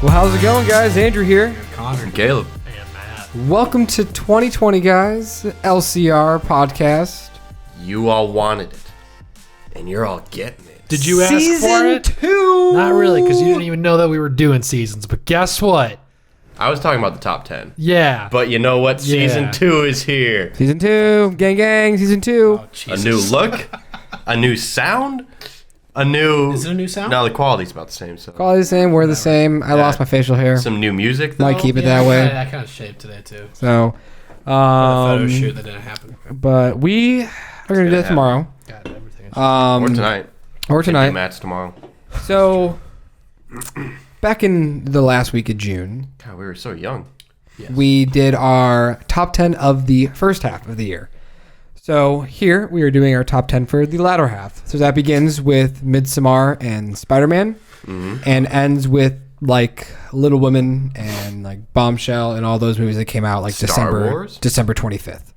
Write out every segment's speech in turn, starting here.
Well, how's it going, guys? Andrew here. Connor. And Caleb. And Matt. Welcome to 2020, guys. LCR Podcast. You all wanted it. And you're all getting it. Did you ask for it? Season 2! Not really, because you didn't even know that we were doing seasons. But guess what? I was talking about the top 10. Yeah. But you know what? Yeah. Season 2 is here. Season 2. Gang, gang. Season 2. Oh, A Jesus. new look. A new sound. A new... Is it a new sound? No, the quality's about the same. So Call it the same. We're the same. I lost my facial hair. some new music, though. Might keep it Yeah, that way. I kind of shaved today, too. So, The photo shoot that didn't happen. but we are going to do that tomorrow. God, everything is Or tonight. Or tonight. Matt's tomorrow. So, back in the last week of June, God, we were so young. Yes. we did our top 10 of the first half of the year. So here we are doing our top 10 for the latter half. So that begins with Midsommar and Spider-Man and ends with like Little Women and like Bombshell and all those movies that came out like Star Wars? December 25th.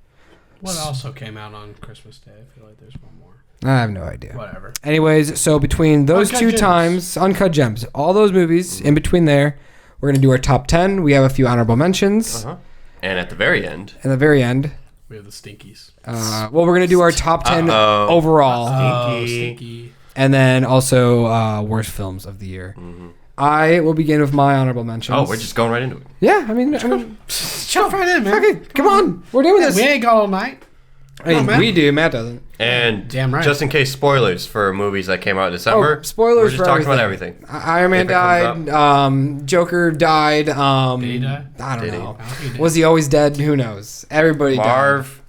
What also came out on Christmas Day? I feel like there's one more. I have no idea. Whatever. Anyways, so between those Uncut two Gems. times, Uncut Gems, all those movies in between there, we're going to do our top 10. We have a few honorable mentions. Uh-huh. And at the very end... And at the very end, We have the Stinkies. well, we're going to do our top 10 Uh-oh. overall. Oh, Stinky. Stinky. And then also worst films of the year. I will begin with my honorable mentions. Oh, we're just going right into it. Yeah, I mean Jump right in, man. okay, come on. We're doing this. We ain't got all night. I mean, on, man. we do. Matt doesn't. And Damn right. just in case spoilers for movies that came out in December, spoilers we're just for talking about everything. Iron Man If it comes died. Joker died. Did he die? I don't Did he? know. I don't think he did. Was he always dead? Who knows? Everybody Marv.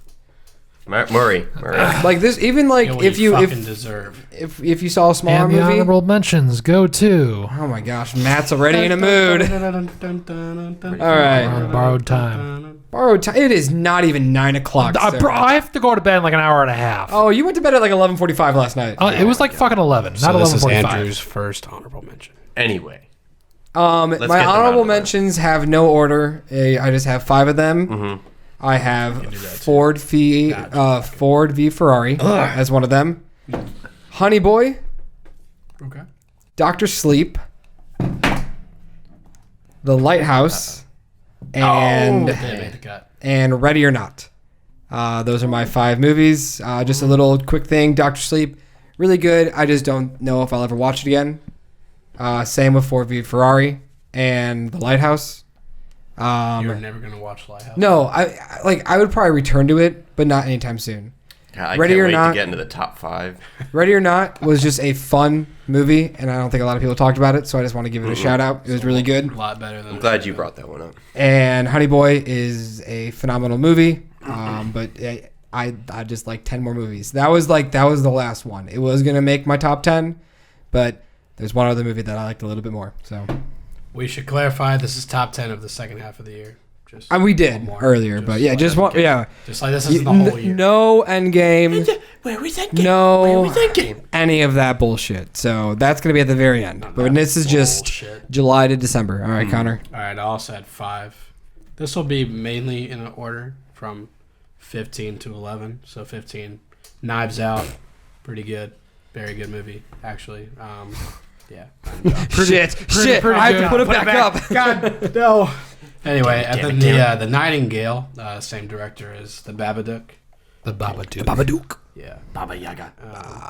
Murray. died. Like this, even like Get what if you fucking deserve. if you saw a smaller And the movie. honorable mentions go to. Oh my gosh, Matt's already in a mood. All All right. On borrowed time. Borrowed time. It is not even 9 o'clock. sir. I have to go to bed in like an hour and a half. Oh, you went to bed at like 11:45 last night. It was like fucking 11, So not this is 11:45. Andrew's first honorable mention. Anyway. My get them out honorable of the way. mentions have no order. I just have 5 of them. Mm-hmm. I have Ford v Ferrari as one of them. Honey Boy, Okay. Doctor Sleep, The Lighthouse, and Didn't make the cut. and Ready or Not. Those are my 5 movies. Just a little quick thing. Doctor Sleep, really good. I just don't know if I'll ever watch it again. Same with Ford v Ferrari and The Lighthouse. You're never gonna watch Lighthouse. No, I would probably return to it, but not anytime soon. God, I Ready can't or wait Not- to get into the top 5. Ready or Not was just a fun movie, and I don't think a lot of people talked about it, so I just want to give it a shout out. It was really good. A lot better than. I'm glad you brought that one up. And Honey Boy is a phenomenal movie, but I just like 10 more movies. That was the last one. It was gonna make my top 10, but there's one other movie that I liked a little bit more. So We should clarify this is top 10 of the second half of the year. Just we did one more. earlier, but yeah, like just one. Yeah, Just like this isn't the whole year. no Endgame. Where was that game? No, Where was that game? any of that bullshit. So that's gonna be at the very end. But this is just Bullshit. July to December. All right, Connor. All right, I also had 5. This will be mainly in an order from 15 to 11. So 15, Knives Out, pretty good, very good movie actually. Yeah. Shit. pretty I have to good. put it back up. God no. Anyway, and then the Nightingale, same director as the Babadook. The Babadook. Babadook. Yeah. Baba Yaga.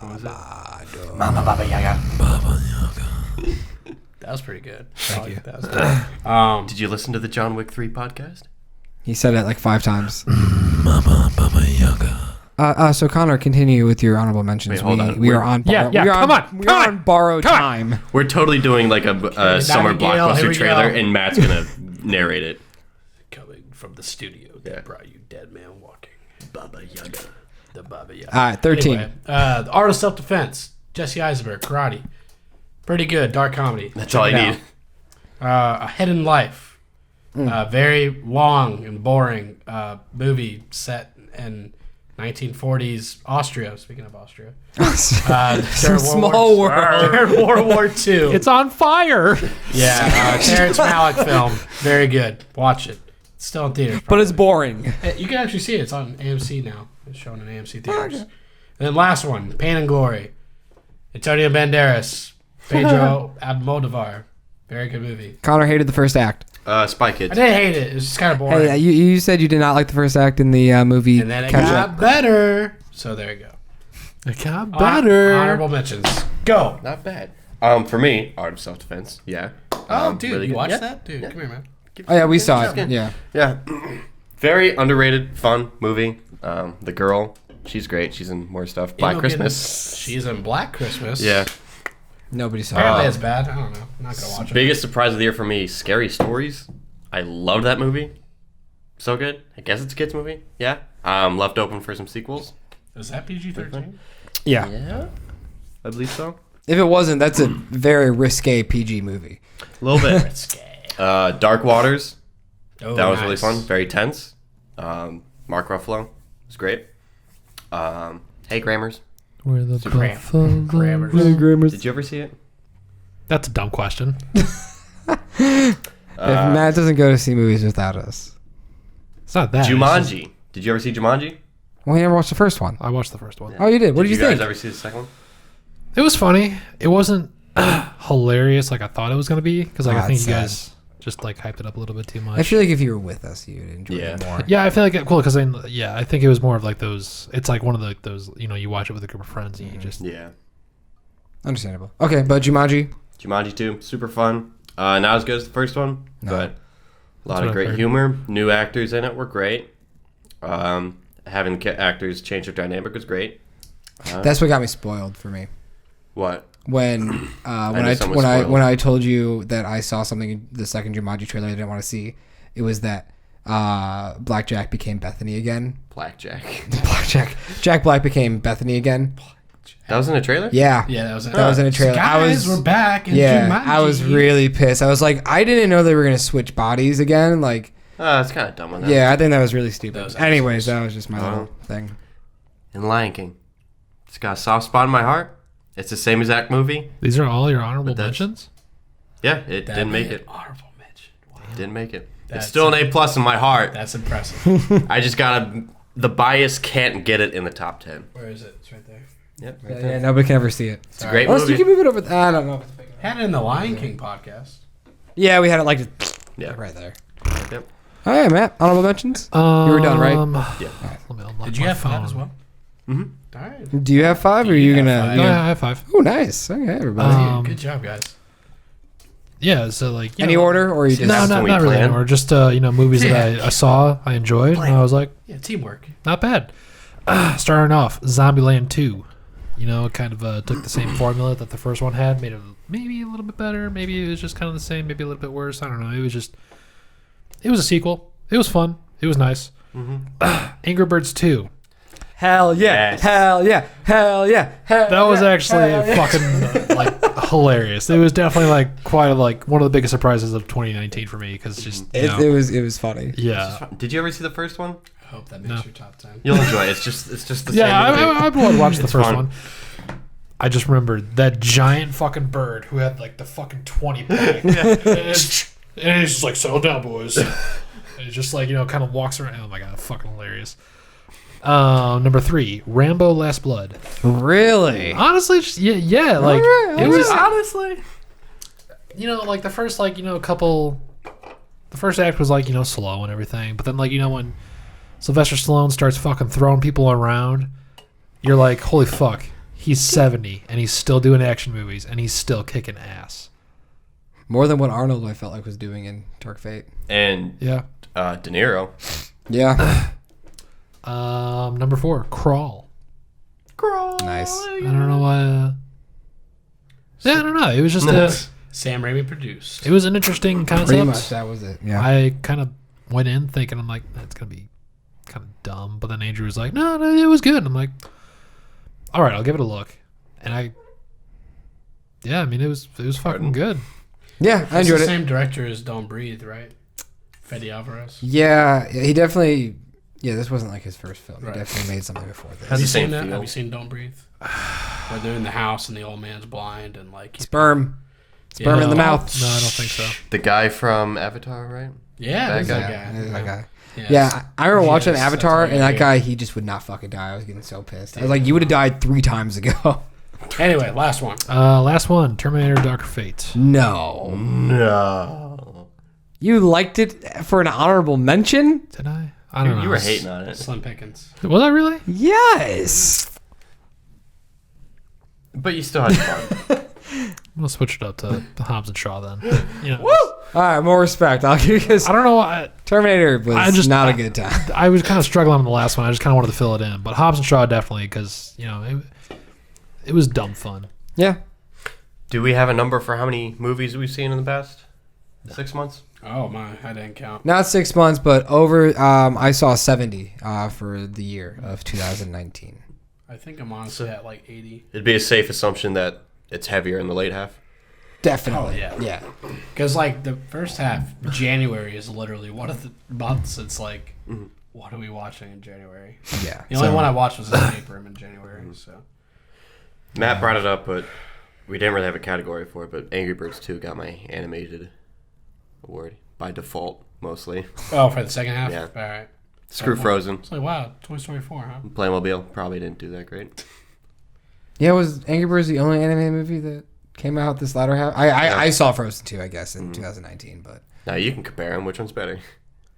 What was it? Mama Baba Yaga. That was pretty good. Thank you. That was good. Did you listen to the John Wick 3 podcast? He said it like 5 times. Mama Baba Yaga. So Connor, continue with your honorable mentions. Wait, hold on. We are on. Yeah, come on, We are on borrowed time. We're totally doing like a summer Nightingale, here blockbuster we trailer, go. and Matt's gonna narrate it. Coming from the studio that Yeah. brought you Dead Man Walking. Baba Yaga. The Baba Yaga. All right, 13. Anyway, The Art of Self-Defense. Jesse Eisenberg, Karate. Pretty good, dark comedy. That's Check all it you out. need. A Hidden Life. Very long and boring movie set in 1940s Austria. Speaking of Austria. Some small world. During World War II. It's on fire. Yeah, Terrence Malick film. Very good. Watch it. It's still in theaters. But it's boring. You can actually see it. It's on AMC now. It's shown in AMC theaters. Okay. And then last one, Pain and Glory. Antonio Banderas. Pedro Almodovar. Very good movie. Connor hated the first act. Spy Kids. I didn't hate it. It was just kind of boring. Hey, you said you did not like the first act in the movie. And then it got better. So there you go. It got better. Honorable mentions. Go. Not bad. For me, Art of Self-Defense. Yeah. Oh, dude, really you good. watched Yeah. that? Dude, Yeah. come here, man. Oh, yeah, we saw it. Yeah. Yeah. Very underrated, fun movie. The girl, she's great. She's in more stuff. Black Christmas. She's in Black Christmas. Yeah. Nobody saw Apparently it. it's bad. I don't know. I'm not going to watch it. Biggest surprise of the year for me, Scary Stories. I loved that movie. So good. I guess it's a kids movie. Yeah. Left open for some sequels. Is that PG-13? Yeah. Yeah. I believe so. If it wasn't, that's a very risque PG movie. A little bit. Risque. Dark Waters. Oh, That was nice. really fun. Very tense. Mark Ruffalo was great. Hey, Grammars. Where the Grammars. Did you ever see it? That's a dumb question. If Matt doesn't go to see movies without us. It's not that. Jumanji. Did you ever see Jumanji? Well, you never watched the first one. I watched the first one. Oh, you did? What did you guys think? ever see the second one? It was funny. It wasn't hilarious like I thought it was going to be because like, I think that's you guys just like hyped it up a little bit too much. I feel like if you were with us, you'd enjoy it more. Yeah, I feel like cool because I think it was more of like those. It's like one of those you watch it with a group of friends and you just Yeah. Understandable. Okay, but Jumanji. Jumanji 2, super fun. Not as good as the first one, No. but a lot That's of what great I've heard. humor. New actors in it were great. Having actors change their dynamic was great. That's what got me spoiled for me. What? When knew I someone was spoiled. when I told you that I saw something in the second Jumanji trailer I didn't want to see, it was that Blackjack became Bethany again. Blackjack. Jack Black became Bethany again. That was in a trailer? Yeah. Yeah, that was in a trailer. Guys, we're back in Yeah, Jumanji. I was really pissed. I was like, I didn't know they were gonna switch bodies again. Like, That's kind of dumb on that. yeah, I think that was really stupid. Those Anyways, that was just my Wow. little thing. And Lion King. It's got a soft spot in my heart. It's the same exact movie. these are all your honorable But that's- mentions. Yeah, it That'd didn't be make an it. Honorable mention. Wow. Didn't make it. That's It's still an A+ in my heart. That's impressive. I just gotta. The bias can't get it in the top 10. Where is it? It's right there. Yep. Yeah, yeah, nobody can ever see it. It's a great Unless you movie. can move it over. I don't know. Had it in the Lion King podcast. Yeah, we had it like Yeah. right there. Yep. All right, Matt. Honorable mentions. You were done, right? Yeah. Let me unlock Did you my have 5 phone. as well? Mm-hmm. All right. Do you have 5, or are you Yeah, gonna? 5. No, I have 5. Oh, nice. Okay, everybody. Good job, guys. Yeah, so like Any order, or you just? No, Can we not really plan? anymore. Just movies that I saw, I enjoyed, and I was like, Yeah, teamwork. not bad. Starting off, Zombieland 2. Kind of took the same formula that the first one had, made it maybe a little bit better. Maybe it was just kind of the same, maybe a little bit worse. I don't know. It was a sequel. It was fun. It was nice. Angry Birds 2. Hell yeah! Yes. Hell yeah! Hell yeah! Hell That was yeah, actually hell yeah. fucking hilarious. It was definitely one of the biggest surprises of 2019 for me because just It was funny. yeah. Did you ever see the first one? I hope that makes your top 10. You'll enjoy it. It's just the Yeah, same movie. I would watch the It's first fun. one. I just remembered that giant fucking bird who had like the fucking 20 pack. and he's just like, settle down, boys. And he's just like, kind of walks around. Oh my god, fucking hilarious. Number 3, Rambo: Last Blood. Really? Honestly, just, yeah, like Alright, it was honestly. like the first couple. The first act was like slow and everything, but then when Sylvester Stallone starts fucking throwing people around, you're like, holy fuck, he's 70 and he's still doing action movies and he's still kicking ass. More than what Arnold I felt like was doing in Dark Fate. And Yeah. De Niro. Yeah. Number 4, Crawl. Nice. I don't know why. Yeah, I don't know. It was just Sam Raimi produced. it was an interesting Pretty concept. much that was it. Yeah. I kind of went in thinking, I'm like, that's gonna be kind of dumb. But then Andrew was like, no, it was good. And I'm like, all right, I'll give it a look. And I mean, it was fucking good. Yeah, I It's enjoyed the it. same director as Don't Breathe, right? Fede Alvarez. Yeah, he definitely Yeah, this wasn't like his first film. Right. He definitely made something before this. Have you same seen that? feel. Have you seen Don't Breathe? Where they're in the house and the old man's blind and like Sperm in the No. mouth. No, I don't think so. The guy from Avatar, right? Yeah, That there's guy. that Yeah, guy. it is that guy. Yes. Yeah, I remember watching Yes, Avatar, that's and that right. guy, he just would not fucking die. I was getting so pissed. I was like, you would have died 3 times ago. Anyway, last one. Last one, Terminator Dark Fate. No. No. You liked it for an honorable mention? Did I? I don't know. You were hating on it. Slim Pickens. Was I really? Yes. But you still had fun. I'm gonna switch it up to Hobbs and Shaw then. You know, All right, more respect. I'll give you because I don't know why. Terminator was I just- not a good time. I was kind of struggling on the last one. I just kind of wanted to fill it in, but Hobbs and Shaw definitely because it was dumb fun. Yeah. Do we have a number for how many movies we've seen in the past 6 months? Oh my, I didn't count. Not 6 months, but over. I saw 70 for the year of 2019. I think I'm honestly at like 80. It'd be a safe assumption that it's heavier in the late half. Definitely. Oh, yeah. Yeah. Because like the first half, January is literally one of the months. It's like, what are we watching in January? Yeah. The only one I watched was Escape Room in January. So Matt brought it up, but we didn't really have a category for it. But Angry Birds 2 got my animated award by default, mostly. oh, for the second half. Yeah. All right. Screw Frozen. It's like wow, Toy Story 4, huh? Playmobil probably didn't do that great. Yeah, was Angry Birds the only anime movie that came out this latter half? I saw Frozen 2, I guess, in 2019, but Now you can compare them. Which one's better?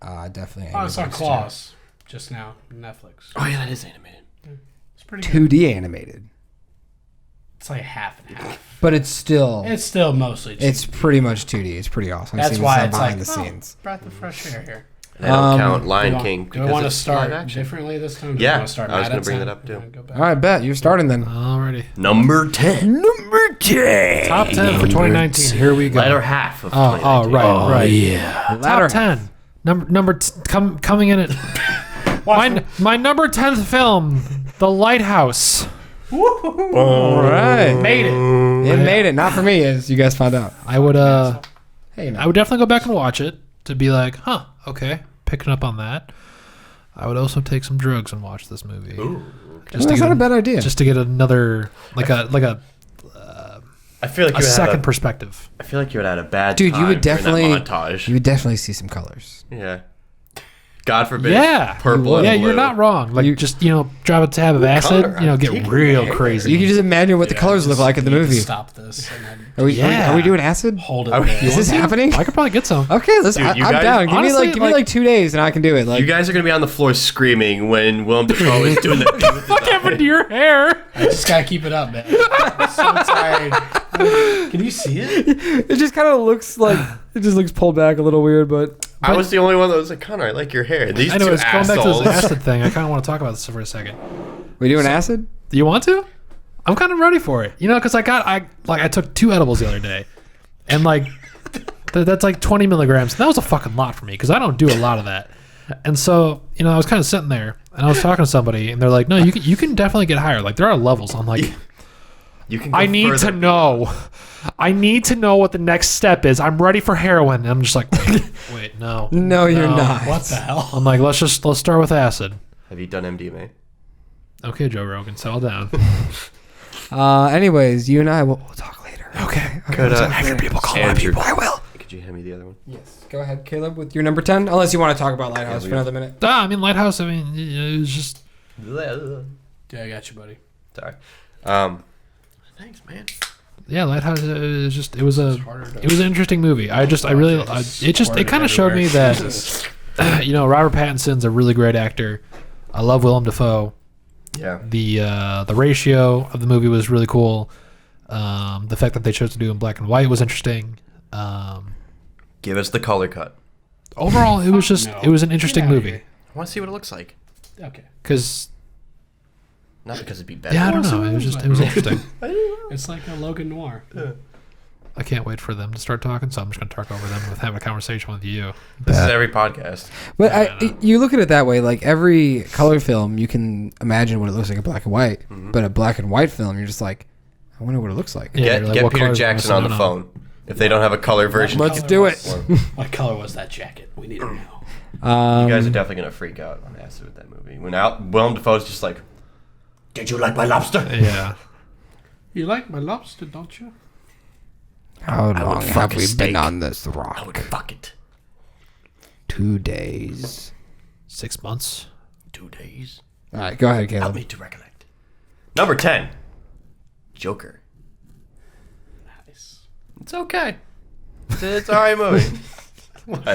definitely. Oh, I Angry saw Birds Claws just now on Netflix. Oh yeah, that is animated. It's pretty good. 2D animated, It's like half and half. but it's still It's still mostly. it's pretty much 2D. It's pretty awesome. I've That's seen why some it's behind like the scenes. breath of fresh air here. They don't count Lion Do we King. want- Do we because want to it's start live action. differently this time? Do Yeah, we want to start I was going gonna bring that up, too. All right, bet you're starting then. Alrighty. Number 10. Number 10. Top 10 for 2019. Here we go. Latter half of Oh, 2019. right. Yeah. Top 10. Coming in at my number 10th film, The Lighthouse. All right. Made it. It made it. Not for me, as you guys found out. I would Hey, no. I would definitely go back and watch it to be like, huh, okay, picking up on that. I would also take some drugs and watch this movie. Ooh. Just That's to not a get bad idea. just to get another I feel like a you second perspective. I feel like you would have had a bad Dude, time you would during that definitely montage. you would definitely see some colors. Yeah. God forbid. Yeah. Purple. would. and Yeah, you're blue. not wrong. Like You- just drop a tab of acid, color, get I'm real taking crazy. You can just imagine what the colors look like in the Need to movie. Stop this. And then Are we Yeah. doing acid? hold it. Are we- there. Is this happening? I could probably get some. Okay, let's. Dude, you I'm guys- down. Give honestly, me like 2 days and I can do it. Like You guys are going to be on the floor screaming when Willem Dafoe is doing that thing with his What happened to your hair? I just gotta keep it up, man. I'm so tired. Can you see it? it just kind of looks like it just looks pulled back a little weird, but I was the only one that was like, Connor, I like your hair. These I know two it's going back to assholes. this acid thing. I kind of want to talk about this for a second. we doing acid? Do you want to? I'm kind of ready for it. Because I took 2 edibles the other day, and that's like 20 milligrams. And that was a fucking lot for me because I don't do a lot of that. And so I was kind of sitting there and I was talking to somebody, and they're like, "No, you can definitely get higher. Like there are levels." I'm like, You can go I need further. to know. I need to know what the next step is. I'm ready for heroin. And I'm just like, wait, no. No, you're not. What the hell? I'm like, let's start with acid. Have you done MDMA? Okay, Joe Rogan, settle down. Anyways, you and I will we'll talk later. Okay. Could, we'll talk later. people call Andrew, I will. Could you hand me the other one? Yes. Go ahead, Caleb, with your number 10. Unless you want to talk about Lighthouse Yeah, for another minute. Lighthouse. It was just. Yeah, I got you, buddy. Sorry. Thanks, man. Yeah, Lighthouse. It was an harder to- interesting movie. It kind of showed me that Robert Pattinson's a really great actor. I love Willem Dafoe. Yeah. The ratio of the movie was really cool. The fact that they chose to do it in black and white was interesting. Give us the color cut. Overall, it was No. it was an interesting Get outta movie here. I want to see what it looks like. Okay. because Not because it'd be better. I don't know. It was interesting. It's like a Logan Noir. I can't wait for them to start talking, so I'm just going to talk over them with having a conversation with you. This is every podcast. But you look at it that way, like every color film, you can imagine what it looks like in black and white. But a black and white film, you're just like, I wonder what it looks like. Yeah, you're like, Get what Peter colors Jackson am I on the missing out phone. If they don't have a color version. Let's do it. What color was that jacket? We need to know. You guys are definitely gonna freak out on acid with that movie. When Willem Dafoe's just like, "Did you like my lobster?" Yeah. You like my lobster, don't you? How would long fuck have a we steak. been on this I would rock? fuck it. 2 days. 6 months. 2 days. All right, go ahead, Help Caleb. me to recollect. Number 10, Joker. Nice. It's okay. It's all right movie. What?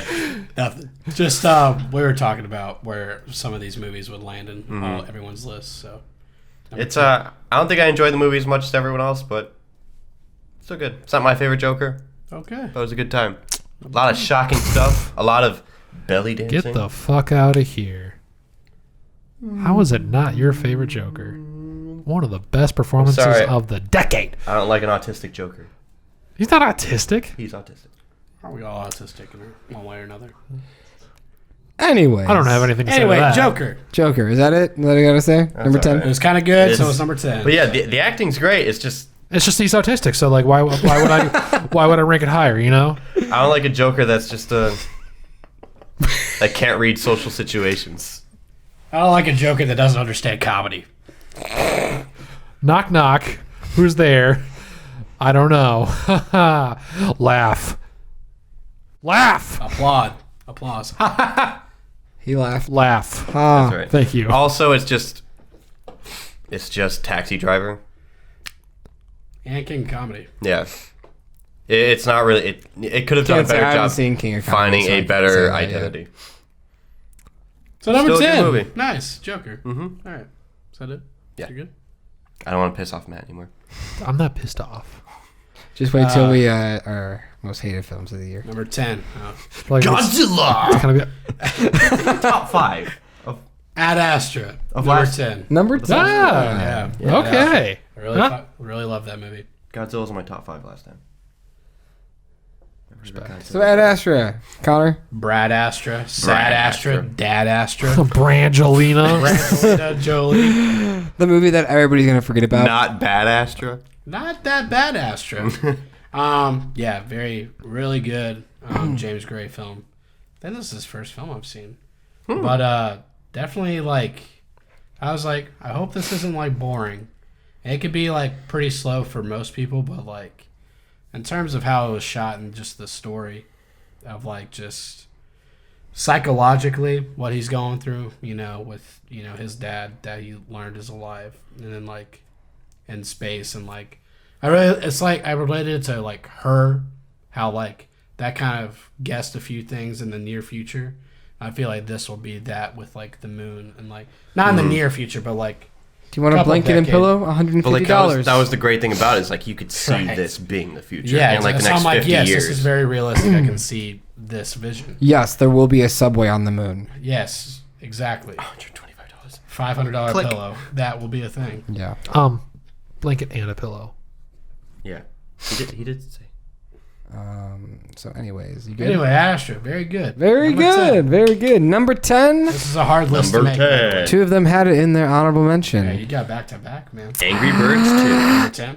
Nothing. Just we were talking about where some of these movies would land in everyone's list. So It's I don't think I enjoyed the movie as much as everyone else, but it's still good. It's not my favorite Joker, okay. but it was a good time. A lot of shocking stuff. A lot of belly dancing. Get the fuck out of here. How is it not your favorite Joker? One of the best performances Sorry. of the decade. I don't like an autistic Joker. He's not autistic. He's autistic. Are we all autistic in one way or another? Anyway. I don't have anything to say Anyway, to that. Joker. Joker, is that it? Is that what I gotta say? Number all 10? It was kind of good, so It's- it's number 10. But yeah, the acting's great. It's just It's just he's autistic, so like, why would I rank it higher? You know? I don't like a Joker that's just that can't read social situations. I don't like a Joker that doesn't understand comedy. Knock knock. Who's there? I don't know. Laugh. Laugh. Applaud. Applause. He laughed. Laugh. Ah. That's right. Thank you. Also, it's just Taxi Driver. And King of Comedy. Yeah. It's not really. It could have done a Can't say I better haven't job seen King of Comedy, finding so I a can't say better that yet. identity. So number Still a good 10. movie. Nice. Joker. Mm-hmm. All right. Is that it? Yeah. You good? I don't want to piss off Matt anymore. I'm not pissed off. Just wait till we our most hated films of the year. Number 10. Like, Godzilla. it's kind of Top 5 of Ad Astra. Of Number last- 10. Number 10. Yeah. okay. I really, Huh? really love that movie. Godzilla's in my top 5 last time. So Ad Astra, Connor. Brad Astra. Sad Brad Astra. Astra. Dad Astra. Brangelina. Brangelina Jolie. The movie that everybody's gonna forget about. Not Bad Astra. Not that bad Astra. Yeah, really good James Gray film. I think this is his first film I've seen. But definitely I was like, I hope this isn't boring. It could be pretty slow for most people, but in terms of how it was shot and just the story of just psychologically what he's going through, with his dad that he learned is alive, and then in space, and I related it to her, how that kind of guessed a few things in the near future. I feel like this will be that with the moon and not in the near future, but Do you want a couple blanket and decade. pillow? But $150. that was the great thing about it is you could see Right. this being the future. yeah, in the so next I'm 50 yes, years. this is very realistic. I can see this vision. Yes, there will be a subway on the moon. Yes, exactly. $125. $500 Click. pillow. That will be a thing. Yeah. Blanket and a pillow. Yeah. He did say. So anyways, you good? Anyway, Astra, very good. Very Number good. 10. Very good. Number 10. This is a hard list Number to make. 10. Two of them had it in their honorable mention. Yeah, you got back to back, man. Angry Birds 2. Number 10.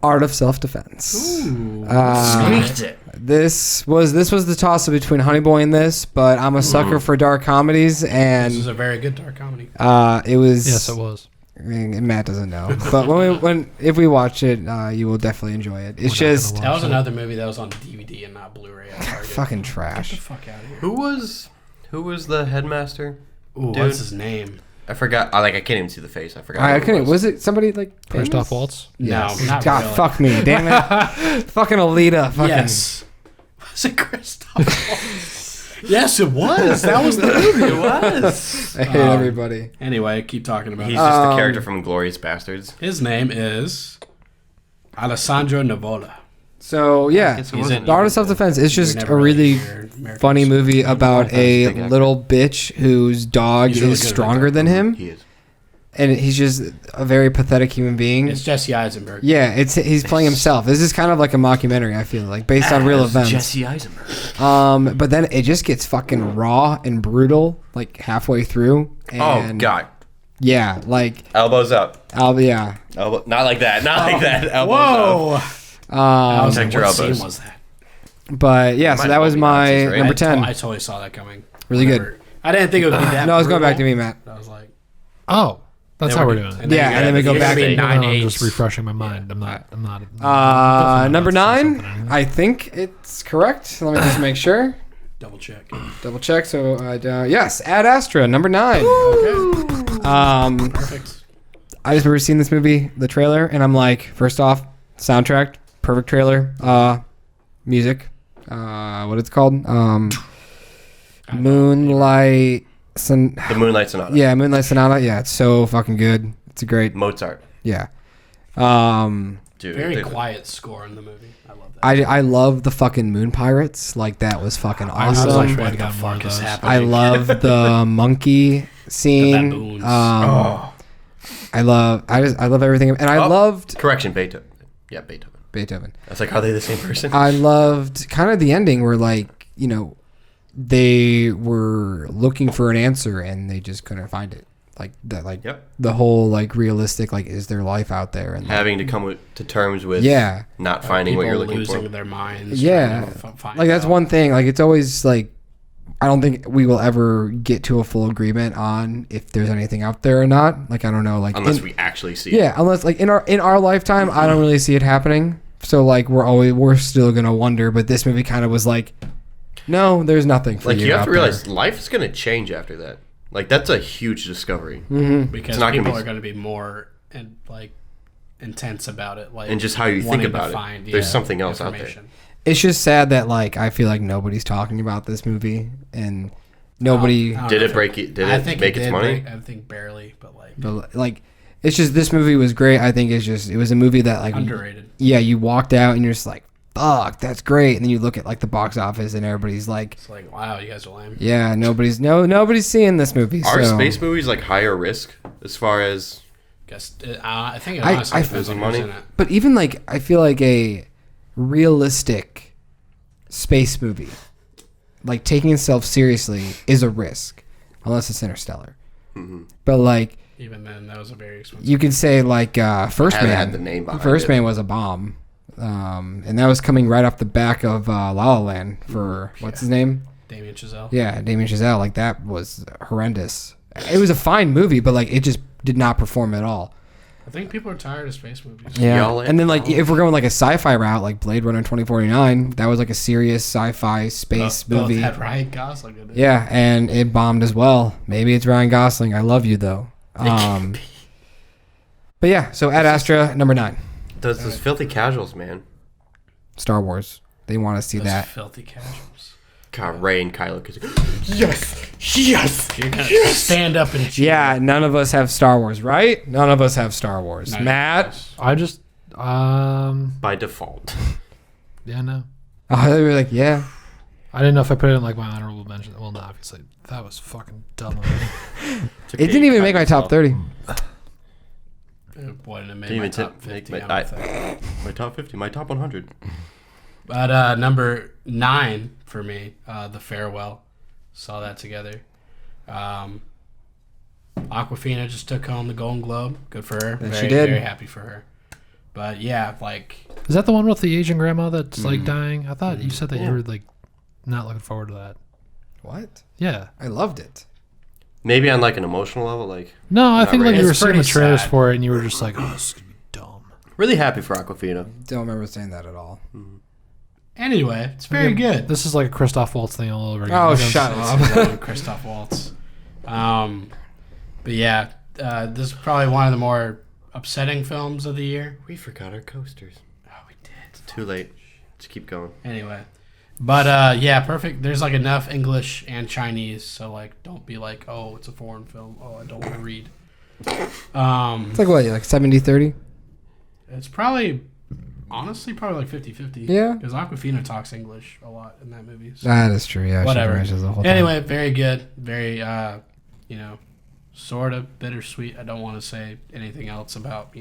Art of Self-Defense. Ooh. Squeaked it. This was the toss-up between Honey Boy and this, but I'm a sucker for dark comedies, This is and a very good dark comedy. it was. Yes, it was. I mean, Matt doesn't know, but if we watch it, you will definitely enjoy it. It's We're not just gonna That was watch it. another movie that was on DVD and not Blu-ray at Target. fucking Get the trash. fuck out of here. Who was the headmaster? Ooh, Dude. what's his name? I forgot. I can't even see the face. I forgot. I who it couldn't. Was it somebody Christoph famous? Waltz. Yes. No, not God, really. fuck me, damn it. Fucking Alita. Fucking. Yes. Was it Christoph? Yes, it was. That was the movie. It was. I hate everybody. Anyway, keep talking about He's it. just the character from Glorious Bastards. His name is Alessandro Nivola. So yeah, Guess it He's wasn't. in- The Art of Self-Defense is just You're a never really hear American funny accent. movie about a big actor. little bitch whose dog He's really is good at stronger that. than him, He is. and he's just a very pathetic human being. It's Jesse Eisenberg. Yeah, he's playing himself. This is kind of like a mockumentary, I feel like, based on real As events. Jesse Eisenberg. But then it just gets fucking raw and brutal, halfway through. Oh And God. Yeah, Elbows up. yeah. Elbow. Not like that. Not like that. Elbows Whoa! up. I was Protect like, your what elbows. scene was that? But yeah, so Might that was be my Nazis, right? number 10. I totally saw that coming. Really good. Whenever- I didn't think it would be that. No, it's going back to brutal. me, Matt. I was like, Oh, that's They how were we're good. doing it. And then Yeah, you and then we got- go it's back gonna be to- nine I'm eights. just refreshing my mind. I'm not. definitely Number about to say 9, something. I think it's correct. Let me just make sure. Double check. Double check. So, yes, Ad Astra, number 9. Okay. I Perfect. just remember seeing this movie, the trailer, and I'm like, first off, soundtrack, perfect trailer. Music, what it's called? Moonlight. The Moonlight Sonata. Yeah, Moonlight Sonata. Yeah, it's so fucking good. It's a great. Mozart. Yeah. Dude, Very quiet score in the movie. I love that. I love the fucking Moon Pirates. Like that was fucking I was awesome. like, what I the got more fuck of is those. happening? I love the monkey scene. baboons. I love everything, and I loved Correction, Beethoven. Yeah, Beethoven. Beethoven. I was like, are they the same person? I loved kind of the ending where like they were looking for an answer and they just couldn't find it. Like that, like Yep. the whole like realistic, like is there life out there and like, Having to come to terms with yeah, not finding what People you're looking losing for. their minds. yeah. trying to find Like that's out. one thing. Like it's always like I don't think we will ever get to a full agreement on if there's anything out there or not. Like I don't know. Like Unless we actually see it. yeah, unless like in our lifetime, I don't really see it happening. So like we're still gonna wonder. But this movie kind of was like, no, there's nothing for Like you. you have out to realize there. life is going to change after that. Like that's a huge discovery. Because It's not gonna people be- are going to be more and like intense about it, like And just how you think wanting to about it. find, There's something else out there. information. It's just sad that like I feel like nobody's talking about this movie and nobody. I don't Did know it if break it? Did I it think make its did money? break- I think barely, but like But like, it's just this movie was great. I think it was a movie that like underrated. yeah, you walked out and you're just like, fuck, that's great. And then you look at like the box office and everybody's like, It's like, wow, you guys are lame. yeah, nobody's seeing this movie. Are so. space movies like higher risk as far as Guess I think it I- honestly I- depends on Losing who's money? in it. But even like I feel like a realistic space movie, like taking itself seriously, is a risk, unless it's Interstellar. But like Even then, that was a very expensive. you could say like First Haven't Man. had the name behind First it. Man was a bomb, and that was coming right off the back of La La Land for what's his name? Damien Chazelle. Yeah, Damien Chazelle. Like that was horrendous. It was a fine movie, but like it just did not perform at all. I think people are tired of space movies. Yeah, Y'all and then like if we're going like a sci-fi route, like Blade Runner 2049, that was like a serious sci-fi space Both movie. had Ryan Gosling in it. Yeah, and it bombed as well. Maybe it's Ryan Gosling. I love you though. But yeah, so Ad Astra number 9, those filthy casuals, man. Star Wars. They want to see Those that. filthy casuals. God, Ray and Kylo. Cause You're gonna stand up and cheer. Yeah, none of us have Star Wars, right? None of us have Star Wars. None of Matt. us. I just by default. yeah, no. Oh, they were like, yeah. I didn't know if I put it in like my honorable mention. Well, no, obviously that was fucking dumb. It didn't even make my top 30. It wouldn't have made Didn't my even top make 50. my- I don't think. My top 50, my top 100. But number 9 for me, The Farewell. Saw that together. Aquafina just took home the Golden Globe. Good for her. Yes, Very, she did. Very happy for her. But yeah, like Is that the one with the Asian grandma that's like dying? I thought you said that you were like not looking forward to that. What? Yeah. I loved it. Maybe on like an emotional level, like No, I Not think like really. you were It's seeing the pretty trailers sad. for it and you were just like, oh, this is gonna be dumb. really happy for Aquafina. Don't remember saying that at all. anyway, it's very good. This is like a Christoph Waltz thing all over again. Oh, Like, I'm shut just- up. Christoph Waltz. But yeah, this is probably one of the more upsetting films of the year. We forgot our coasters. Oh, we did. It's too late. Just keep going. Anyway, but yeah, perfect. There's like enough English and Chinese, so like don't be like, oh, it's a foreign film. Oh, I don't want to read. It's like what, like 70-30? It's probably, honestly, probably like 50-50. Yeah. Because Aquafina talks English a lot in that movie. So. That is true, yeah. she Whatever. finishes the whole time. Anyway, very good. Very, sort of bittersweet. I don't want to say anything else about,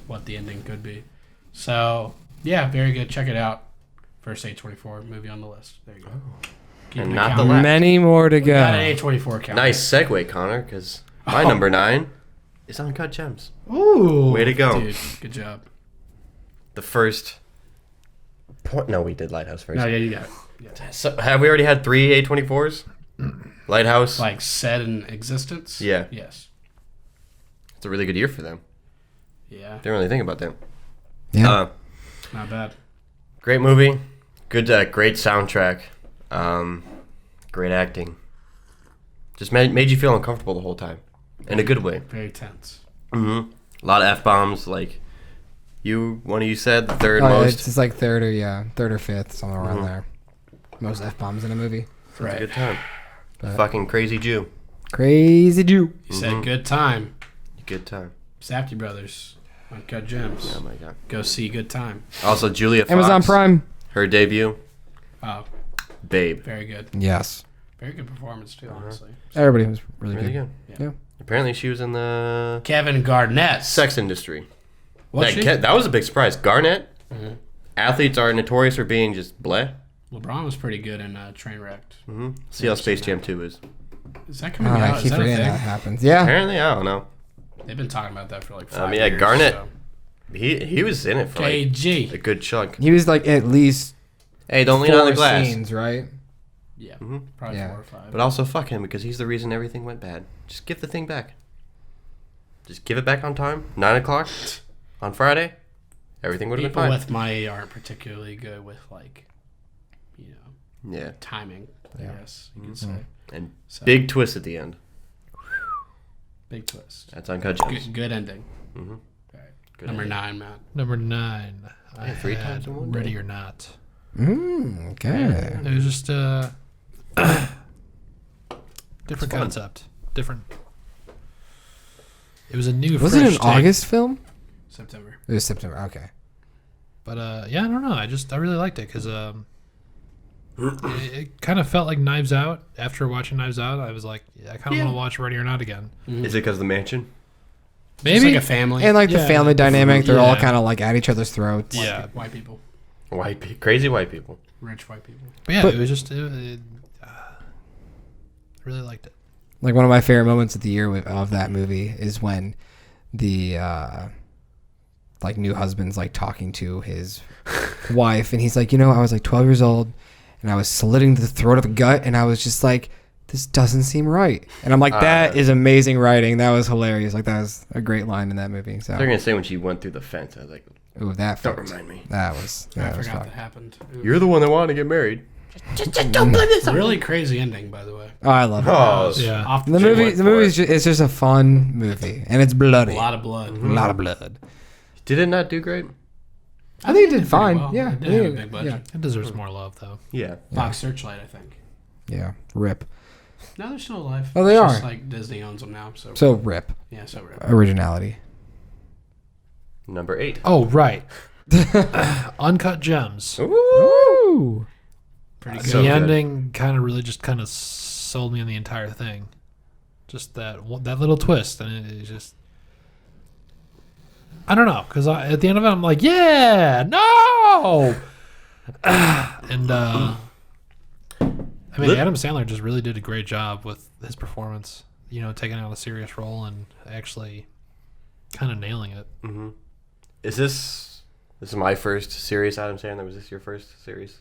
what the ending could be. So, yeah, very good. Check it out. First A24 movie on the list. There you go. Keeping And it not the counting. last. Many more to We got go. an A24 count. Nice segue, Connor, because my number 9 is Uncut Gems. Ooh. Way to go. Dude, good job. The first No, we did Lighthouse first. No, yeah, you got it. So, have we already had 3 A24s? Lighthouse? Like set in existence? Yeah. Yes. It's a really good year for them. Yeah. Didn't really think about that. Yeah. Not bad. Great movie. Good, great soundtrack. Great acting. Just made you feel uncomfortable the whole time. In a good way. Very tense. Mm-hmm. A lot of F-bombs, like one of you said, the third Oh, most. it's like third or fifth, somewhere around there. Most F-bombs in a movie. It's a good time. But- Fucking crazy Jew. Crazy Jew. You said good time. Good time. Safdie Brothers. Uncut Gems. Oh my god. Go see Good Time. Also, Julia Fox. Amazon Prime. Her debut. Oh, Babe. very good. Yes. Very good performance, too, honestly. Everybody was really Really good. good. Yeah. Apparently, she was in the Kevin Garnett. sex industry. Was she? That was a big surprise. Garnett. Mhm. Athletes are notorious for being just bleh. LeBron was pretty good in Trainwrecked. Mm-hmm. See how Space Jam 2 is. Is that coming I out? Is keep that a forgetting thing? that happens. Yeah. Apparently, I don't know. They've been talking about that for like 5 Yeah, years. Garnett. So. He was in it for like a KG. good chunk. He was like at least Hey, don't lean on the 4 glass. scenes, right? Yeah, Mhm. probably Yeah. 4 or 5. But also fuck him because he's the reason everything went bad. Just give the thing back. Just give it back on time. 9 o'clock on Friday. Everything would have been People fine. with money aren't particularly good with like, Yeah. timing. I Yeah. guess you could say. And So, big twist at the end. big twist. That's Uncut Gems. Good ending. Mm-hmm. All right. Good Number ending. 9, Matt. Number 9. I Yeah, 3 had times in one day. Ready or Not. Okay. It was just different fun. concept. Different. It was a new. Was it fresh an take. August film? September. It was September. Okay. But yeah, I don't know. I really liked it because it kind of felt like Knives Out. After watching Knives Out, I was like, I kind of want to watch Ready or Not again. Is it because of the mansion? Maybe Maybe. like a family. And like the Yeah. family dynamic, they're all Yeah. kind of like at each other's throats. Yeah. White people. Crazy white people. Rich white people. But yeah, But- it was just. I really liked it. Like one of my favorite moments of the year of that movie is when the like new husband's like talking to his wife, and he's like, I was like 12 years old, and I was slitting the throat of a gut, and I was just like, this doesn't seem right. And I'm like, that is amazing writing. That was hilarious. Like that was a great line in that movie. So They're gonna say when she went through the fence. I was like, ooh, that don't fucked. remind me. That was I that was forgot fucked. that happened. Ooh. You're the one that wanted to get married. Really crazy ending, by the way. Oh, I love it. Oh, Yeah. Off The chain. movie, went the for movie it. is it's just a fun movie, and it's bloody. A lot of blood. A lot of blood. Did it not do great? I think it did pretty fine. well. Yeah, It did have a big budget. It deserves more love, though. Yeah. Fox Searchlight, I think. Yeah. Rip. No, they're still alive. Oh, they It's are. Just like Disney owns them now. So, So rip. yeah, so rip. Originality. Number 8. Oh, right. Uncut Gems. Ooh. Pretty So good. The good. ending kind of really just kind of sold me on the entire thing. Just that little twist, and it just. I don't know, because at the end of it, I'm like, yeah, no! And, I mean, Adam Sandler just really did a great job with his performance, taking out a serious role and actually kind of nailing it. Mm-hmm. This is my first serious Adam Sandler. Was this your first series?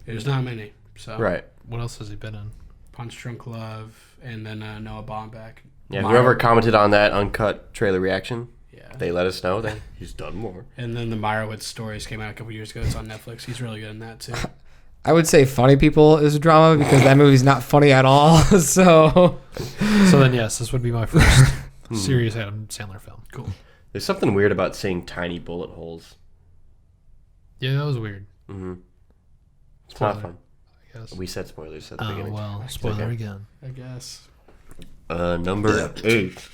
There's not many. So Right. What else has he been in? Punch Drunk Love, and then Noah Baumbach. Yeah. Myra- Whoever commented on that uncut trailer reaction, Yeah. they let us know that he's done more. And then the Meyerowitz stories came out a couple years ago. It's on Netflix. He's really good in that too. I would say Funny People is a drama because that movie's not funny at all. So So then, yes, this would be my first serious Adam Sandler film. Cool. There's something weird about seeing tiny bullet holes. Yeah, that was weird. Mm-hmm. It's not Spoiler. fun. I guess. We said spoilers at the Oh, beginning. well, spoiler okay. again. I guess. Number 8.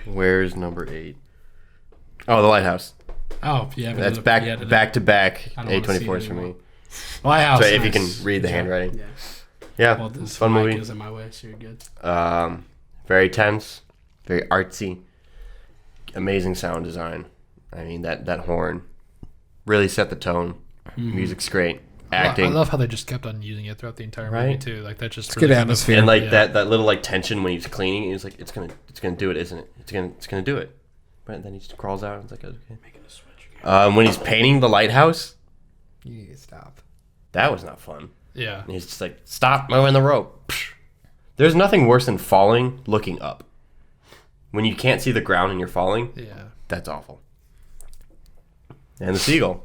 Where's number 8? Oh, The Lighthouse. Oh, yeah. but That's it- back yeah, back to back I don't wanna see it A24s for me. anymore. Lighthouse. So if you nice. can read the Yeah. handwriting. Yeah. Yeah, Well, it's this a fun mic movie. is in my way, so you're good. Very tense, very artsy, amazing sound design. I mean, that horn really set the tone. Music's great. Acting. I love how they just kept on using it throughout the entire movie Right? too. Like that just good kind of- atmosphere. and like yeah. that little like tension when he's cleaning, he's like, it's gonna do it, isn't it? It's gonna do it. But then he just crawls out and it's like, okay. Making a switch again. When he's painting the lighthouse, You need to stop. That was not fun. Yeah. And he's just like, stop moving the rope. There's nothing worse than falling looking up. When you can't see the ground and you're falling, Yeah. that's awful. And the seagull.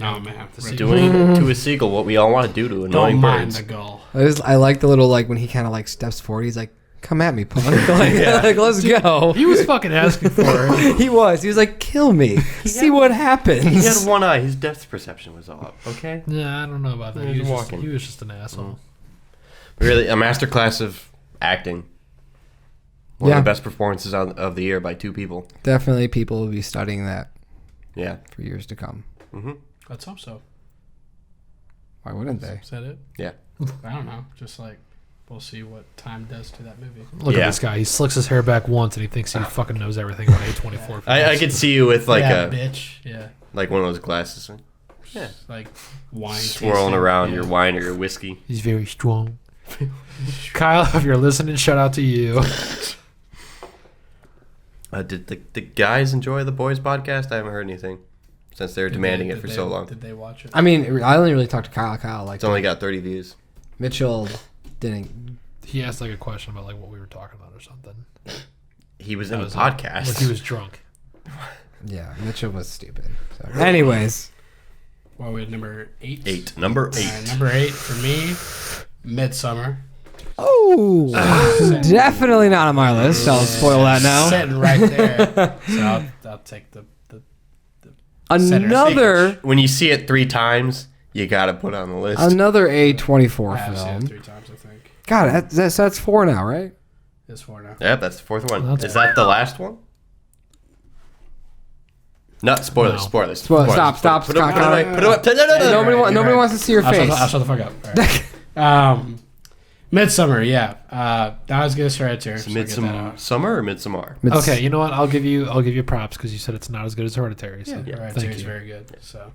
Oh man, Doing to a seagull what we all want to do to annoying don't mind birds. the gull. I like the little like when he kind of like steps forward. He's like, "Come at me, punk! like, let's go." He was fucking asking for it. He was like, "Kill me, see what happens." He had one eye. His depth perception was all up. Okay. Yeah, I don't know about that. He was walking. He was just an asshole. Really, a masterclass of acting. One Yeah. of the best performances of the year by two people. Definitely, people will be studying that Yeah. for years to come. Mm-hmm. Let's hope so. Why wouldn't they? Is that it? Yeah. I don't know. Just like we'll see what time does to that movie. Look Yeah. at this guy. He slicks his hair back once and he thinks he fucking knows everything about A24. I could see you with like yeah, bitch. Yeah. like one of those glasses Yeah. Like wine swirling tasting. around Yeah. your wine or your whiskey. He's very strong. Kyle, if you're listening, shout out to you. Did the guys enjoy the boys podcast? I haven't heard anything since they were demanding it for so long. Did they watch it? I mean, I only really talked to Kyle. Kyle, like It's only got 30 views. Mitchell didn't. He asked like a question about like what we were talking about or something. He was in That the was podcast. Like he was drunk. Yeah, Mitchell was stupid. So. Anyways, Well, we had number 8. Number 8. Number 8 for me, Midsummer. oh, definitely not on my list. I'll spoil that now. Sitting right there. So I'll take the Another When you see it 3 times, you gotta put it on the list. another I A24 have seen it film. 3 times, I think. God, that's 4 now, right? It's 4 now. Yep, that's the 4th one. That's Is that the last one? No, spoilers. No. Spoilers. Stop. Put it away. Put it away. No. Nobody wants to see your face. I'll shut the fuck up. All right. Midsummer, yeah. Not as good as Hereditary. so get that out. Midsummer or Midsommar? Okay, you know what? I'll give you props because you said it's not as good as Hereditary. So Yeah, thank Hereditary is you. very good. So,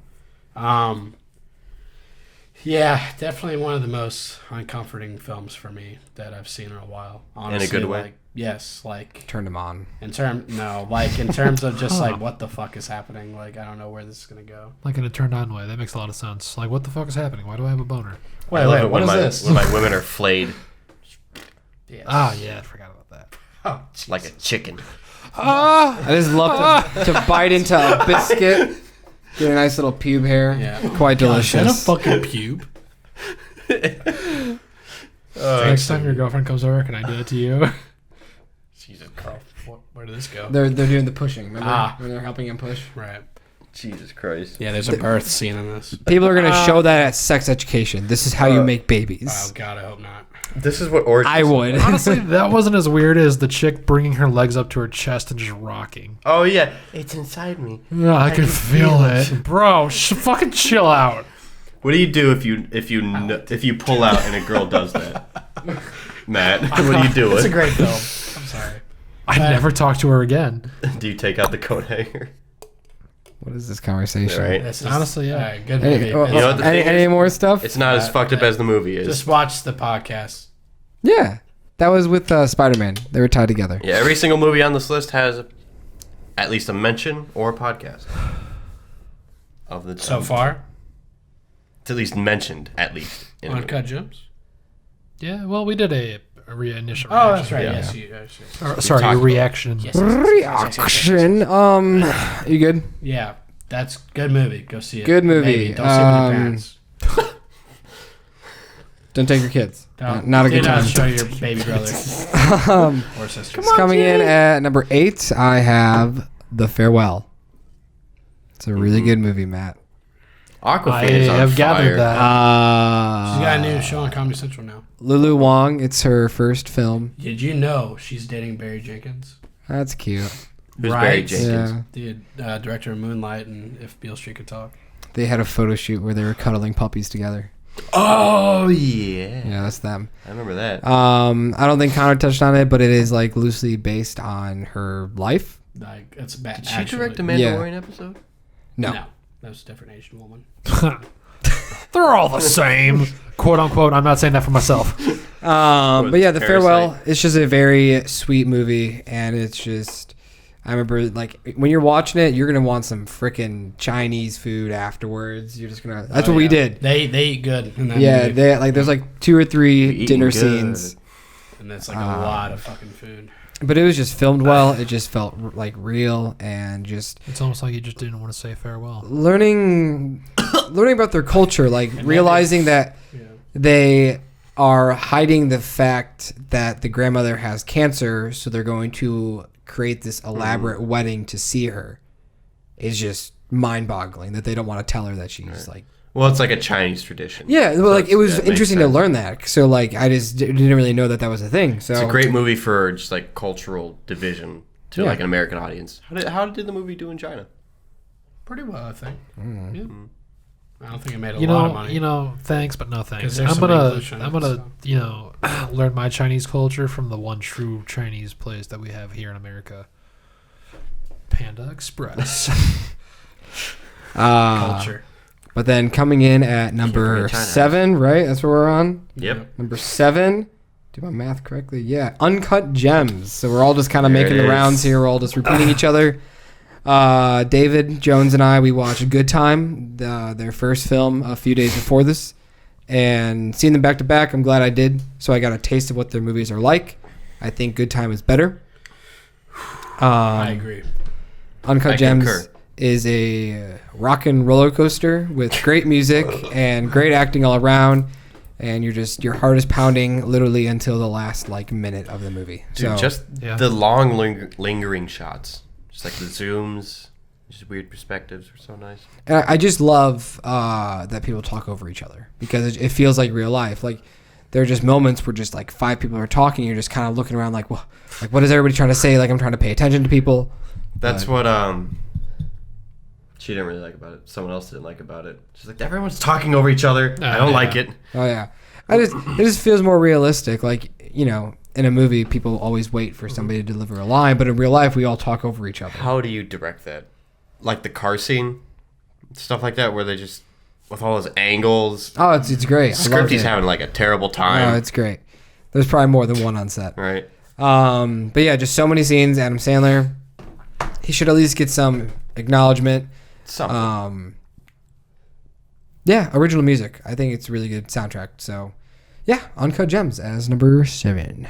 yeah, definitely one of the most uncomforting films for me that I've seen in a while. Honestly, good way? Like, yes, like Turned him on. in terms of just like what the fuck is happening. Like I don't know where this is gonna go. Like in a turned on way. That makes a lot of sense. Like what the fuck is happening? Why do I have a boner? I love it what is when this? When my women are flayed Yes. Ah, yeah, I forgot about that. Oh, like a chicken. I just love to bite into a biscuit. Get a nice little pube hair. yeah. Quite Is that a delicious. fucking pube? Next time your girlfriend comes over, can I do it to you? Jesus Christ. Where did this go? They're doing the pushing. Remember Ah. when they're helping him push? Right. Jesus Christ. Yeah, there's a birth scene in this. People are gonna show that at sex education. This is how you make Oh babies. God, I hope not. This is what origins. I would. Honestly, that wasn't as weird as the chick bringing her legs up to her chest and just rocking. Oh yeah, it's inside me. Yeah, I can feel it, bro. Fucking chill out. What do you do if you pull out and a girl does that? Matt, what do you do? It's a great film. I'm sorry. I never talk to her again. Do you take out the coat hanger? What is this conversation? Right. This is, Honestly, yeah. good Any, movie. well, You know what the thing any is? more stuff? It's not as fucked up as the movie is. Just watch the podcast. Yeah, that was with Spider-Man. They were tied together. Yeah, every single movie on this list has at least a mention or a podcast of the So far, It's at least mentioned, at least. in a movie. Uncut Gems. Yeah, well, we did a initial Oh, reaction. that's right. Yeah. Yes, you. Or, sorry, talked a about reaction. Yes. Reaction. You good? Yeah, that's good movie. Go see it. Good movie. Maybe. Don't see it with your parents. Don't take your kids. Don't, Not a do good not time. show your baby brother or sister. Coming in at number 8, I have The Farewell. It's a really good movie, Matt. Aquafina I is on have fire. gathered that. She's got a new show on Comedy Central now. Lulu Wang. It's her first film. Did you know she's dating Barry Jenkins? That's cute. Who's Right. Barry Jenkins? Yeah. The director of Moonlight and If Beale Street Could Talk. They had a photo shoot where they were cuddling puppies together. Oh, yeah. Yeah, that's them. I remember that. I don't think Connor touched on it, but it is like loosely based on her life. Like it's bad. Did she direct a actually. Mandalorian episode? No. That was a different Asian woman. They're all the same, quote unquote. I'm not saying that for myself. But yeah, The Parasite. Farewell. It's just a very sweet movie, and it's just I remember, like, when you're watching it, you're gonna want some freaking Chinese food afterwards. You're just gonna. That's what we did. They eat good. In that Yeah, movie. they like. There's like 2 or 3 Eating dinner good. scenes, And that's like a lot of fucking food. but it was just filmed well. It just felt like real and just It's almost like you just didn't want to say farewell. learning about their culture, like realizing that Yeah. they are hiding the fact that the grandmother has cancer, so they're going to create this elaborate wedding to see her. Is just mind-boggling that they don't want to tell her that she's like. Well, it's like a Chinese tradition. Yeah, well, So like it was that makes interesting to sense. learn that. So like I just didn't really know that was a thing. So It's a great movie for just like cultural division to Yeah. like an American audience. How did the movie do in China? Pretty well, I think. Yeah. I don't think it made a You lot of know, money. thanks, but no thanks. 'Cause there's I'm some gonna, English in I'm it, gonna, so. learn my Chinese culture from the one true Chinese place that we have here in America, Panda Express. Culture. But then coming in at number forget China. 7, right? That's what we're on. Yep. Number 7. Do my math correctly? Yeah. Uncut Gems. So we're all just kind of There making it the is. rounds here. We're all just repeating each other. David Jones and I, we watched Good Time, their first film, a few days before this, and seeing them back to back. I'm glad I did. So I got a taste of what their movies are like. I think Good Time is better. I agree. Uncut I Gems concur. is a rock and roller coaster with great music and great acting all around, and your heart is pounding literally until the last like minute of the movie. Dude, So just Yeah. the long lingering shots, just like the zooms, just weird perspectives were so nice. and I just love that people talk over each other because it feels like real life. Like there are just moments where just like 5 people are talking, you're just kind of looking around like, what is everybody trying to say? Like I'm trying to pay attention to people. That's what she didn't really like about it. Someone else didn't like about it. She's like, everyone's talking over each other. I don't yeah. like it. Oh yeah, it just feels more realistic. Like in a movie, people always wait for somebody to deliver a line, but in real life, we all talk over each other. How do you direct that? Like the car scene, stuff like that, where they just with all those angles. Oh, it's great. I loved Scripty's it. having like a terrible Oh, time, it's great. There's probably more than one on set. right? But yeah, just so many scenes. Adam Sandler, he should at least get some acknowledgement. Something. Yeah, original music. I think it's a really good soundtrack. So, yeah, Uncut Gems as number 7.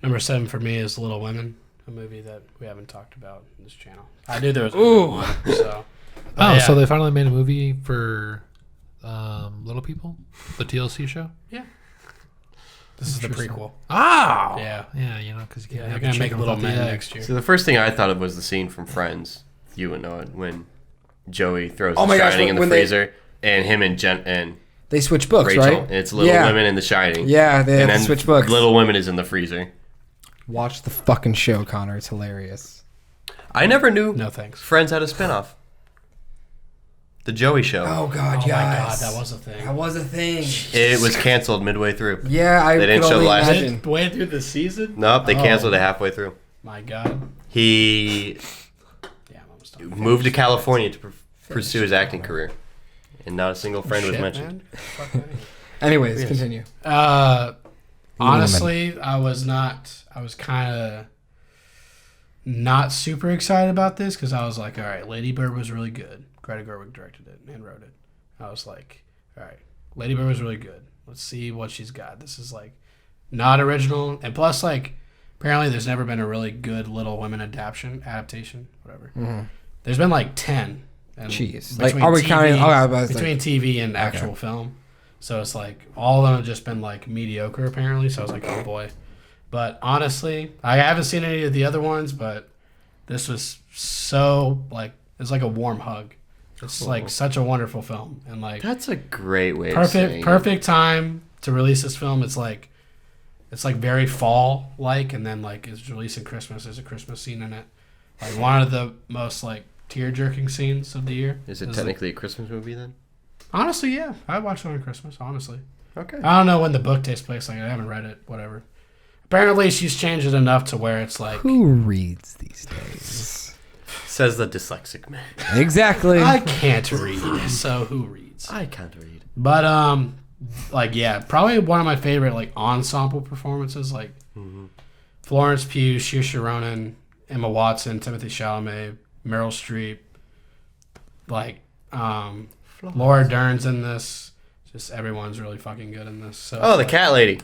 Number 7 for me is Little Women, a movie that we haven't talked about in this channel. I knew there was a good one, so. Oh, yeah. so they finally made a movie for Little People, the TLC show. This is the Interesting. prequel. Oh, Yeah. yeah, because you Yeah, can't they're have going to make chicken Little without the Men egg. next year. So the first thing I thought of was the scene from Friends. You would know it when Joey throws Oh The my gosh, Shining in the when they- freezer, and him and Jen and They switch books, Rachel. right? And it's Little Yeah. Women and The Shining. Yeah, they and have to then switch books. Little Women is in the freezer. Watch the fucking show, Connor. It's hilarious. I never knew No thanks. Friends had a spinoff. The Joey Show. Oh God, Oh my God, that was a thing. That was a thing. It was canceled midway through. Yeah, I They didn't could show only the last- imagine. Way through the season? Nope, they Oh. canceled it halfway through. My God. He Yeah, I'm almost done. moved to California to pursue his acting career, and not a single friend was Shit, mentioned. man. Fuck that. Anyways, Yes. continue. Honestly, I was kind of not super excited about this because I was like, all right, Lady Bird was really good. Greta Gerwig directed it and wrote it. I was like, all right, Lady Bird was really good. Let's see what she's got. This is like not original. And plus, like, apparently there's never been a really good Little Women adaptation, whatever. There's been like 10. And Jeez. Like, between are we counting? Oh, I was like, between TV and actual film. So it's like all of them have just been like mediocre apparently. So I was like, oh boy. But honestly, I haven't seen any of the other ones, but this was so like it's like a warm hug. It's like such a wonderful film and like That's a great way of saying perfect time to release this film. It's like very fall like, and then like it's released at Christmas. There's a Christmas scene in it. Like one of the most like tear jerking scenes of the year. Is it like- technically a Christmas movie then? Honestly, yeah. I watched it on Christmas, honestly. Okay. I don't know when the book takes place. Like, I haven't read it, whatever. Apparently, she's changed it enough to where it's like... who reads these days? Says the dyslexic man. Exactly. I can't read, so who reads? I can't read. But, like, yeah, probably one of my favorite, like, ensemble performances. Like, Florence Pugh, Saoirse Ronan, Emma Watson, Timothy Chalamet, Meryl Streep, like Laura Dern's in this. Just everyone's really fucking good in this. So Oh, the cat lady.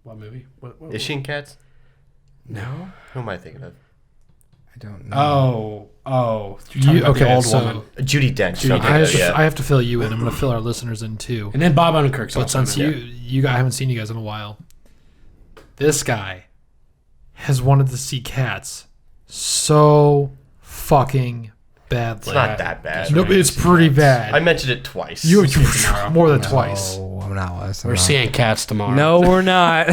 What movie? What Is she in Cats? No. Who am I thinking of? I don't know. Oh. You're talking about the okay, old so woman. Judi Dench. Judi Okay, Dench. I have to fill you in. I'm going to fill our listeners in too. And then Bob Odenkirk's But also in since it. you guys, I haven't seen you guys in a while, this guy has wanted to see Cats so fucking badly. It's not that bad. Nope, it's pretty bad. I mentioned it twice. You tomorrow. more than twice. Oh, I'm not listening. We're seeing Cats tomorrow. No, we're not.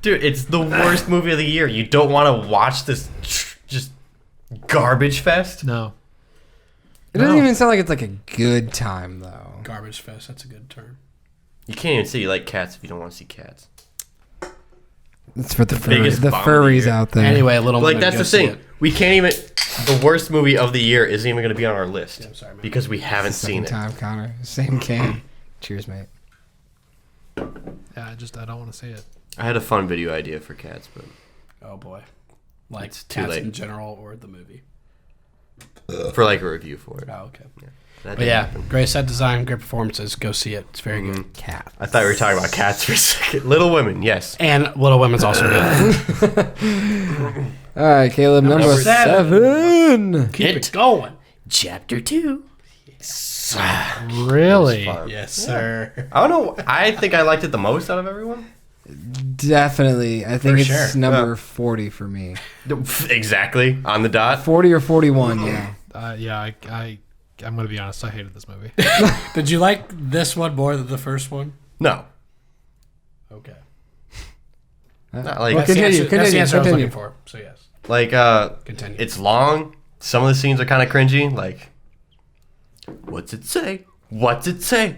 Dude, it's the worst movie of the year. You don't want to watch this just garbage fest? No. It doesn't even sound like it's like a good time though. Garbage fest. That's a good term. You can't even say you like cats if you don't want to see cats. It's for the biggest the bomb of the furries year. out there. Anyway, Little Like, Women, that's go the see thing. it. We can't even... The worst movie of the year isn't even going to be on our list. Yeah, I'm sorry, man. Because we haven't seen Second it. time, Connor. Same can. Cheers, mate. Yeah, I don't want to say it. I had a fun video idea for cats, but... Oh boy. Like It's too Cats late. in general or the movie. For like a review for it. Oh, okay. That But didn't yeah, happen. great set design, great performances. Go see it. It's very good. Cat. I thought we were talking about cats for a second. Little Women, yes. And Little Women's also good. All right, Caleb, number Number seven. Keep it going. Chapter 2. Really? Fun. Yes, sir. I don't know. I think I liked it the most out of everyone. Definitely. I think For it's sure. number 40 for me. Exactly. On the dot. 40 or 41, yeah. I'm going to be honest. I hated this movie. Did you like this one more than the first one? No. Okay. Not like... Well, That's the continue, answer, that's the answer I was continue. looking for. So yes. Like, Continue. it's long. Some of the scenes are kind of cringy. Like, what's it say? What's it say?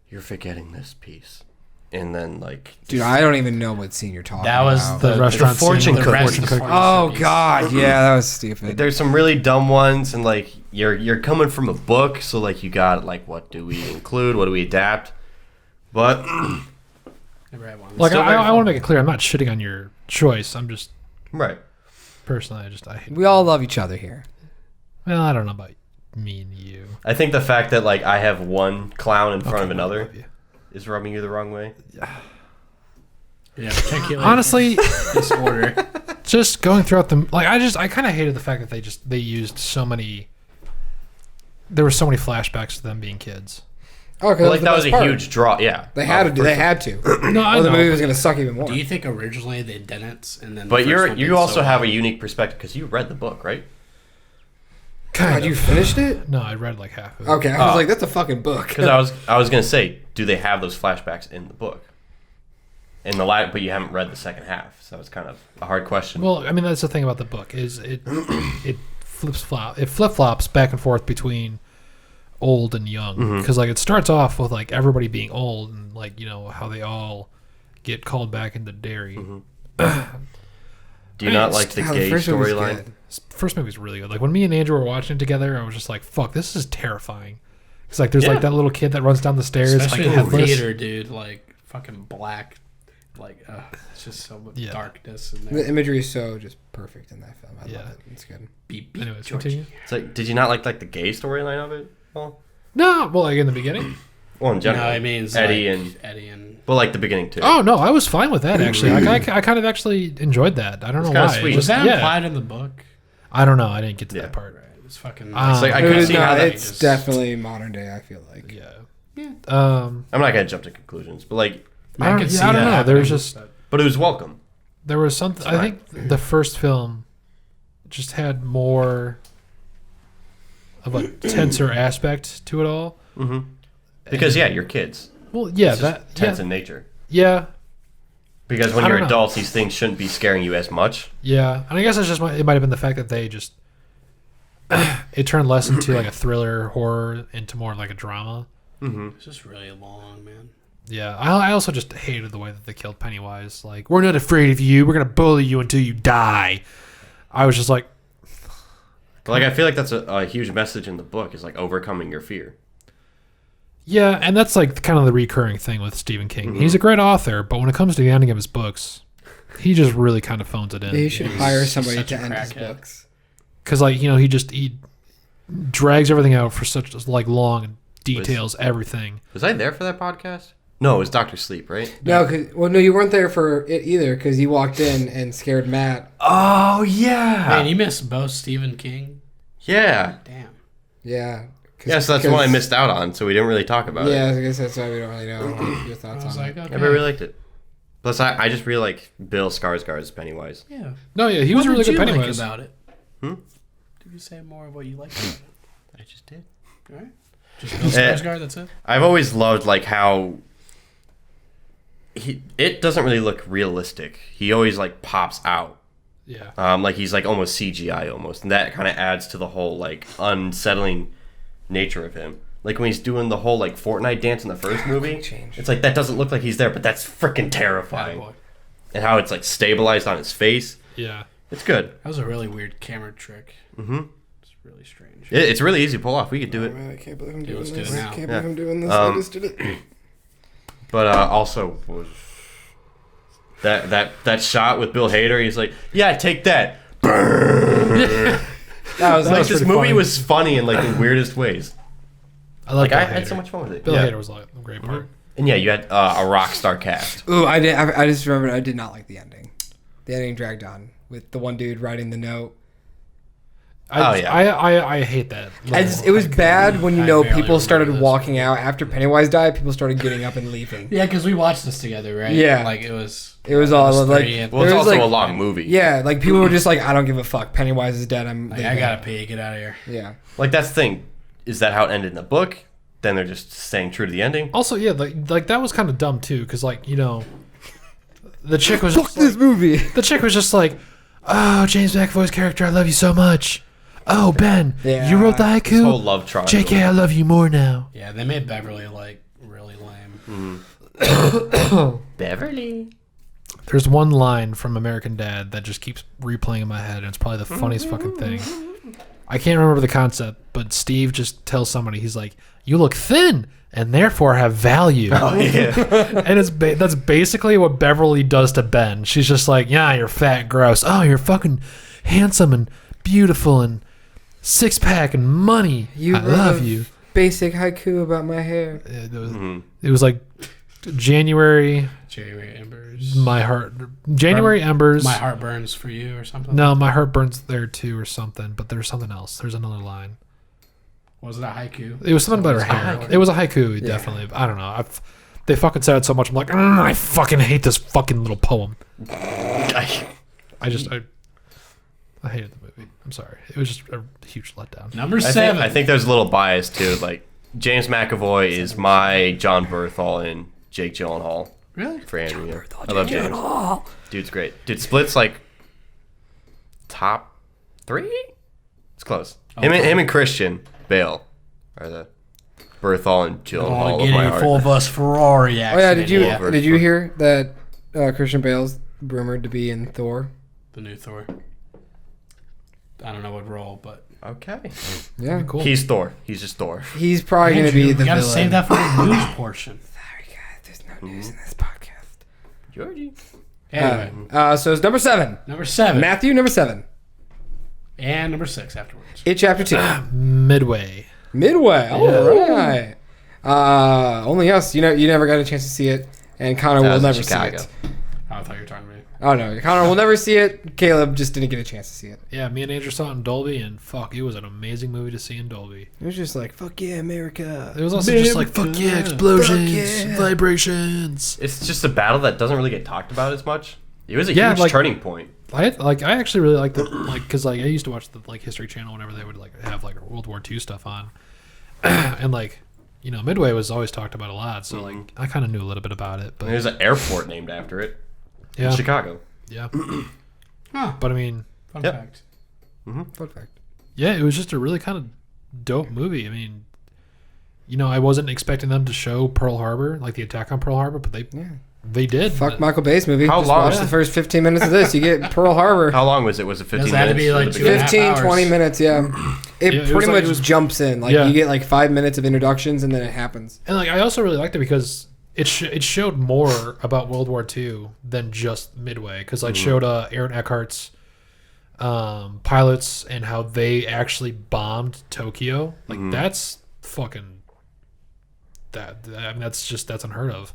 You're forgetting this piece. And then, like... Dude, I don't even know what scene you're talking That was about. The restaurant fortune scene. cookie. rest of the Fortune cookie. Oh, cookies. God. Yeah, that was stupid. There's some really dumb ones, and, like, you're coming from a book, so, like, you got, like, what do we include? What do we adapt? But... Never had one. Like, Still very I fun. want to make it clear. I'm not shitting on your choice. I'm just, Right. personally, I hate it. We all love each other here. Well, I don't know about me and you. I think the fact that, like, I have one clown in front of Okay, I another love you. is rubbing you the wrong way. Yeah, particularly Honestly, this order. just going throughout the I kind of hated the fact that they used so many. There were so many flashbacks to them being kids. Oh, because Well, like, that was a huge draw. Yeah. They had to do. They had to. No, I Or the know. movie was going to suck even more. Do you think originally they didn't, and then? But the first one did you also so have well? a unique perspective, because you read the book, right? God, you finished it? No, I read like half of it. Okay, I was like, that's a fucking book. Because I was gonna say, do they have those flashbacks in the book? In the but you haven't read the second half, so it's kind of a hard question. Well, I mean, that's the thing about the book is it flip flops back and forth between old and young, because like it starts off with like everybody being old and like how they all get called back into dairy. Do you not like the God, gay first one was storyline? good. First movie's really good. Like when me and Andrew were watching it together, I was just like, "Fuck, this is terrifying." It's like there's Yeah. like that little kid that runs down the stairs, Especially like in the headless. theater, dude. Like fucking black. Like it's just so much Yeah. darkness in The there. imagery is so just perfect in that film. I Yeah. love it. It's good. Beep, beep, Anyways, Georgie. continue. It's like, did you not like the gay storyline of it? Well, No, well, like in the beginning. well, in No, general, it means Eddie like, and Eddie and well, like the beginning too. Oh no, I was fine with that actually. Like, I kind of actually enjoyed that. I don't know kinda why. sweet. It was just- that yeah. implied in the book? I don't know. I didn't get to Yeah. that part. Right. It's fucking. It's like, I It could was see not- how that. it's just- definitely modern day, I feel like. Yeah. Yeah. I'm not gonna jump to conclusions, but like, I don't- could yeah, see I don't that know. happening, There was just- but- but it was welcome. There was something. I think the first film just had more of a tenser aspect to it all. Mm-hmm. Because yeah, you're kids. Well, yeah, It's just that tense yeah, in nature. yeah, Because when I you're don't know. adults, these things shouldn't be scaring you as much. yeah. And I guess it's just it might have been the fact that they just it turned less into like a thriller horror into more like a drama. Mm-hmm. It's just really long, man. Yeah, I also just hated the way that they killed Pennywise. Like, we're not afraid of you. We're gonna bully you until you die. I was just like, But like, I feel like that's a huge message in the book is like overcoming your fear. Yeah, and that's like kind of the recurring thing with Stephen King. Mm-hmm. He's a great author, but when it comes to the ending of his books, he just really kind of phones it in. Yeah, you should he's hire somebody such to a end his crackhead. books. Because like he drags everything out for such like long and details everything. Was I there for that podcast? No, it was Dr. Sleep, right? No, no, you weren't there for it either because you walked in and scared Matt. Oh, yeah. Man, you missed both Stephen King. Yeah. Damn. Yeah. Yeah, so that's the one I missed out on, so we didn't really talk about it. Yeah, I guess that's why we don't really know your I thoughts was on like, it. okay. I really liked it. Plus, I just really like Bill Skarsgård's Pennywise. Yeah. No, yeah, he was What really did good you like Pennywise. about it? Hmm? Did you say more of what you liked about it? I just did. All right. Just Bill Skarsgård, that's it? I've always loved like how it doesn't really look realistic. He always like pops out. Yeah. Like he's like almost CGI almost, and that kind of adds to the whole like unsettling nature of him. Like when he's doing the whole like Fortnite dance in the first movie, it's like that doesn't look like he's there, but that's freaking terrifying. Boy. And how it's like stabilized on his face, Yeah. it's good. That was a really weird camera trick. Mm-hmm. It's really strange. It's really easy to pull off. We could do it. I can't believe I'm Yeah, doing let's do this. it now. I can't Yeah. believe I'm doing this. Um, I just did it. But also was that shot with Bill Hader. He's like, "Yeah, take that." That was Like was this pretty movie funny. was funny in like the weirdest ways. I like Like Bill I had Hader. so much fun with it. Bill Yeah. Hader was like a great part. And yeah, you had a rock star cast. Ooh, I just remembered I did not like the ending. The ending dragged on with the one dude writing the note. I hate that. It was bad when I barely people started remember this. walking out after Pennywise died. People started getting up and leaving. Yeah, because we watched this together, right? Yeah. Like it was. It was all like, three and- Well, it's there was, also like- a long movie. yeah, like people were just like, I don't give a fuck. Pennywise is dead. I'm. Like, leaving. I gotta pee. Get out of here. Yeah. Like that's the thing. Is that how it ended in the book? Then they're just staying true to the ending. Also, yeah, like that was kind of dumb too, because like the chick was just This movie. the chick was just like, "Oh, James McAvoy's character, I love you so much. Oh, Ben, Yeah. you wrote the This whole haiku. love triangle. JK, I love you more now." Yeah, they made Beverly like really lame. Beverly. There's one line from American Dad that just keeps replaying in my head, and it's probably the funniest fucking thing. I can't remember the concept, but Steve just tells somebody, he's like, "You look thin and therefore have value." Oh yeah. And that's basically what Beverly does to Ben. She's just like, "Yeah, you're fat and gross. Oh, you're fucking handsome and beautiful and six pack and money. I wrote love a you." Basic haiku about my hair. It was like January January Embers. January Embers. My heart burns for you or something. No, my heart burns there too or something. But there's something else. There's another line. Was it a haiku? It was something about her It's a hair. haiku. It was a haiku, definitely. I don't know. They fucking said it so much. I'm like, I fucking hate this fucking little poem. I hated the movie. I'm sorry. It was just a huge letdown. Number 7. I think there's a little bias too. Like James McAvoy is my John Berthal and Jake Gyllenhaal Really? for Andrew. Yeah. I love James. Dude's great. Dude, Split's like top 3. It's close. Him and Christian Bale are the Berthal and Gyllenhaal of my heart. full bus Ferrari Oh yeah, accident. did you hear that Christian Bale's rumored to be in Thor? The new Thor. I don't know what role, but Okay. Yeah, Cool. He's Thor. He's just Thor. he's probably going to Andrew, be the you gotta villain. save that for the news portion. Sorry guys, there's no news in this podcast. Georgie. Anyway, So it's number 7. number 7 Matthew, number 7. and number 6 afterwards. It chapter 2. Midway. Midway. All right. Only us. You never got a chance to see it, and Connor That will was in never see Chicago. it. Oh, I thought you were talking to me. Oh no, Connor will never see it. Caleb just didn't get a chance to see it. Yeah, me and Andrew saw it in Dolby, and fuck, it was an amazing movie to see in Dolby. It was just like, fuck yeah, America. It was also just like, fuck yeah, explosions, Fuck yeah. vibrations. It's just a battle that doesn't really get talked about as much. It was a Yeah, huge like- turning point. I actually really liked it, because I used to watch the History Channel whenever they would have World War II stuff on, and Midway was always talked about a lot, so I kind of knew a little bit about it, but There's an airport named after it yeah, in Chicago. yeah. Huh. But I mean, Fun Yep. fact. Fun fact. yeah, it was just a really kind of dope movie. I mean, I wasn't expecting them to show Pearl Harbor, like the attack on Pearl Harbor, but they Yeah. They did. Fuck Michael Bay's movie. How Just long? watch the first 15 minutes of this. You get Pearl Harbor. How long was it? Was it 15 Does it have to minutes? be like Was it 2.5 15, hours? 20 minutes, yeah. It Yeah, it was pretty like- much it was- jumps in. Like, Yeah. you get like 5 minutes of introductions and then it happens. And like I also really liked it because it showed more about World War II than just Midway, because like showed Aaron Eckhart's pilots and how they actually bombed Tokyo. Like that's fucking I mean that's unheard of.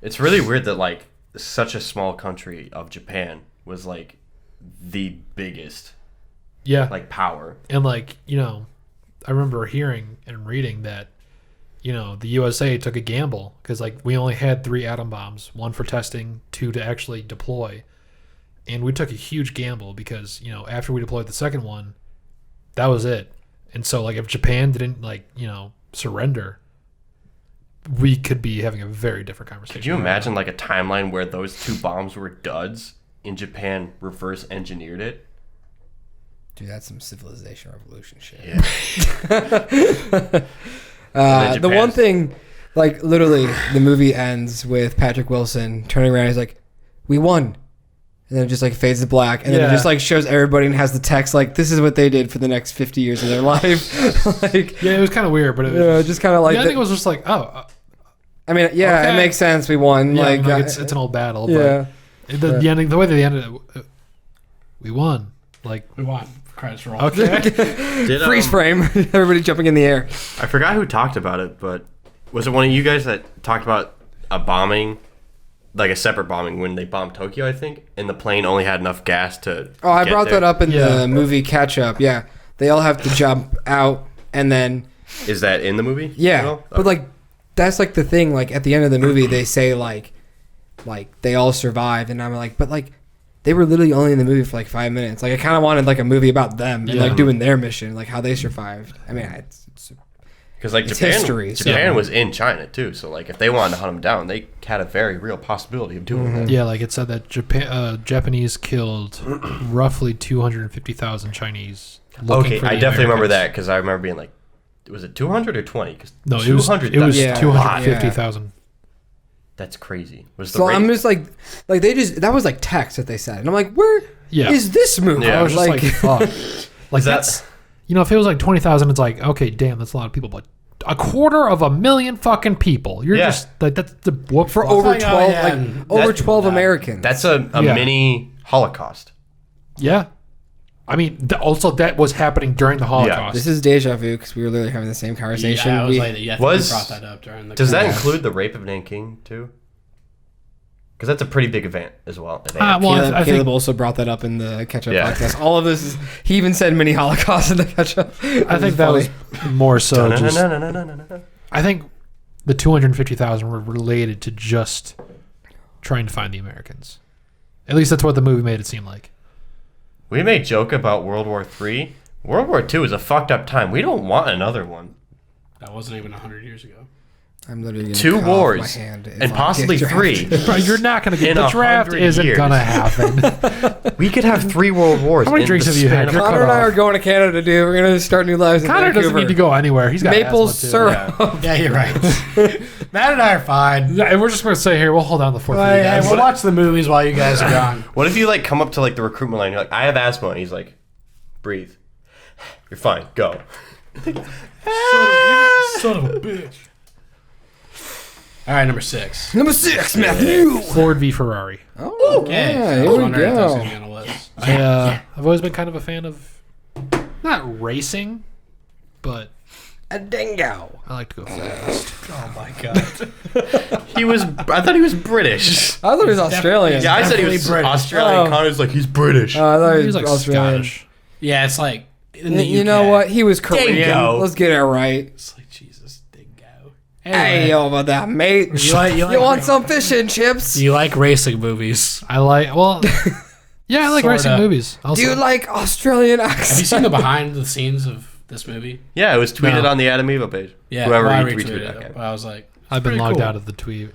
It's really weird that like such a small country of Japan was like the biggest Yeah. like power. And like, you know, I remember hearing and reading that, you know, the USA took a gamble because like we only had 3 atom bombs, 1 for testing, 2 to actually deploy. And we took a huge gamble because, you know, after we deployed the second one, that was it. And so like if Japan didn't like, you know, surrender, we could be having a very different conversation. Could you imagine like a timeline where those 2 bombs were duds and Japan reverse engineered it? Dude, that's some civilization revolution shit. Yeah. The one thing, like, literally, the movie ends with Patrick Wilson turning around. He's like, "We won," and then it just like fades to black, and then it Yeah. just like shows everybody and has the text like, "This is what they did for the next 50 years of their life." Like, Yeah, it was kind of weird, but it was just kind of like. I think it was just like, I mean, yeah, okay. It makes sense. We won. yeah, like, it's an old battle. yeah. But the ending, the way they ended it, we won. Like, We want credits roll. okay. Did, Freeze frame. Everybody jumping in the air. I forgot who talked about it, but was it one of you guys that talked about a bombing, like a separate bombing when they bombed Tokyo, I think, and the plane only had enough gas to Oh, I get brought there? that up in Yeah. the movie Catch Up. Yeah, they all have to jump out, and then Is that in the movie? yeah, at all? but like that's like the thing. Like at the end of the movie, they say like they all survived, and I'm like, but like they were literally only in the movie for like 5 minutes. Like I kind of wanted like a movie about them and Yeah. like doing their mission, like how they survived. I mean, it's Because like It's Japan, history, so- Japan was in China too, so like if they wanted to hunt them down, they had a very real possibility of doing that. Yeah, like it said that Japanese killed roughly 250,000 Chinese. looking Okay, for I the definitely remember Americans. that because I remember being like, was it 200 or 20? Cause No, it was 200. Yeah. 250,000. That's crazy. Was the so rate? I'm just like they just that was like text that they said, and I'm like, where is Yeah. this movie? Yeah. I was just like, fuck. Like Is that- that's, you know, if it was like 20,000, it's like, okay, damn, that's a lot of people, but 250,000 fucking people. You're Yeah. just like that's the whoop for over like, oh, 12 yeah, like and over that- 12 Americans. That's a Yeah. mini Holocaust. Yeah. I mean, also that was happening during the Holocaust. This is deja vu because we were literally having the same conversation. Yeah, I was We- like, yeah, Was- you brought that up during the. Does that Yeah. include the rape of Nanking too? Because that's a pretty big event as well. well, Caleb, I think Caleb also brought that up in the catch up Yeah. podcast. All of this is he even said mini Holocaust in the catch up. I think that was more so just. No. I think the 250,000 were related to just trying to find the Americans. At least that's what the movie made it seem like. We may joke about World War III. World War II is a fucked up time. We don't want another one. That wasn't even 100 years ago. I'm literally gonna 2 cut off wars my hand if and I possibly get 3. Bro, you're not going to get In the draft 100 isn't years. going to happen. We could have 3 world wars. How many in drinks the have you span had? of- You're Connor cut and I off. are going to Canada, dude. We're gonna start new lives in Connor Vancouver. doesn't need to go anywhere. He's got Maple asthma, too. syrup. Yeah, you're right. Matt and I are fine. Yeah, and we're just going to say here, we'll hold down the fort for you Hey, guys. we'll watch the movies while you guys are gone. What if you like come up to like the recruitment line? You're like, I have asthma, and he's like, breathe. You're fine. Go. Son of a bitch. All right, number 6. Number 6, Matthew. Ford v Ferrari. Oh, Okay, yeah, I here was we wondering if that was go. going to be on the list. I've always been kind of a fan of not racing, but A dingo. I like to go fast. Oh my god. He was. I thought he was British. I thought he was Australian. Yeah, I said he definitely was British. Australian. Oh. Connor's like he's British. I thought he He was was like Australian. Scottish. Yeah, it's like in the You UK. know what? He was Korean. Dingo. Let's get it right. It's like Jesus, dingo. Hey, over there, mate. You like want some fish and chips? Do you like racing movies? I like, well, yeah, I like racing Sorta. movies. Also, Do you like Australian Have you accents? seen the behind the scenes of this movie? Yeah, it was tweeted No. on the Adam Eva page. Yeah, Whoever well, I retweeted retweeted it. it. Okay. But I was like, I've been pretty logged cool. out of the tweet.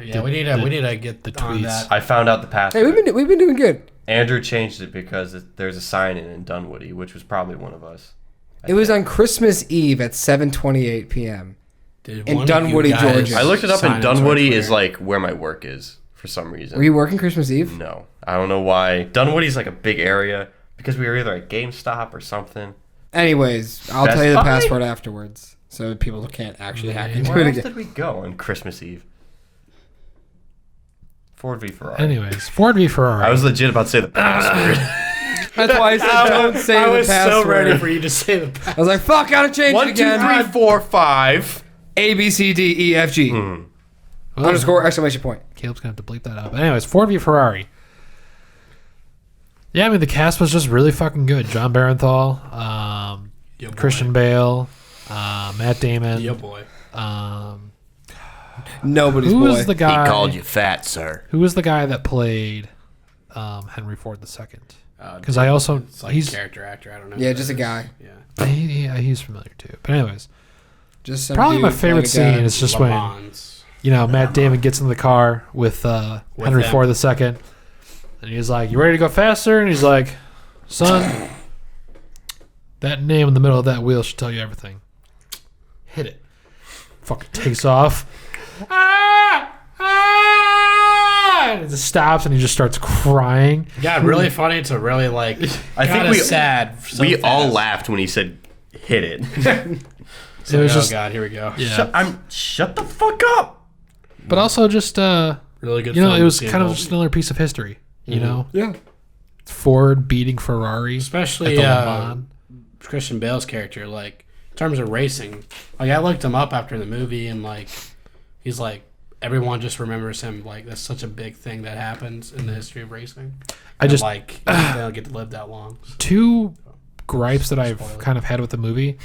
Yeah, we need to get the on tweets. that. I found out the Hey, password. we've been doing good. Andrew changed it because there's a sign in Dunwoody, which was probably one of us. It was on Christmas Eve at 7:28 p.m. Did in one of you Dunwoody, guys Georgia. I looked it up, sign and into our Dunwoody Twitter? is like where my work is for some reason. Were you working Christmas Eve? No. I don't know why. Dunwoody's like a big area because we were either at GameStop or something. Anyways, I'll Best tell you the Buy? password afterwards so people can't actually hack into Where it else again. did we go on Christmas Eve? Ford v Ferrari. Anyways, Ford v Ferrari. I was legit about to say the password. That's why I said don't say I the was password. so ready for you to say the password. I was like, fuck, gotta change 1, it 2, again. 3, 4, 5. A, B, C, D, E, F, G. Underscore, exclamation point. Caleb's gonna have to bleep that out. But anyways, Ford v Ferrari. Yeah, I mean the cast was just really fucking good. John Barenthal, Yo, boy. Christian Bale, Matt Damon. Yo, boy. Nobody's Who boy. was the guy? you fat, sir. Who was the guy that played Henry Ford II? Because Dude, I also it's like he's a character actor. I don't know. Yeah, who just that a guy. is. Yeah. he's familiar too. But anyways, Just some probably my dude favorite playing a guy. scene is just Le when Mans. Matt Damon gets in the car with Henry them. Ford II, and he's like, "You ready to go faster?" And he's like, "Son, that name in the middle of that wheel should tell you everything. Hit it." Fucking takes off. And it just stops, and he just starts crying. Got really funny to really like. I think kinda we sad. So we fast. all laughed when he said hit it. It's It like, was oh just- god, here we go. Yeah, Shut the fuck up. but also just Really good. it film was to see kind of involved. just another piece of history. You know, Yeah. Ford beating Ferrari, especially at the Le Mans. Christian Bale's character. Like in terms of racing, like I looked him up after the movie, and like he's like everyone just remembers him. Like that's such a big thing that happens in the history of racing. I And, just like they don't get to live that long. So. two gripes that I've Spoiler. kind of had with the movie.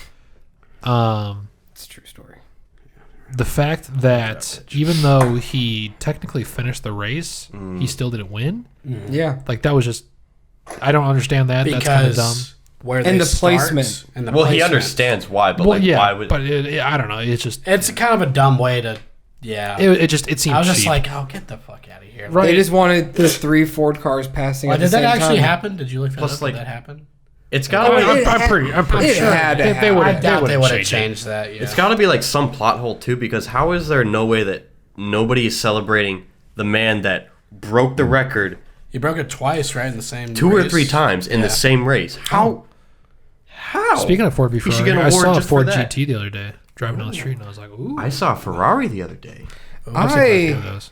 It's a true story. The fact that even though he technically finished the race, he still didn't win. Yeah. Like that was just, I don't understand that. That's kind of dumb. Because where And they the placement. and the Well, he placement. understands why, but Well, like, yeah, why would? but I don't know. It's just, It's kind of a dumb way to. Yeah. it seemed I was just cheap. like, oh, get the fuck out of here. Right. They just wanted the 3 Ford cars passing Like, at the did same that actually time. happen? Did you look that Plus, up? like- Did that happen? It's gotta Oh, be. it- I'm pretty it sure had to they happen. would I doubt they would have changed changed that. Yeah. It's got to be like some plot hole too, because how is there no way that nobody is celebrating the man that broke the record He broke it twice, right, in the same 2 or race? 3 times in the Yeah. same race? How? How? Speaking of Ford v He should Ferrari, get an I award saw a just for Ford that. GT the other day driving down the street, and I was like, ooh. I saw a Ferrari the other day. I've seen quite a few of I those.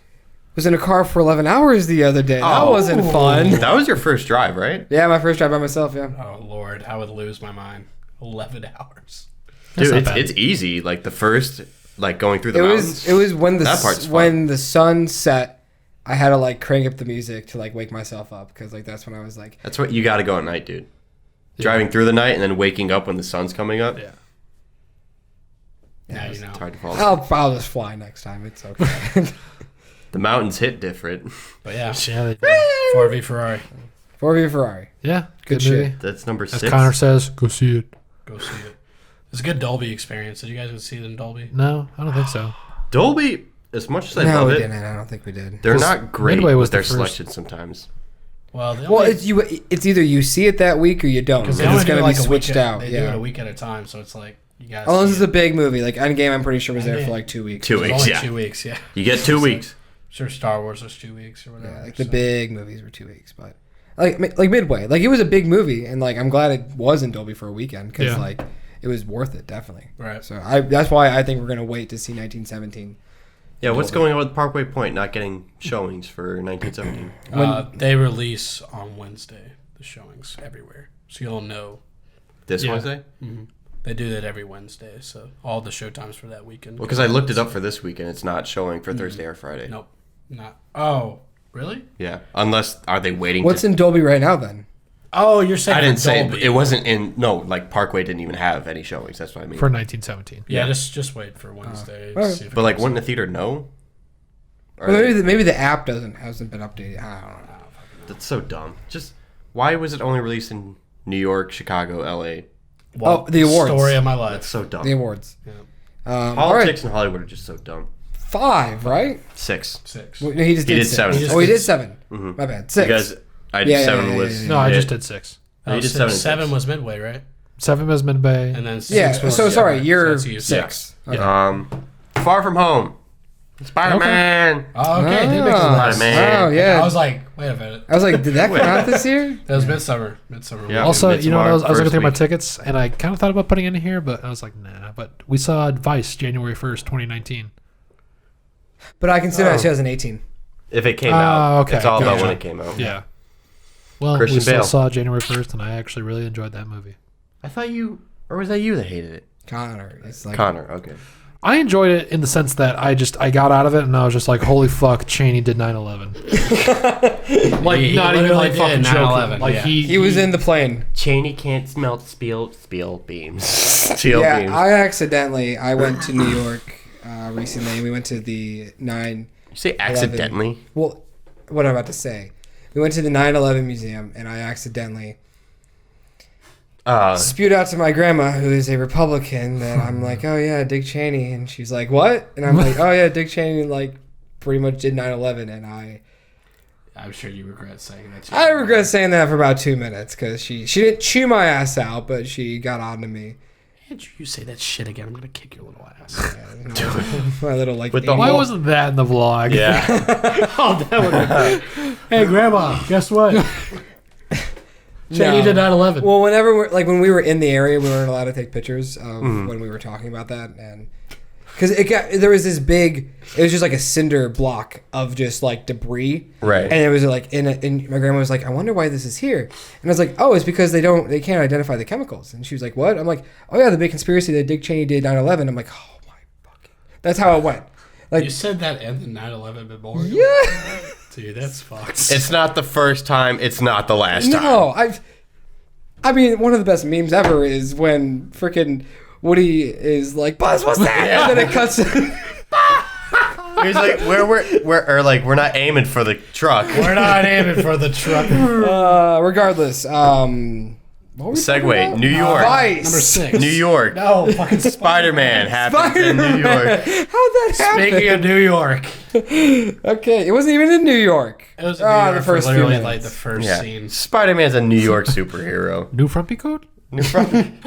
was in a car for 11 hours the other day. That wasn't fun. That was your first drive, right? Yeah, my first drive by myself, yeah. Oh Lord, I would lose my mind. 11 hours. That's Dude, not it's, bad. it's easy. Like the first, like going through the It mountains. was when the That part's fun. when the sun set, I had to like crank up the music to like wake myself up because like that's when I was like, That's what you got to go at night, dude. Driving through the night and then waking up when the sun's coming up. Yeah. Now you know. It's hard to fall asleep. I'll just fly next time. It's okay. The mountains hit different. But yeah, Yeah, 4 v Ferrari. 4v Ferrari. yeah, Good good movie. shit. That's number As 6. Connor says, go see it. Go see it. It's a good Dolby experience. Did you guys see it in Dolby? No, I don't think so. Dolby, as much as I No, love we it, didn't. I don't think we did. they're 'Cause not great Midway was with their the first- selection sometimes. Well, they Well, only, it's either you see it that week or you don't. because Because they only it's do gonna like be a switched week out. They do it Yeah. a week at a time, so it's like you guys. Unless it's a big movie, like Endgame, I'm pretty sure was there Endgame. for like 2 weeks. 2 It's weeks, only yeah. 2 weeks. Yeah. You get 2 weeks. Sure, Star Wars was 2 weeks or whatever. Yeah, like the so. big movies were 2 weeks, but like Midway, like it was a big movie, and like I'm glad it was in Dolby for a weekend because Yeah. like it was worth it definitely. Right. So that's why I think we're gonna wait to see 1917. Yeah, what's going on with Parkway Point not getting showings for 1917? They release on Wednesday the showings everywhere, so you'll know. This Yeah. Wednesday? They do that every Wednesday, so all the showtimes for that weekend. Well, because I looked it up for this weekend. It's not showing for Thursday or Friday. Nope, not. Oh, really? Yeah. Unless, are they waiting What's to... in Dolby right now then? Oh, you're saying I didn't for say... Dolby. It wasn't in... No, like Parkway didn't even have any showings. That's what I mean. For 1917. Yeah, Yeah. just wait for Wednesday. alright. See if it But like, comes wouldn't the theater know? Or Well, they- maybe the app hasn't been updated. I don't know. That's so dumb. Just... Why was it only released in New York, Chicago, L.A.? Well, Oh, the awards. Story of my That's life. so dumb. The awards. Yeah. All right, Politics in Hollywood are just so dumb. 5, right? 6. 6. Well, no, he just He did did 6. 7. Oh, he did 7. My bad. 6. Because I did Yeah, 7 yeah, was... yeah, No, I it. just did 6. No, you did 7 and 7 6. was Midway, right? 7 was Midway. And then 6 yeah. was So sorry, you're that's you. 6. Okay. Far From Home. Spider-Man. Oh, okay. Did make the list. Spider-Man. Oh, yeah. I was like, wait a minute. I was like, did that come out this year? That was Midsummer. Midsummer. Yeah. Also, you know, I was looking First through my week. tickets, and I kind of thought about putting it in here, but I was like, nah. But we saw Vice January 1st, 2019. But I consider that 2018. If it came out, okay, it's all about gotcha. when it came out. Yeah. Well, Christian we still Bale. saw January 1st, and I actually really enjoyed that movie. I thought you, or was that you that hated it? Connor. It's like, Connor. Okay. I enjoyed it in the sense that I got out of it, and I was just like, holy fuck, Cheney did 9/11. Like, He not even literally like did fucking 9/11, joking. Like, yeah. He was in the plane. Cheney can't smell steel beams. Steel Yeah, beams. I went to New York recently. We went to the You say accidentally? Well, what I'm about to say. We went to the 9/11 museum, and I accidentally spewed out to my grandma, who is a Republican, that I'm like, oh yeah, Dick Cheney, and she's like, what? And I'm like, oh yeah, Dick Cheney like pretty much did 9/11, and I'm sure you regret saying that. I regret saying that for about 2 minutes because she didn't chew my ass out, but she got on to me. Can't you say that shit again? I'm gonna kick your little ass. My little like. With the Why whole- wasn't that in the vlog? Yeah. Oh, that would have Hey, Grandma, guess what? Cheney No. did 9/11. Well, when we were in the area, we weren't allowed to take pictures of when we were talking about that, and because there was this big, it was just like a cinder block of just like debris, Right. And it was like and my grandma was like, I wonder why this is here, and I was like, oh, it's because they can't identify the chemicals, and she was like, what? I'm like, oh yeah, the big conspiracy that Dick Cheney did 9/11. I'm like, oh my fucking, that's how it went. Like, You said that in the 9/11 memorial. yeah. Dude, that's fucked. It's not the first time. It's not the last time. No, I mean, one of the best memes ever is when freaking Woody is like, Buzz, what's that? Yeah. And then it cuts. He's like, we're not aiming for the truck. We're not aiming for the truck. Regardless, what were we talking Segue. about? New York. Vice. Number 6. New York. No, fucking Spider-Man happens in New York. How'd that happen? Speaking of New York, Okay, it wasn't even in New York. it was in New York The first for few literally minutes. like the first Yeah. scene. Spider-Man's a New York superhero. New Frumpy Code? New front.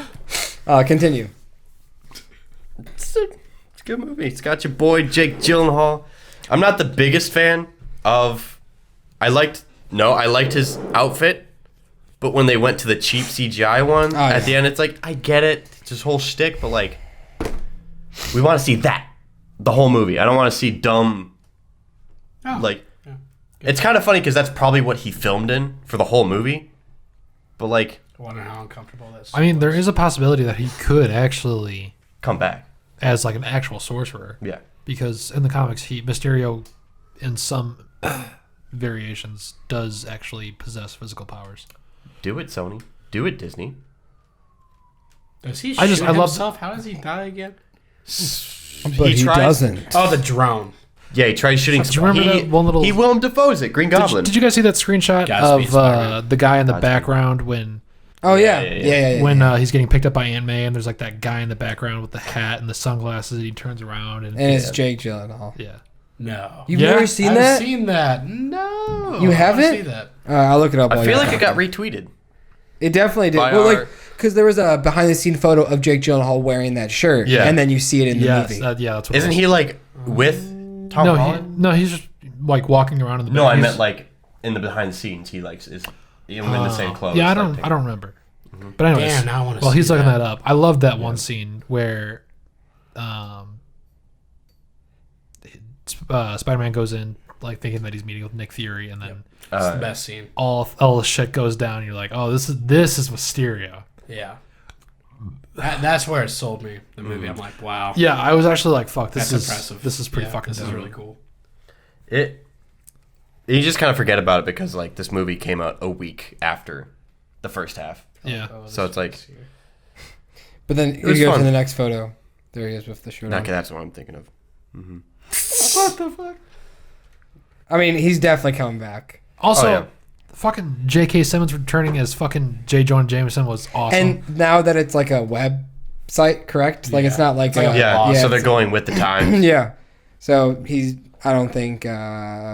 Continue. It's a good movie. It's got your boy Jake Gyllenhaal. I'm not the biggest fan of. I liked his outfit, but when they went to the cheap CGI one yeah. at the end, it's like I get it, it's his whole shtick, but like we want to see the whole movie. I don't want to see dumb. Like, it's kind of funny because that's probably what he filmed in for the whole movie, but like, I wonder how uncomfortable that. I mean, there is a possibility that he could actually, come back. as like an actual sorcerer, Yeah. because in the comics, Mysterio, in some variations, does actually possess physical powers. Do it, Sony. Do it, Disney. Does he I shoot love- himself? How does he die again? But he tries- doesn't. Oh, the drone. Yeah, he tried shooting. Do you remember that one little? He Willem Dafoe's it, Green Goblin. Did you guys see that screenshot Godspeed, of Spider-Man. the guy in the Godspeed. background when Oh yeah, Yeah, yeah. when he's getting picked up by Aunt May, and there's like that guy in the background with the hat and the sunglasses, and he turns around and and it's Jake Gyllenhaal. yeah. No. You've Yeah? never seen I've that? seen that. No. You I haven't? wanna see that. I'll look it up. I while feel you're like it talking. got retweeted. It definitely did. By Well, our- like, because there was a behind-the-scene photo of Jake Gyllenhaal wearing that shirt, Yeah. and then you see it in the Yes, movie. yeah, that's what. Isn't it he like with Tom was. Holland? No, he's just like walking around in the. No, back. I He's- meant like in the behind the scenes. He likes is even in the same clothes. Yeah, I like, don't remember. But anyways, Damn, now I wanna while see he's looking that. that up, I love that one scene where, Spider-Man goes in like thinking that he's meeting with Nick Fury, and then It's the best scene. all the shit goes down. And you're like, oh, this is Mysterio. Yeah. That's where it sold me, the movie. I'm like, wow. Yeah, I was actually like, fuck, this That's is impressive. This is pretty Yeah, fucking This is dope. really cool. You just kind of forget about it because like this movie came out a week after the first half. Yeah. So it's like, But then was you go fun. to the next photo. There he is with the shirt on. okay, that's what I'm thinking of. What the fuck? I mean, he's definitely coming back. Also, Oh, yeah. fucking J.K. Simmons returning as fucking J. Jonah Jameson was awesome. And now that it's like a website, correct? Like it's Yeah. not like It's like a Yeah, so they're it's- going with the times. Yeah. So I don't think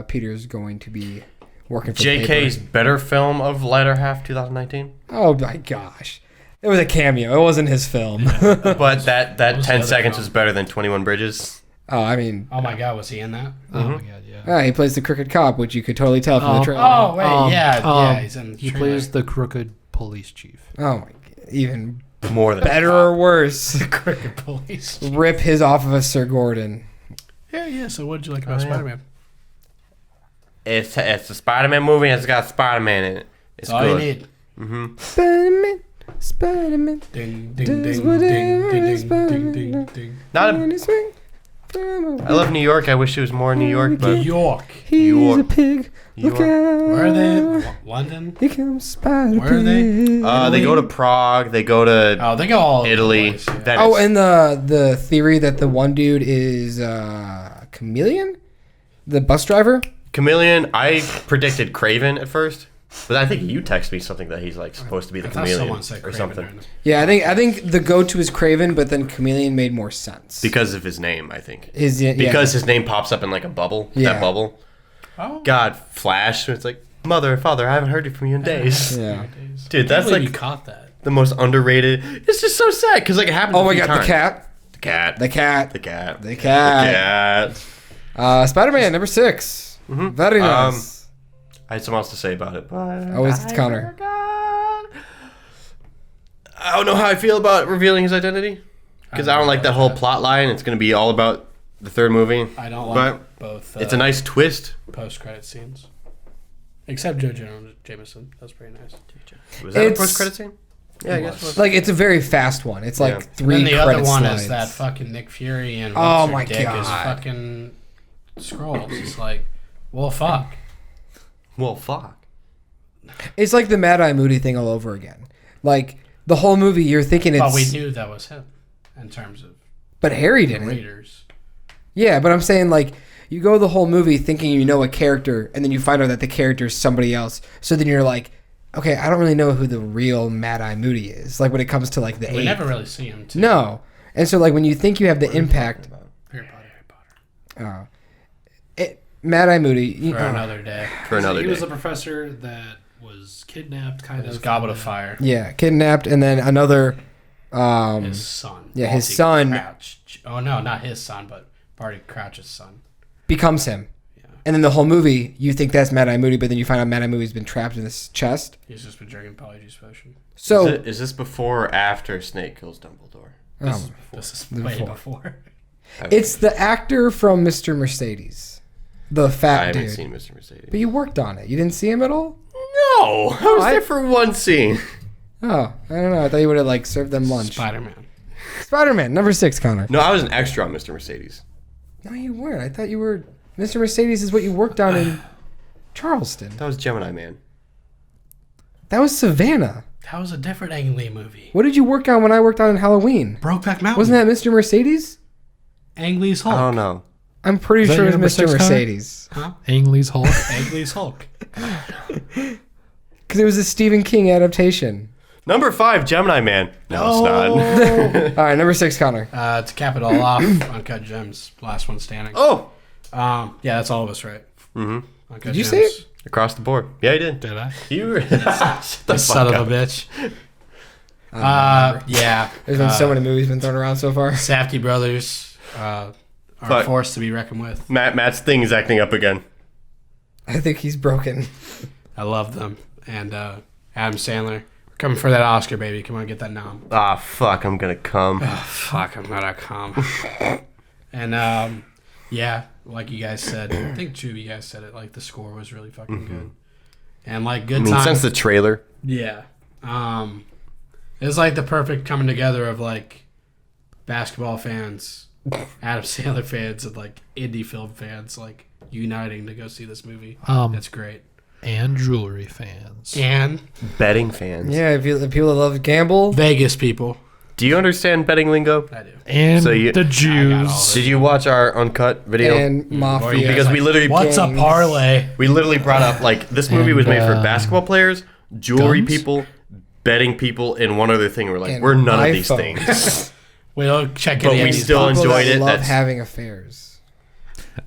Peter's going to be working for JK's paper. better film of latter half 2019. Oh my gosh. It was a cameo. It wasn't his film. But that was the 10 other seconds film? was better than 21 Bridges. Oh, I mean, Oh my God, was he in that? Oh my god, yeah. he plays the crooked cop, which you could totally tell from the trailer. Oh wait, yeah, he's in. The He trailer. plays the crooked police chief. Oh my god, even More than better or worse. Crooked police. Rip his off of a Sir Gordon. Yeah. So what did you like about Spider-Man? It's a Spider-Man movie and it's got Spider-Man in it. It's That's all good. you need. Spider-Man. Ding ding Does ding whatever ding ding Spider-Man ding ding ding ding. Not When a, he swing from I love New York. I wish it was more New York, but York. He's York. a pig. Look York. out. Where are they? London. Here comes Spider Where are they? Pig. they go to Prague. They go to Oh, they go all over the Italy. place, yeah. Venice. Oh, and the theory that the one dude is Chameleon, the bus driver. Chameleon. I predicted Craven at first, but I think you texted me something that he's like supposed to be the I thought Chameleon someone said or Craven something during the- Yeah, I think the go-to is Craven, but then Chameleon made more sense because of his name. I think yeah, because his name pops up in like a bubble. Yeah. That bubble. Oh. God, Flash. It's like mother, father. I haven't heard from you in days. yeah. Dude, that's You like caught that. the most underrated. It's just so sad because like it happens. Oh a my few god, times. the cat, The cat. the cat, The cat. the cat. The cat. Spider-Man number 6. Mhm. Very nice. I had something else to say about it, but Oh, it's Connor. I don't know how I feel about revealing his identity because I don't like that whole plot line. It's going to be all about the third movie. I don't But like both. It's a nice twist. post-credit scenes, except Joe Jameson. That was pretty nice. Was that It's- a post-credit scene? Yeah, I It guess was. it was. Like it's a very fast one. It's like Yeah. 3 And then the other credit one slides. is that fucking Nick Fury and Oh what's her my dick God. is fucking Skrulls. It's like, well, fuck. Well, fuck. It's like the Mad Eye Moody thing all over again. Like the whole movie, you're thinking it's. But we knew that was him in terms of But Harry the didn't. Raiders. Yeah, but I'm saying like you go the whole movie thinking you know a character, and then you find out that the character is somebody else. So then you're like, okay, I don't really know who the real Mad Eye Moody is. Like when it comes to like the We eight. never really see him. Too. No, and so like when you think you have the impact, Harry Potter. Mad Eye Moody. You, For another day. For another He day. was a professor that was kidnapped, kind His of. goblet of fire. yeah, kidnapped, and then another. His son. yeah, his Barty son- Crouch. Oh no, not his son, but Barty Crouch's son. becomes him. Yeah. And then the whole movie, you think that's Mad Eye Moody, but then you find out Mad Eye Moody's been trapped in this chest. He's just been drinking polyjuice potion. So Is this before or after Snape kills Dumbledore? This is way before. it's the actor from Mr. Mercedes, the I fat haven't dude. seen Mr. Mercedes. But you worked on it. You didn't see him at all? No, I was there for one scene. Oh, I don't know. I thought you would have like served them lunch. Spider-Man. Spider-Man number 6, Connor. No, I was an extra on Mr. Mercedes. No, you weren't. I thought you were. Mr. Mercedes is what you worked on in Charleston. That was Gemini Man. That was Savannah. That was a different Ang Lee movie. What did you work on when I worked on in Halloween? Brokeback Mountain. Wasn't that Mr. Mercedes? Ang Lee's Hulk? I don't know. I'm pretty Is that sure it your was number Mr. 6, Connor? Mercedes. Huh? Ang Lee's Hulk. Ang Lee's Hulk. Because it was a Stephen King adaptation. Number 5, Gemini Man. No, it's not. All right, number 6, Connor. To cap it all off, Uncut Gems, last one standing. Oh, Yeah, that's all of us, right? Mm-hmm. Uncut Did you Gems. say it? across the board. Yeah, he did. Did I? You were shut the You fuck son of up. a bitch. remember. Yeah. There's been so many movies been thrown around so far. Safdie brothers are But- a force to be reckoned with. Matt's thing is acting up again. I think he's broken. I love them. And Adam Sandler, we're coming for that Oscar, baby. Come on, get that nom. Ah, fuck, I'm gonna come. Oh, fuck, I'm gonna come. And yeah, like you guys said, I think two of you guys said it. Like the score was really fucking good, and like good I mean, time. since the trailer. Yeah, it's like the perfect coming together of like basketball fans, Adam Sandler fans, and like indie film fans, like uniting to go see this movie. It's great. And jewelry fans. And Betting fans. Yeah, if people that love gamble. Vegas people. Do you understand betting lingo? I do. And So you- the I got all Jews. of Did you watch our uncut video? And Mafia. Because we literally What's a gangs. parlay? we literally brought up like this movie was made for basketball players, jewelry guns? people, betting people, and one other thing. We're like, And we're none of these iPhones. things. We don't check But any we of these still boxes. People enjoyed that it. love That's- having affairs.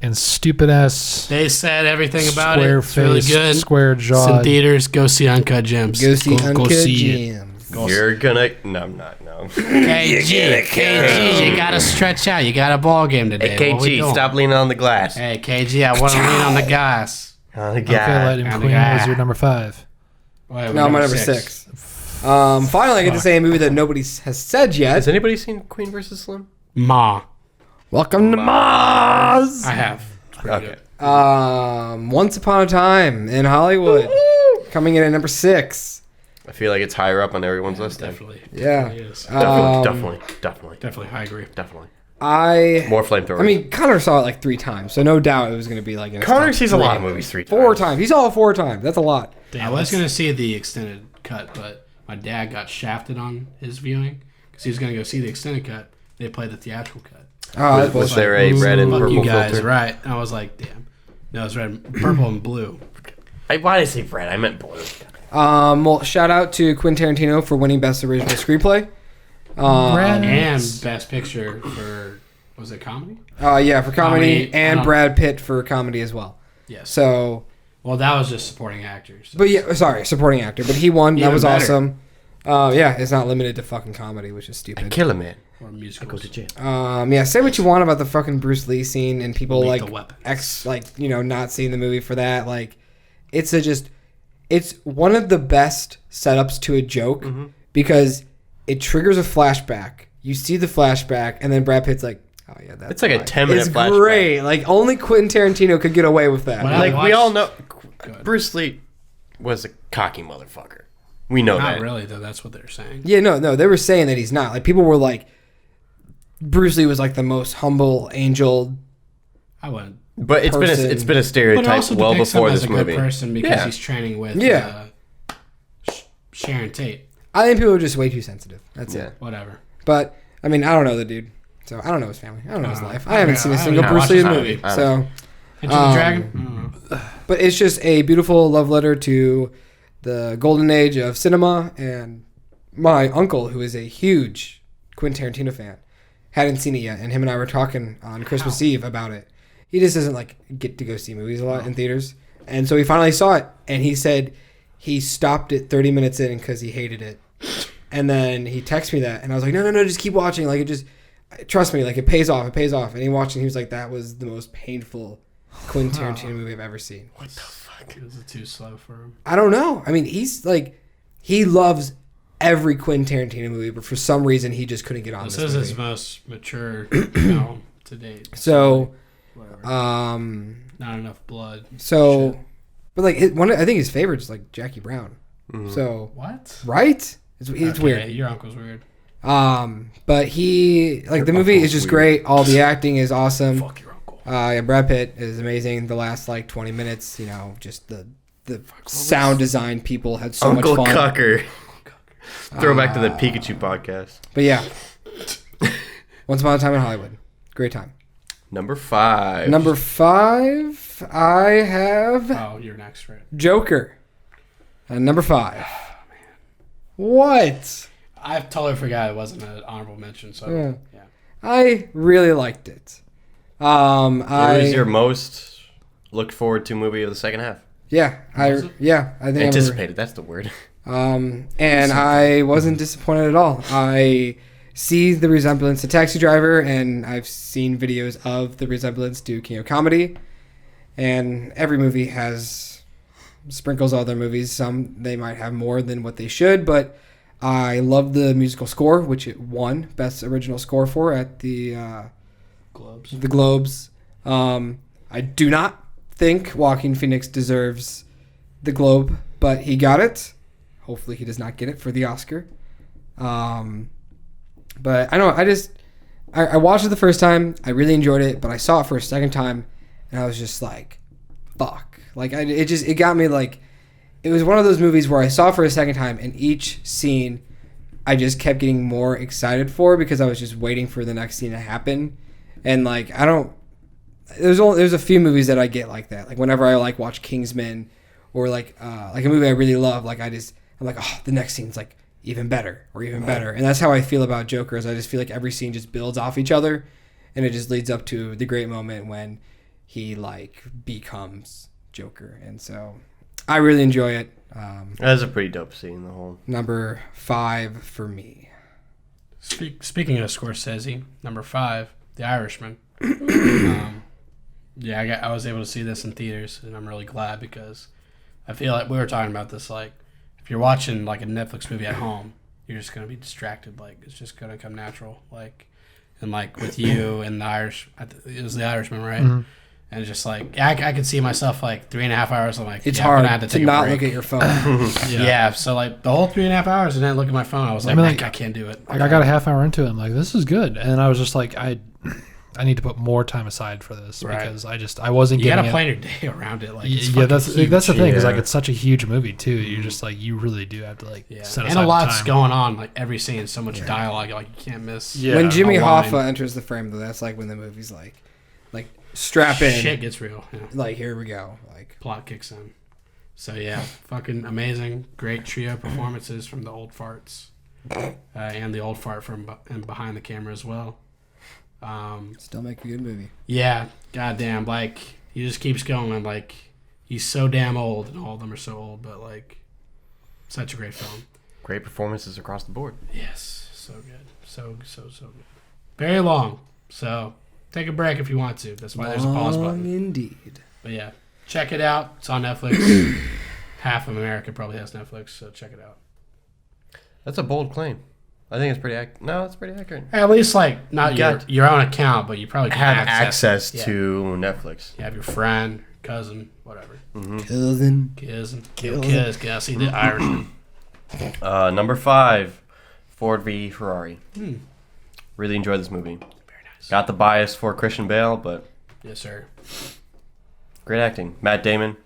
And stupid ass They said everything about it. square It's really face, good. square It's in jaw. theaters. Go see Uncut Gems. Go see Go Uncut see it. Gems. You're gonna. No, I'm not. No. KG, you gotta stretch out. You got a ball game today. Hey, KG, stop leaning on the glass. Hey, KG, I want to lean on the gas. On the Okay, guy. Lightning And the Queen guy. was your number 5. Wait, No, my number 6. Finally, I get to say a movie that nobody has said yet. Has anybody seen Queen vs. Slim? Ma. Welcome to Mars. I have. It's pretty Okay. good. Once Upon a Time in Hollywood, coming in at number 6. I feel like it's higher up on everyone's list. then. Definitely. Yeah. Definitely is. Definitely. I agree. Definitely. I More flamethrowers. mean, Connor saw it like 3 times, so no doubt it was going to be like. In his Connor top sees a 3. lot of movies 3 times. 4 times. He saw it 4 times. That's a lot. I was going to see the extended cut, but my dad got shafted on his viewing because he was going to go see the extended cut. They played the theatrical cut. Oh, that's Was bullshit. there a red and Fuck purple you guys, filter? right? And I was like, damn. No, it's red, purple, and blue. Why did I say red? I meant blue. Well, shout out to Quentin Tarantino for winning Best Original Screenplay. And Best Picture for, was it comedy? Yeah, for comedy, Comedy, and Brad Pitt for comedy as well. Yes. So, Well, that was just supporting actors. So. but yeah, sorry, supporting actor, but he won. That Even was better. awesome. Yeah, it's not limited to fucking comedy, which is stupid. Kill a man. Or I musicals. go to jail. Yeah, say what you want about the fucking Bruce Lee scene and people Lethal like Weapons. not seeing the movie for that. Like, it's one of the best setups to a joke because it triggers a flashback. You see the flashback, and then Brad Pitt's like, "Oh yeah, that's It's like a fine." 10-minute It's flashback. great. Like only Quentin Tarantino could get away with that. When I Like, we watched- all know ahead. Bruce Lee was a cocky motherfucker. We know Not that. really, though. That's what they're saying. Yeah, no, they were saying that he's not. Like people were like, Bruce Lee was like the most humble angel. I wouldn't. But it's person. been a But it stereotype also well depicts before him as this a good movie. person because Yeah. he's training with Yeah. Sharon Tate. I think people are just way too sensitive. That's Yeah. it. Whatever. But I mean, I don't know the dude, so I don't know his family. I don't know his life. I haven't yeah, seen a I single haven't Bruce Lee watched his movie. movie. So, Into the Dragon? but it's just a beautiful love letter to the golden age of cinema. And my uncle, who is a huge Quentin Tarantino fan, hadn't seen it yet, and him and I were talking on Christmas Eve about it. He just doesn't like get to go see movies a lot in theaters, and so he finally saw it, and he said he stopped it 30 minutes in because he hated it, and then he texted me that, and I was like, no, just keep watching, like it just, trust me, like it pays off, and he watched, and he was like, that was the most painful Quentin Tarantino movie I've ever seen. What the fuck? Was it too slow for him? I don't know. I mean, he's like, he loves every Quentin Tarantino movie, but for some reason he just couldn't get on This this is movie. his most mature film to date. So, Whatever. Not enough blood. so, but like I think his favorite is like Jackie Brown. So, What? right? It's Okay, weird. Your uncle's weird. But he like the movie is just great. All the acting is awesome. Fuck your uncle. Yeah, Brad Pitt is amazing. The last like 20 minutes, just the sound design people had so Uncle much fun. Cucker. Throwback to the Pikachu podcast. But yeah, Once Upon a Time in Hollywood, great time. Number 5. Number 5, I have Oh, you're next, right? Joker. And number 5. What? I totally forgot it wasn't an honorable mention. So Yeah. yeah. I really liked it. What was your most looked forward to movie of the second half? I think Anticipated, that's the word. and I wasn't disappointed at all. I see the resemblance to Taxi Driver, and I've seen videos of the resemblance to King of Comedy. And every movie has sprinkles all their movies. Some they might have more than what they should, but I love the musical score, which it won Best Original Score for at the Globes. The Globes. I do not think Joaquin Phoenix deserves the Globe, but he got it. Hopefully he does not get it for the Oscar. But I don't know, I watched it the first time, I really enjoyed it, but I saw it for a second time, and I was just like, fuck. Like, it got me like, it was one of those movies where I saw it for a second time, and each scene I just kept getting more excited for because I was just waiting for the next scene to happen. And like, there's a few movies that I get like that. Like whenever I like watch Kingsman or like a movie I really love, like I'm like, oh, the next scene's like even better or even better. And that's how I feel about Joker, is I just feel like every scene just builds off each other, and it just leads up to the great moment when he like becomes Joker. And so I really enjoy it. That's a pretty dope scene. The whole Number 5 for me. Speaking of Scorsese, number 5, The Irishman. I was able to see this in theaters, and I'm really glad because I feel like we were talking about this. Like, if you're watching like a Netflix movie at home, you're just gonna be distracted. Like, it's just gonna come natural. Like, and like with you and the Irish, it was The Irishman, right? Mm-hmm. And it's just like I could see myself like 3.5 hours. I'm like, It's I'm gonna hard have to take a not break. look at your phone. Yeah. So like the whole 3.5 hours, and then look at my phone. I was like, I can't do it. Like I got a half hour into it. I'm like, this is good, and I was just like, I need to put more time aside for this because I wasn't You getting gotta it. plan your day around it. Like, it's that's huge. the thing is like Yeah. it's such a huge movie too. You're just like you really do have to like set aside and a lot's time. going on. Like every scene, so much dialogue. Like you can't miss. Yeah. When Jimmy a line. Hoffa enters the frame, though, that's like when the movie's like strap in. Shit gets real. Yeah. Like, here we go. Like, Plot kicks in. So yeah, fucking amazing, great trio performances from the old farts, and the old fart from and behind the camera as well. still make a good movie. Yeah, goddamn, like he just keeps going. Like he's so damn old, and all of them are so old, but like such a great film. great performances across the board. Yes, so good, so good. Very long, so take a break if you want to. That's why there's a pause button. Indeed. But yeah, check it out. It's on Netflix. Half of America probably has Netflix, so check it out. That's a bold claim. I think it's pretty No, it's pretty accurate. At least like not You your own account, but you probably can Have access to to Netflix. You have your friend, cousin, whatever. Cousin. Kids. Can I see the Irishman? Number 5, Ford v Ferrari. Really enjoyed this movie. Very nice. Got the bias for Christian Bale, but Yes, sir. great acting. Matt Damon,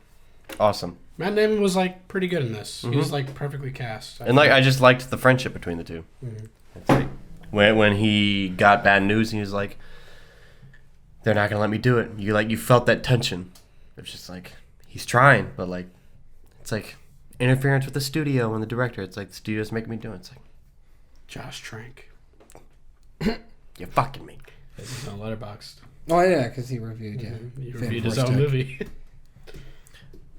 awesome. Matt Damon was like pretty good in this. He was like perfectly cast. And like I just liked the friendship between the two. It's like, when he got bad news, he was like, "They're not gonna let me do it." You felt that tension. It's just like he's trying, but like it's like interference with the studio and the director. It's like the studio's making me do it. It's like Josh Trank. you fucking me. He's on Letterboxd. Oh, yeah, because he reviewed, yeah. He Fan reviewed his Force own Tech. movie.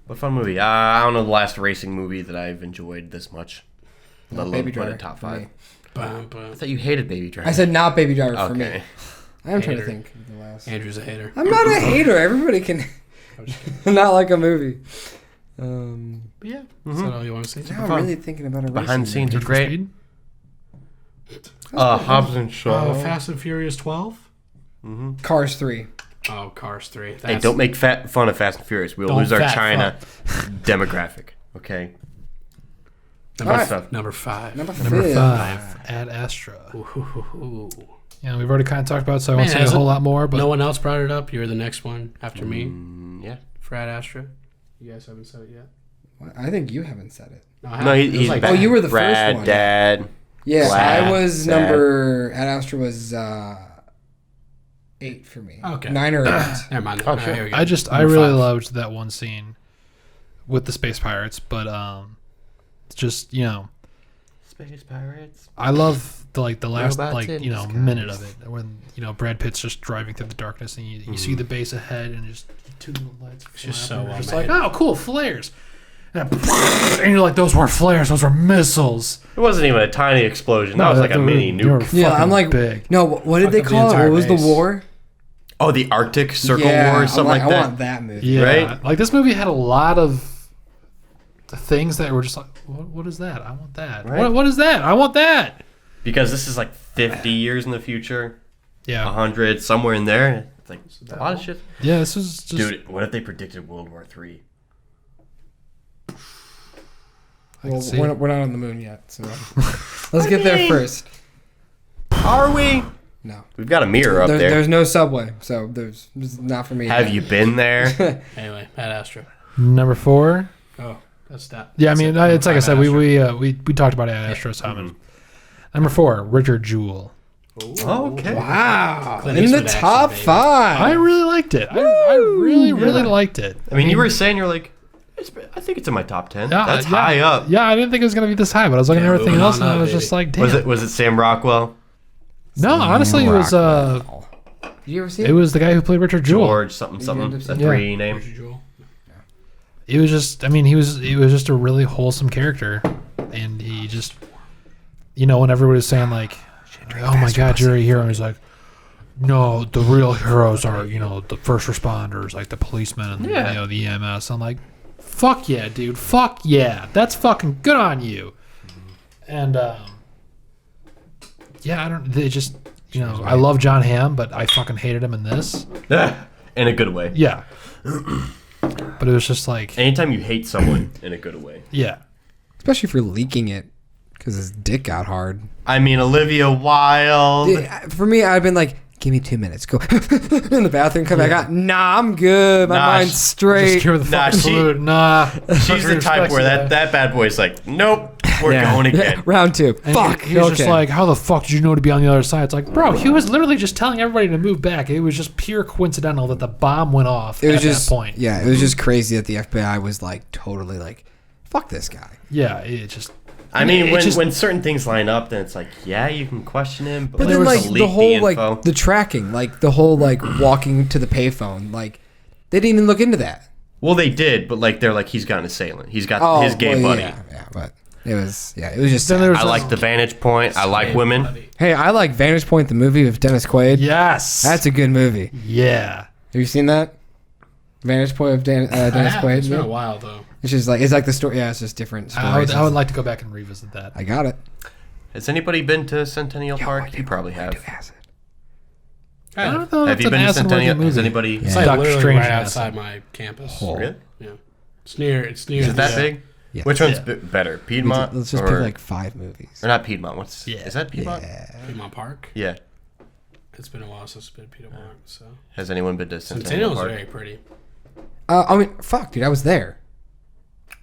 What fun movie. I don't know the last racing movie that I've enjoyed this much. Let alone Baby put in Driver top for 5. me. Bum, bum. I thought you hated Baby Driver. I said not Baby Driver for me. okay. I am trying to Hater. think of the last. Andrew's a hater. I'm not a hater. Everybody can I'm just kidding. not like a movie. But yeah, is that all you want to say? Now I'm fun. really thinking about a Behind the racing scenes are Need for great. Speed? Hobbs and Shaw. Fast and Furious 12? movie. Cars 3. Oh, Cars 3. That's, Hey, don't make fun of Fast and Furious. We'll Don't lose our fat China demographic. Okay. Number, Alright. Stuff. number 5. Number Number 5. 5, Ad Astra. Ooh. Yeah, we've already kind of talked about it, so I won't Man, say a has whole it- lot more. But No one else brought it up. You're the next one after me. Yeah. Frat Astra. You guys haven't said it yet? I think you haven't said it. No, I No, haven't. It was he's like back. Oh, you were the Brad, first one. Dad. Yeah, Glad, I was sad. number. Ad Astra was 8 for me. Okay. 9 or 8. Never mind. Oh, All right, sure. here we go. I Number really 5. loved that one scene with the space pirates, but it's just Space Pirates. I love the last Robots in disguise. minute of it when Brad Pitt's just driving through the darkness and you see the base ahead and just two little lights. just fly up so and well just made. like, oh, cool, flares. And you're like, those weren't flares, those were missiles. It wasn't even a tiny explosion. That was like a mini they were nuke. Yeah, fucking I'm like, big. no, what did they Fuck up the call it? entire What was the base. war? Oh, the Arctic Circle yeah, War or something I'm like that. I want that movie. Yeah, Right? like this movie had a lot of things that were just like, what is that? I want that. Right. What is that? I want that. Because this is like 50 years in the future, Yeah, 100, somewhere in there. It's like a lot of shit. yeah. This was just. Dude, what if they predicted World War III? I Well, can see. we're not on the moon yet, so let's get there first. Are we? No, We've got a mirror up there. there's no subway, so there's not for me. Have you been there? Anyway, Ad Astra. Number 4. Oh, that's that. Yeah, I mean, it's like I said, Ad we talked about Ad Astra. Simon. Number 4, Richard Jewell. Okay. Wow, Clint in the Eastwood action, top baby. 5. I really liked it. I really liked it. I mean, you were saying you're like, I think it's in my top 10. That's high up. Yeah, I didn't think it was gonna be this high, but I was looking at Yeah, everything moving else on and I up, was baby. just like, damn. Was it Sam Rockwell? No, honestly, it was Did you ever see it was the guy who played Richard Jewell. George something You end up something. A saying- 3 name. Richard Jewell. it was just, I mean, it was just a really wholesome character. And he just, when everybody was saying like, oh my God, you're a hero. And he's like, no, the real heroes are, the first responders, like the policemen and the EMS. I'm like, fuck yeah, dude. Fuck yeah. That's fucking good on you. And, they just, I love John Hamm, but I fucking hated him in this. In a good way. Yeah. But it was just like... Anytime you hate someone in a good way. Yeah. Especially for leaking it because his dick got hard. I mean, Olivia Wilde. Dude, for me, I've been like, give me 2 minutes. Go in the bathroom, come back out. Nah, I'm good. My mind's straight. Just give her the fucking salute. She's the type where that bad boy's like, nope, we're going again. Round 2. And fuck. He was just like, how the fuck did you know to be on the other side? It's like, bro, he was literally just telling everybody to move back. It was just pure coincidental that the bomb went off at that point. Yeah, it was just crazy that the FBI was like totally like, fuck this guy. Yeah, it just... I mean, when certain things line up, then it's like, yeah, you can question him, but then like the whole info. like the tracking, like the whole like walking to the payphone, like they didn't even look into that. Well, they did, but like they're like, he's got an assailant, he's got his gay buddy. Yeah, but it was just. I like the Vantage Point. I like women. Buddy. Hey, I like Vantage Point, the movie with Dennis Quaid. Yes, that's a good movie. Yeah, have you seen that? Vantage Point of Dennis Quaid. It's been a while though. It's just like the story. Yeah, it's just different stories. I would like to go back and revisit that. I got it. Has anybody been to Centennial Park? You probably have. I don't know. Have you been to Centennial? Has anybody? It's Yeah. like literally Strange right acid. outside my campus. Oh. Really? Yeah, it's near. Is it that big? Yeah. Which one's better, Piedmont? Let's just or, pick like 5 movies. or not Piedmont? Is that Piedmont? Piedmont Park. Yeah. It's been a while since it's been Piedmont Park. So Has anyone been to Centennial Centennial's Park? very pretty. I mean, fuck, dude, I was there.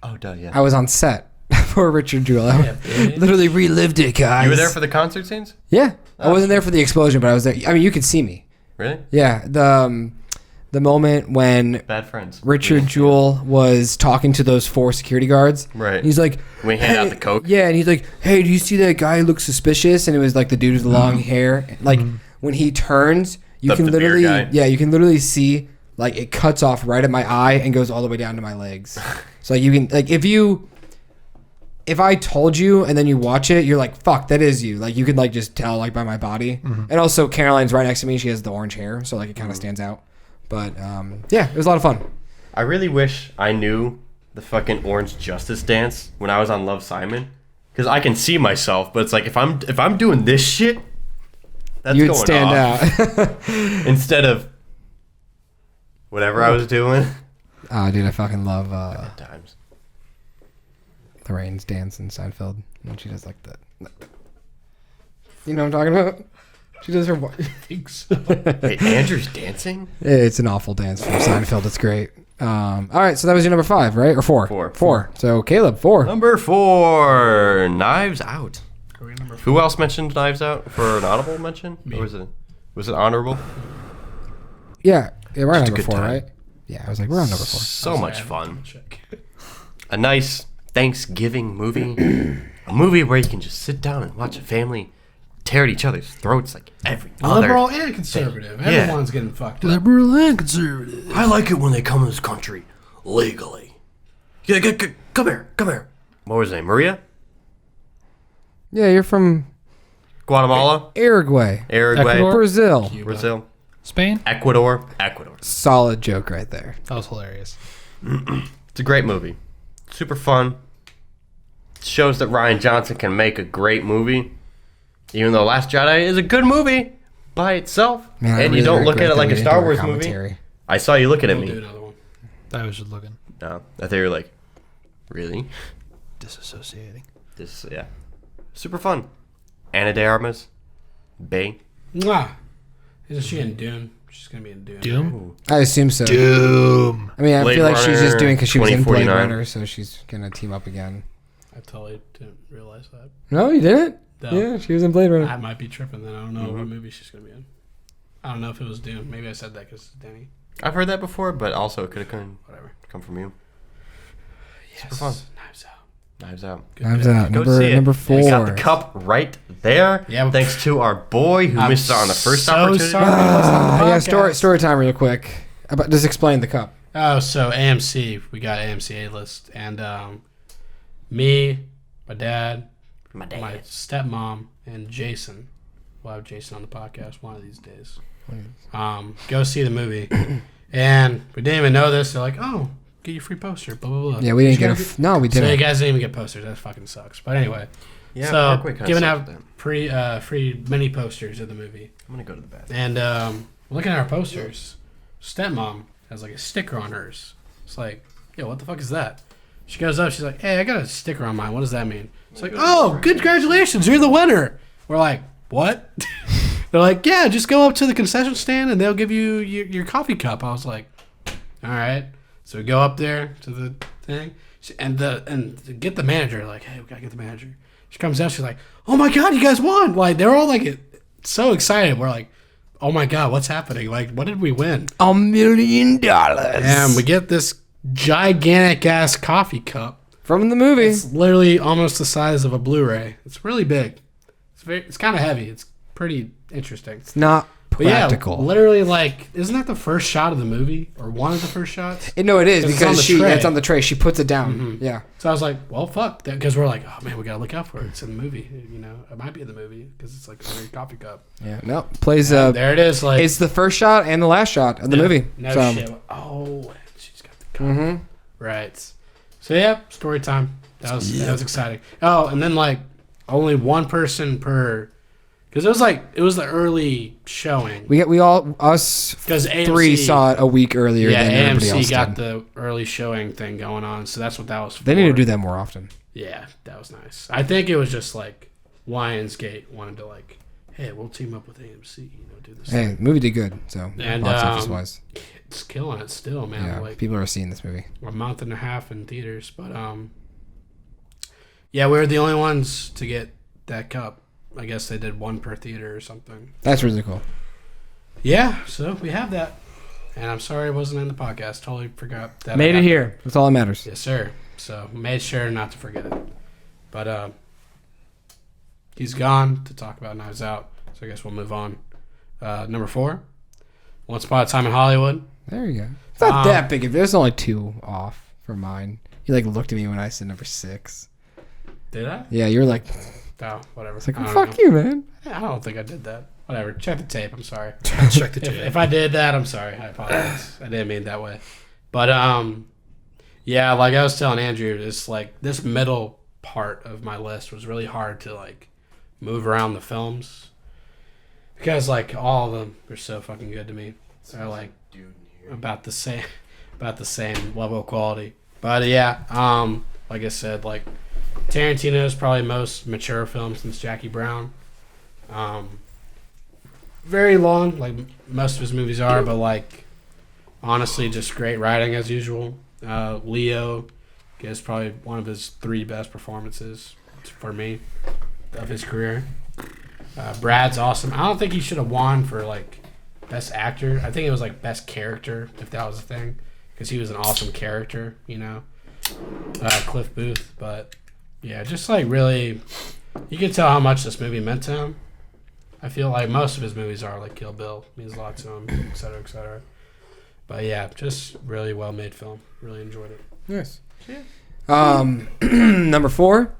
Oh, duh, yeah. I was on set for Richard Jewell. I literally relived it, guys. You were there for the concert scenes? Yeah, I wasn't there for the explosion, but I was there. I mean, you could see me. Really? Yeah, the moment when Bad friends. Richard Jewell was talking to those 4 security guards. Right. He's like, We hand out the Coke. Yeah, and he's like, hey, do you see that guy who looks suspicious? And it was like the dude with the long hair. Like when he turns, you can The beer literally, guy. you can literally see like it cuts off right at my eye and goes all the way down to my legs. So like, you can like if I told you and then you watch it, you're like, fuck, that is you. Like you could like just tell like by my body. And also Caroline's right next to me. She has the orange hair, so like it kind of stands out. But yeah, it was a lot of fun. I really wish I knew the fucking Orange Justice dance when I was on Love, Simon, because I can see myself. But it's like if I'm doing this shit, that's You'd going stand off. out. Instead of whatever I was doing. Oh, dude, I fucking love At times. Lorraine's dance in Seinfeld when she does like that. You know what I'm talking about? She does her. I think so. Wait, Andrew's dancing? It's an awful dance from Seinfeld. It's great. All right, so that was your number 5, right? Or 4? 4. So Caleb, 4. Number 4, Knives Out. Are we at number 4? Who else mentioned Knives Out for an audible mention? Me. Or was it honorable? Yeah, we're on Just a number good 4, time. right? Yeah, I was like, we're on number 4. So much fun. Check. A nice Thanksgiving movie. A movie where you can just sit down and watch a family tear at each other's throats like every other. Liberal and conservative. Yeah. Everyone's getting fucked up. Liberal and conservative. I like it when they come to this country legally. Yeah, come here. What was her name? Maria? Yeah, you're from Guatemala? Uruguay, Ecuador? Brazil. Brazil? Spain? Ecuador? Solid joke right there. That was hilarious. It's a great movie. Super fun. Shows that Rian Johnson can make a great movie. Even though Last Jedi is a good movie by itself. Man, I and really you don't look regret at it that like we a didn't Star do our Wars movie. commentary. I saw you looking at We'll do me. another one. I was just looking. No, I thought you were like, really? Disassociating. Yeah. Super fun. Anna de Armas. Bay. Mwah. Isn't she in Dune? She's gonna be in Dune. Doom? I assume so. Doom. I mean, I Blade feel like she's just Runner doing because she was in Blade 2049. Runner, so she's gonna team up again. I totally didn't realize that. No, you didn't? No. Yeah, she was in Blade Runner. I might be tripping then. I don't know what movie she's gonna be in. I don't know if it was Dune. Maybe I said that because it's Danny. I've heard that before, but also it could have Whatever. come from you. Yes. fun. Knives Out. Knives Out. Good Knives pick. Out. Go see it. Number 4. We got the cup right there. Yeah. Thanks to our boy who I'm missed out on the first so opportunity. sorry. Yeah, Podcast. story time real quick. Just explain the cup. Oh, so AMC, we got AMC A-list, and me, my dad, my stepmom, and Jason. We'll have Jason on the podcast one of these days. Go see the movie, and we didn't even know this. They're like, "Oh, get your free poster." Blah blah blah. Yeah, we didn't get no, we didn't. So you guys didn't even get posters. That fucking sucks. But anyway, Yeah, so Parkway kinda giving sucks out with free mini posters of the movie. I'm gonna go to the bathroom. And looking at our posters, stepmom has like a sticker on hers. It's like, yo, what the fuck is that? She goes up, she's like, hey, I got a sticker on mine. What does that mean? It's like, oh, congratulations, you're the winner. We're like, what? They're like, yeah, just go up to the concession stand and they'll give you your coffee cup. I was like, all right. So we go up there to the thing and get the manager. Like, hey, we gotta get the manager. She comes out, she's like, oh my god, you guys won! Like, they're all like so excited. We're like, oh my god, what's happening? Like, what did we win? $1 million. And we get this gigantic ass coffee cup From the movie. It's literally almost the size of a Blu-ray. It's really big. It's kind of heavy. It's pretty interesting. It's not practical. But yeah, literally, like, isn't that the first shot of the movie or one of the first shots? No, it is because it's on the tray. She puts it down. Mm-hmm. Yeah. So I was like, well, fuck that, because we're like, oh man, we gotta look out for it. It's in the movie. You know, it might be in the movie because it's like a weird coffee cup. Yeah. No. Plays. There it is. Like, it's the first shot and the last shot of the movie. No so. shit. Oh, she's got the cup. Right. So yeah, story time. That was exciting. Oh, and then like only one person per, because it was the early showing. Us because three saw it a week earlier than everybody else AMC got did. the early showing thing going on, so that's what that was for. They need to do that more often. Yeah, that was nice. I think it was just like Lionsgate wanted to like, hey, we'll team up with AMC, do this. Hey, thing. the movie did good, so And, box office wise, It's killing it still, man. yeah, Like, people are seeing this movie. a month and a half in theaters, but yeah, we were the only ones to get that cup. I guess they did one per theater or something. That's really cool. Yeah, so we have that, and I'm sorry it wasn't in the podcast. Totally forgot that. Made it here. That's all that matters. Yes, sir. So made sure not to forget it. But he's gone to talk about Knives Out, so I guess we'll move on. Number 4, Once Upon a Time in Hollywood. There you go. It's not that big. There's only 2 off for mine. You like looked at me when I said number 6. Did I? Yeah, you're like, Oh, whatever. it's like, well, fuck you, man. I don't think I did that. Whatever. Check the tape. I'm sorry. Check the tape. If I did that, I'm sorry. I apologize. I didn't mean it that way. But yeah, like I was telling Andrew, it's like this middle part of my list was really hard to like move around the films because like all of them are so fucking good to me. They're like about the same level of quality. But yeah, like I said, like Tarantino's probably most mature film since Jackie Brown. Very long, like most of his movies are, but like honestly, just great writing as usual. Leo is probably one of his 3 best performances for me of his career. Brad's awesome. I don't think he should have won for like best actor. I think it was like best character, if that was a thing, because he was an awesome character, Cliff Booth. But yeah, just like really, you can tell how much this movie meant to him. I feel like most of his movies are like Kill Bill means a lot to him, et cetera, et cetera. But yeah, just really well made film. Really enjoyed it. Yes. Yeah. Number 4,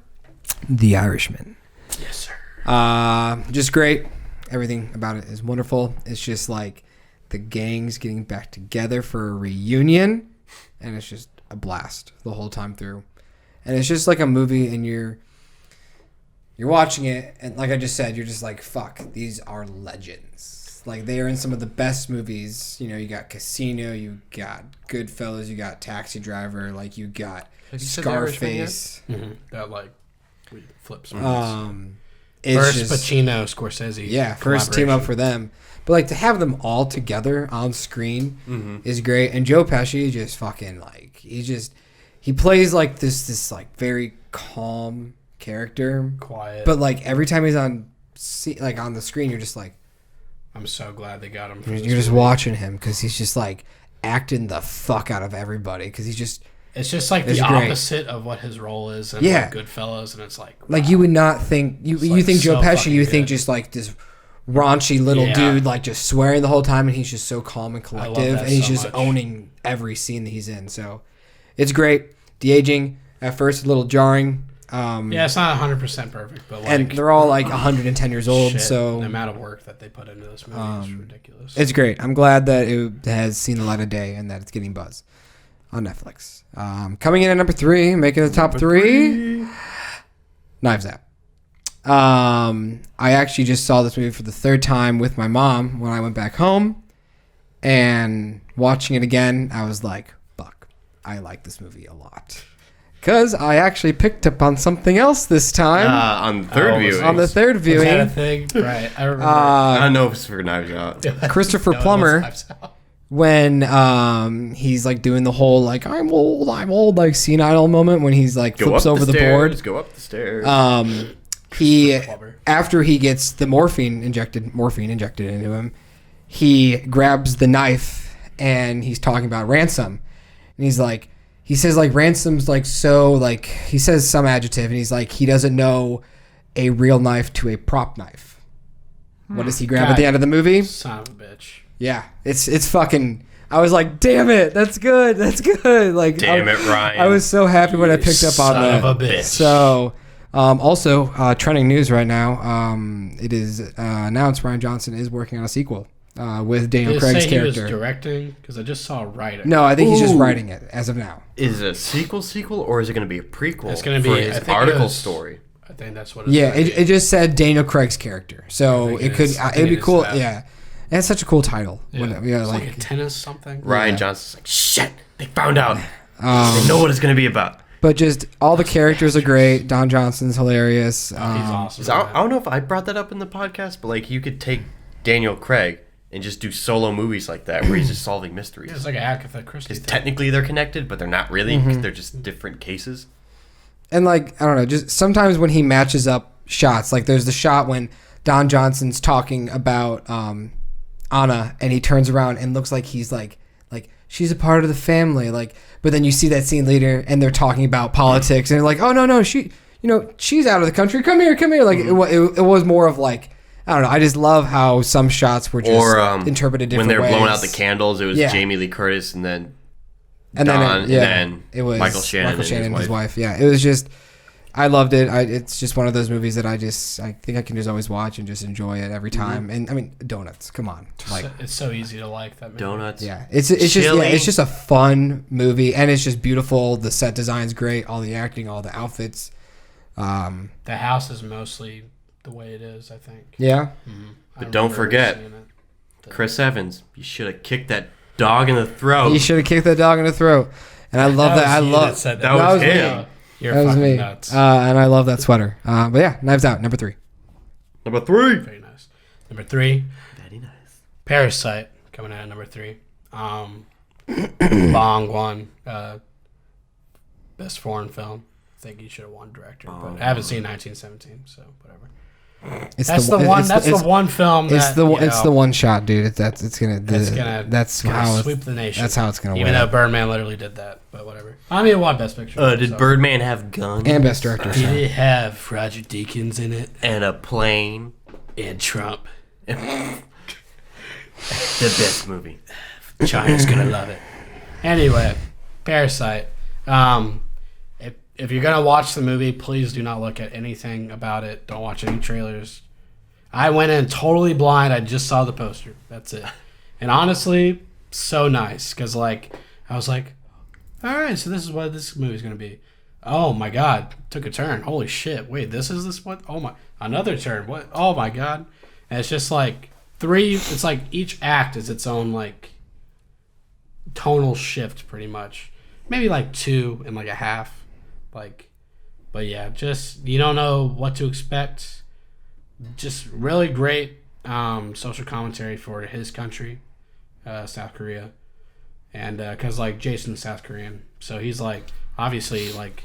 The Irishman. Yes, sir. Just great. Everything about it is wonderful. It's just like the gang's getting back together for a reunion, and it's just a blast the whole time through. And it's just like a movie, and you're watching it, and like I just said, you're just like, fuck, these are legends. Like, they are in some of the best movies. You got Casino, you got Goodfellas, you got Taxi Driver, like, you got Scarface. That, like, flips. It's First just, Pacino, Scorsese. Yeah, first team up for them. But, like, to have them all together on screen is great. And Joe Pesci just fucking, like, he plays, like, this like, very calm character. Quiet. But, like, every time he's on the screen, you're just like, I'm so glad they got him. You're just watching him because he's just, like, acting the fuck out of everybody because he's just... It's just like the opposite of what his role is in like Goodfellas, and it's like... Like, you would not think... You think Joe Pesci, you think just, like, this raunchy little Yeah. dude, like just swearing the whole time, and he's just so calm and I love collective, that and he's so just much. owning every scene that he's in. So it's great. De aging at first a little jarring. Yeah, it's not 100% perfect, but like, And they're all like 110 years old, shit, so the amount of work that they put into this movie is ridiculous. it's great. I'm glad that it has seen the light of day and that it's getting buzz on Netflix. Coming in at number 3, making the top 3, Knives Out. I actually just saw this movie for the 3rd time with my mom when I went back home, and watching it again, I was like, fuck, I like this movie a lot. Because I actually picked up on something else this time. On the third viewing. On the third Was that a viewing, thing? Right, I remember. I don't know if it's for Knives Out. Christopher No, it was Plummer, Knives Out. when he's like doing the whole like I'm old like senile moment when he's like Go flips up over the stairs, board. Go up the stairs. He Plummer. after he gets the morphine injected into him, he grabs the knife and he's talking about ransom, and he's like, he says like ransom's like so like he says some adjective, and he's like he doesn't know a real knife to a prop knife. What does he grab at God. the end of the movie? Son of a bitch. Yeah, it's fucking. I was like, damn it, that's good. Like, Damn it, Ryan. I was so happy when I picked up on Son that. of a bitch. So, also trending news right now. It is announced Ryan Johnson is working on a sequel with Daniel Did it Craig's say character. he was directing? Because I just saw writing. No, I think he's just Ooh. writing it as of now. Is it a sequel, or is it going to be a prequel? It's gonna be- for I his think it article was- story. I think that's what it's Yeah, gonna be. it just said Daniel Craig's character, so think it it could is. I it'd think be it is cool. that. Yeah, that's such a cool title. Yeah. It's like a tennis something. Ryan Yeah. Johnson's like, shit, they found out. They know what it's going to be about. But just all the characters are great. Don Johnson's hilarious. He's awesome. So I don't know if I brought that up in the podcast, but like you could take Daniel Craig and just do solo movies like that where he's just solving mysteries. It's like an Agatha Christie Because thing. technically they're connected, but they're not really. 'Cause they're just different cases. And like I don't know, just sometimes when he matches up shots, like there's the shot when Don Johnson's talking about Anna, and he turns around and looks like he's like she's a part of the family, like. But then you see that scene later, and they're talking about politics, and they're like, oh no, she's out of the country. Come here. Like it was more of like I don't know. I just love how some shots were just Or interpreted when different they're ways. blowing out the candles, it was Yeah. Jamie Lee Curtis and then and Don, then and then it was Michael Shannon and his wife. Yeah, it was just I loved it. It's just one of those movies that I think I can just always watch and just enjoy it every time. And I mean, donuts. Come on, like It's so easy to like that movie. donuts. yeah, it's just a fun movie, and it's just beautiful. The set design's great. All the acting, all the outfits. The house is mostly the way it is, I think. Yeah, But don't forget, seeing it. Chris Evans, you should have kicked that dog in the throat. you should have kicked that dog in the throat. And I love that. I was you love said that was me. him. You're That was fucking me. nuts. And I love that sweater. But yeah, Knives Out, number 3. Number 3. Very nice. Number 3, Very nice. Parasite, coming out at number 3. Bong won best foreign film. I think he should have won director, but I haven't seen 1917, so whatever. That's the one film. It's that, the you it's know, the one shot, dude. That's gonna it's gonna how sweep the nation. That's how it's gonna Even win. though Birdman literally did that, but whatever. I mean, it won Best Picture. Did so. Birdman have guns? And best director. Did So. it have Roger Deakins in it And a plane? and Trump? The best movie. China's gonna love it. Anyway, Parasite. If you're gonna watch the movie, please do not look at anything about it. Don't watch any trailers. I went in totally blind. I just saw the poster. That's it. And honestly, so nice because like I was like, all right, so this is what this movie's gonna be. Oh my god, took a turn. Holy shit! Wait, this what? Oh my, another turn. What? Oh my god! And it's just like It's like each act is its own like tonal shift, pretty much. Maybe like 2 and like a half. Like, but yeah, just you don't know what to expect. Just really great social commentary for his country, South Korea, and because like Jason's South Korean, so he's like obviously like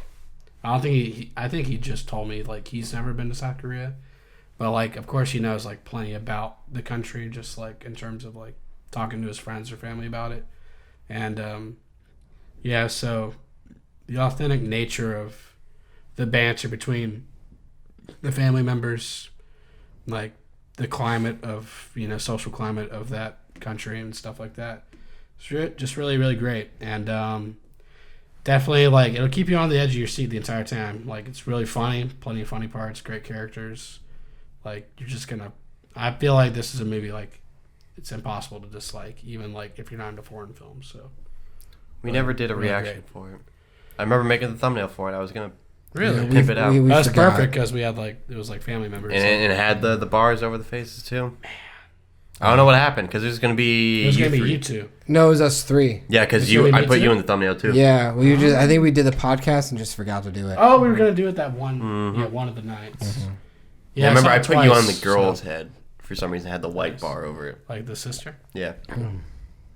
I don't think I think he just told me like he's never been to South Korea, but like of course he knows like plenty about the country, just like in terms of like talking to his friends or family about it, and yeah, so the authentic nature of the banter between the family members, like the climate of social climate of that country and stuff like that. It's just really, really great, and definitely like it'll keep you on the edge of your seat the entire time. Like it's really funny, plenty of funny parts, great characters. Like you're just gonna. I feel like this is a movie like it's impossible to dislike, even like if you're not into foreign films. So we never did a reaction for it. I remember making the thumbnail for it. I was gonna pimp it out. That's perfect because we had like it was like family members, and it had the bars over the faces too. Man. I don't know what happened because there's gonna be. It was gonna be you two. No, it was us three. Yeah, because I put you in the thumbnail too. Yeah, I think we did the podcast and just forgot to do it. Oh, we were gonna do it that one of the nights. Mm-hmm. Yeah, I remember I put you on the girl's head for some reason. It had the white bar over it. Like the sister. Yeah.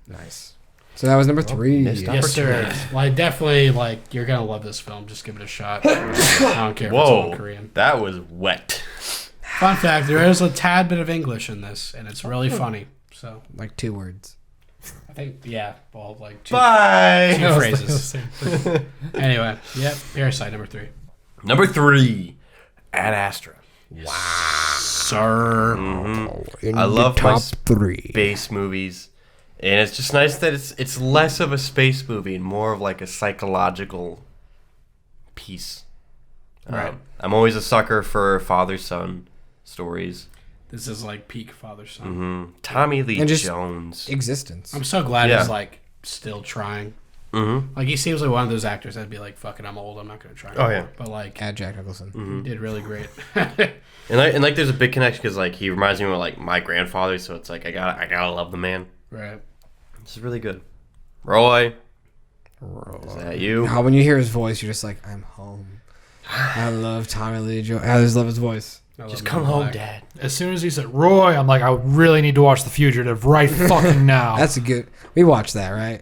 Nice. So that was number 3. Yes, sir. Like definitely, like you're gonna love this film. Just give it a shot. I don't care if it's all in Korean. That was wet. Fun fact: there is a tad bit of English in this, and it's really funny. So, like 2 words. I think, like 2 phrases. Anyway, Parasite number 3. Number 3, Ad Astra. Wow, sir. I love my space movies, and it's just nice that it's less of a space movie and more of like a psychological piece. Right. I'm always a sucker for father-son stories. This is like peak father-son. Mm-hmm. Tommy Lee Jones. Existence. I'm so glad he's like still trying. Mm-hmm. Like he seems like one of those actors that'd be like, "Fuck it, I'm old. I'm not gonna try." Anymore. Oh yeah. But like, add Jack Nicholson. He did really great. and there's a big connection because like he reminds me of like my grandfather, so it's like I gotta love the man. Right. This is really good. Roy. Is that you? When you hear his voice, you're just like, I'm home. I love Tommy Lee Jones. I just love his voice. Just come home, Dad. As soon as he said Roy, I'm like, I really need to watch The Fugitive right fucking now. That's a good. We watched that, right?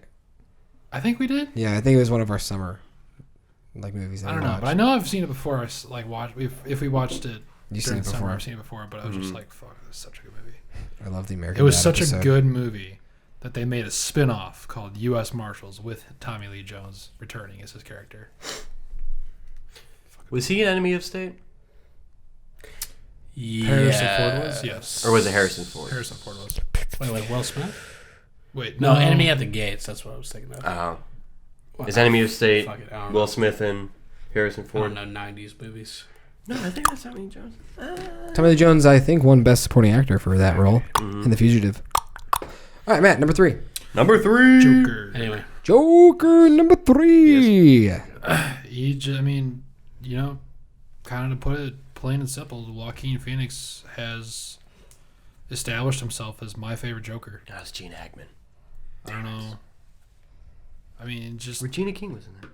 I think we did. Yeah, I think it was one of our summer movies. I don't know, but I know I've seen it before. If we watched it, you've seen it before. I've seen it before, but I was just like, fuck, this is such a good movie. I love the American. It was such a good movie that they made a spin-off called U.S. Marshals with Tommy Lee Jones returning as his character. Was he an enemy of state? Yeah. Harrison Ford was? Yes. Or was it Harrison Ford? Harrison Ford was. Wait, like Will Smith? Wait, no. Enemy at the Gates. That's what I was thinking of. Is Enemy of State Will Will Smith and Harrison Ford? I don't know 90s movies. No, I think that's Tommy Lee Jones. Tommy Lee Jones, I think, won Best Supporting Actor for that role in The Fugitive. All right, Matt, number 3. Number 3. Joker. Anyway. Joker, number 3. Yes. Kind of to put it plain and simple, Joaquin Phoenix has established himself as my favorite Joker. That's Gene Hackman. I don't know. Regina King was in there.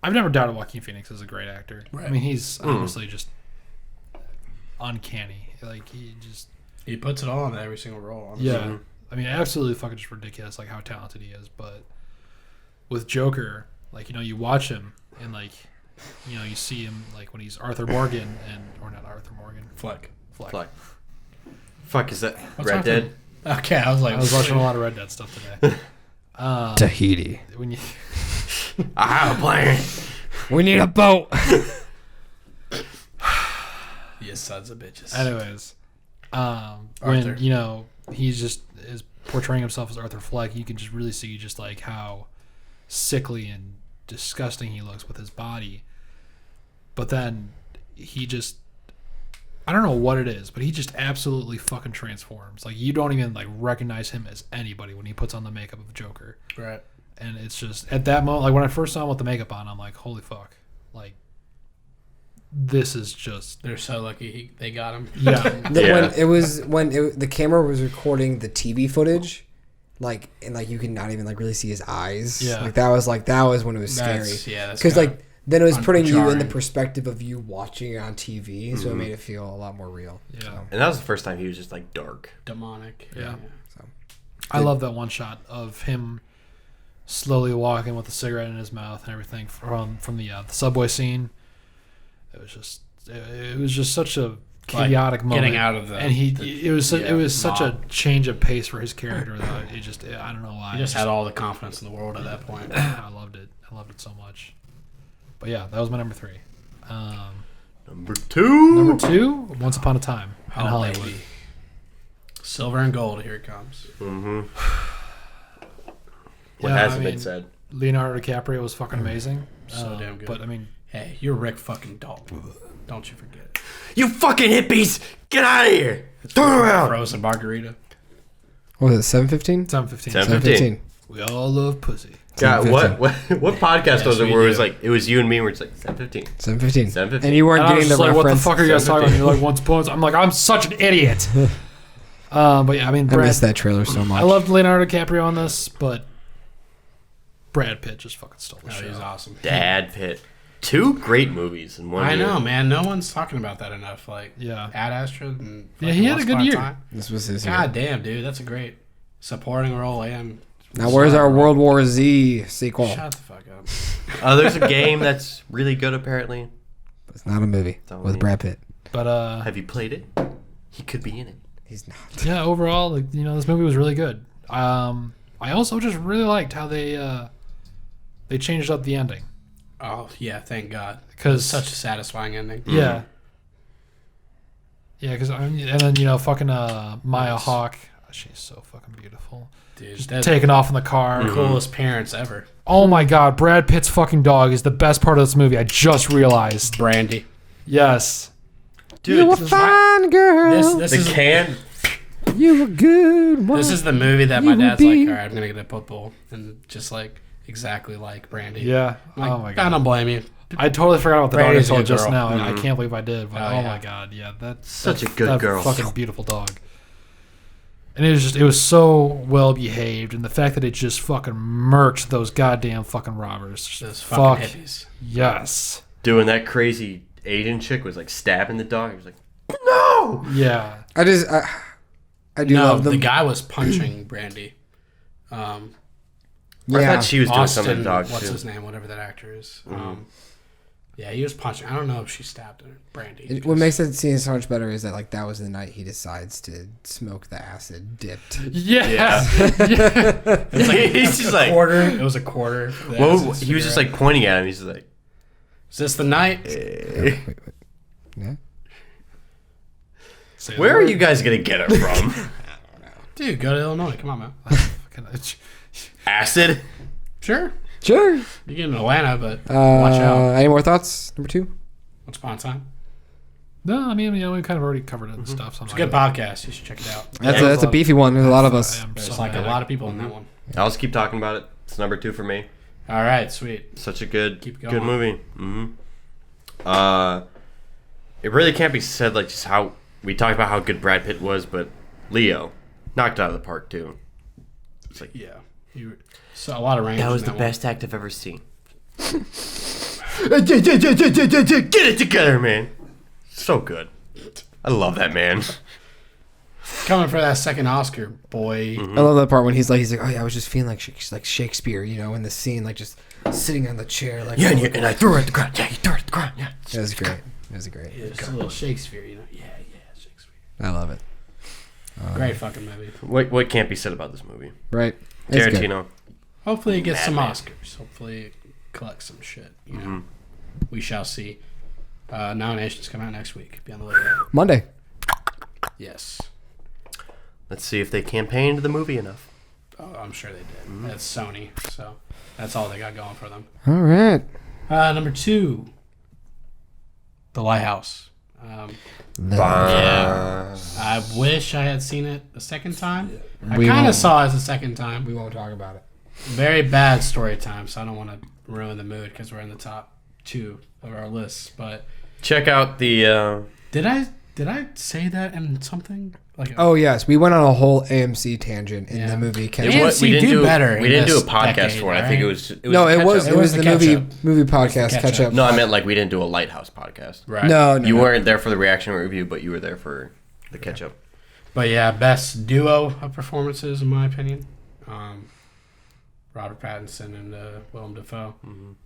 I've never doubted Joaquin Phoenix as a great actor. Right. I mean, he's honestly just uncanny. Like he puts it all in every single role. Honestly. Yeah. I mean, absolutely fucking just ridiculous, like how talented he is. But with Joker, like you watch him and like. You see him like when he's Arthur Morgan or not Arthur Morgan. Fleck. Fuck, is that Red Dead? Okay, I was watching a lot of Red Dead stuff today. Tahiti. When you, I have a plan. We need a boat. You sons of bitches. Anyways, Arthur. when he's just is portraying himself as Arthur Fleck, you can just really see just like how sickly and disgusting he looks with his body. But then he just, I don't know what it is, but he just absolutely fucking transforms. Like you don't even like recognize him as anybody when he puts on the makeup of Joker. Right. And it's just at that moment, like when I first saw him with the makeup on, I'm like, holy fuck, like this is just. They're so lucky they got him. Yeah. When the camera was recording the TV footage. You could not even really see his eyes. Yeah. That was when it was scary. That's because then it was putting you in the jarring. perspective of you watching it on TV, so it made it feel a lot more real. Yeah. So. And that was the first time he was just dark, demonic. Yeah. So. I love that one shot of him slowly walking with a cigarette in his mouth and everything from the subway scene. It was just such a chaotic moment. Getting out of it was such a change of pace for his character that I don't know why. He just had all the confidence in the world at that point. I loved it so much. But yeah, that was my number 3. Number two, Once Upon a Time in Hollywood. Baby. Silver and gold, here it comes. Mm-hmm. What Yeah, hasn't been said? Leonardo DiCaprio was fucking amazing. So damn good. But I mean, Hey, you're Rick fucking Dalton. Don't you forget it. You fucking hippies! Get out of here! Turn around! Frozen margarita. What was it, 7:15? 7:15. 7:15. We all love pussy. God, what podcast was it we where it do. was like, it was you and me where it's like 7:15? 7:15. 7:15. And you weren't And I was getting the just like, reference. what the fuck are you guys talking about? And you're like, Once Upon a Time. I'm like, I'm such an idiot. But yeah, I mean, I missed that trailer so much. I loved Leonardo DiCaprio on this, but Brad Pitt just fucking stole the Oh, show. he's awesome. Dad Pitt. 2 great movies in one I year. know, man. No one's talking about that enough. Like, Yeah. Ad Astra and Yeah, he had Once a good Upon year. Time. This was his year. God damn, dude, that's a great supporting role and. Now, where's our World War Z sequel? Shut the fuck up. There's a game that's really good apparently. It's not a movie Don't with need- Brad Pitt. But Have you played it? He could be in it. He's not. yeah, overall, like, this movie was really good. I also just really liked how they changed up the ending. Oh yeah, thank God. Because Such a satisfying ending. yeah, because and then fucking Maya Hawke, she's so fucking beautiful. Dude, Just that's taking off in the car. the coolest parents ever. Oh my god, Brad Pitt's fucking dog is the best part of this movie. I just realized. Brandy. Yes. Dude, You a this is fine girl. This the is can. You a good one. this is the movie that You my will dad's be- like, all right, I'm gonna get a pit bull, and just like exactly like Brandy. Yeah. I'm like, Oh my I god. don't blame you. I totally forgot about the Brandy's dog a until good just girl. now. I can't believe I did. But, Oh, oh yeah. my god, yeah, that's Such a that- good that girl. fucking beautiful dog. And it was so well behaved, and the fact that it just fucking murked those goddamn fucking robbers. Those Fuck fucking hippies. yes, Doing that crazy Asian chick was like stabbing the dog. He was like, no! yeah. I do No, love them. the guy was punching Brandy. I yeah. thought she was doing Austin, something to the dog what's too. his name? Whatever that actor is. Yeah, he was punching. I don't know if she stabbed her, Brandy. What makes it seem so much better is that like that was the night he decides to smoke the acid dipped. Yeah. He's just like, quarter. It was a quarter. whoa, he was just like pointing at him. He's just like, is this the night? Yeah. Say the where are word. you guys gonna get it from? Dude, go to Illinois. Come on, man. Acid? Sure. Sure. You get in Atlanta, but watch out. Any more thoughts? Number 2. Once upon a time. No, I mean, we kind of already covered it and stuff. So It's a good podcast. You should check it out. That's a beefy one. There's a lot of us. There's like a lot of people in that one. I'll just keep talking about it. It's number 2 for me. All right, sweet. Such a good, Keep going. good movie. It really can't be said like just how we talked about how good Brad Pitt was, but Leo knocked it out of the park too. It's like, Yeah. So a lot of range. that was in the one. best act I've ever seen. Get it together, man. So good. I love that man. Coming for that second Oscar, boy. I love that part when he's like, oh yeah, I was just feeling like Shakespeare, in the scene, like just sitting on the chair, like. Yeah, and I threw her at the ground. Yeah, you threw her at the ground. Yeah. It was great. It was great. Yeah, it's a little Shakespeare, Yeah, Shakespeare. I love it. Great fucking movie. What can't be said about this movie? Right. It's good. Tarantino. Hopefully it gets some Madman. Oscars. Hopefully it collects some shit. We shall see. Nominations come out next week. Be on the lookout. Monday. Yes. Let's see if they campaigned the movie enough. Oh, I'm sure they did. That's Sony, so that's all they got going for them. All right. Number 2, The Lighthouse. I wish I had seen it a second time. I We kind won't. of saw it the second time. We won't talk about it. Very bad story time, so I don't want to ruin the mood because we're in the top 2 of our list. But Check out the. did I say that in something? Like Oh yes, we went on a whole AMC tangent in the movie. Yeah, Catch- we do better We didn't do a in this podcast decade, for it. I think right? it was. No, it was catch-up. the the movie catch-up. podcast catch-up. catch up. No, I meant like we didn't do a Lighthouse podcast. right. No, You weren't there for the reaction review, but you were there for the catch up. But yeah, best duo of performances in my opinion. Robert Pattinson and Willem Dafoe.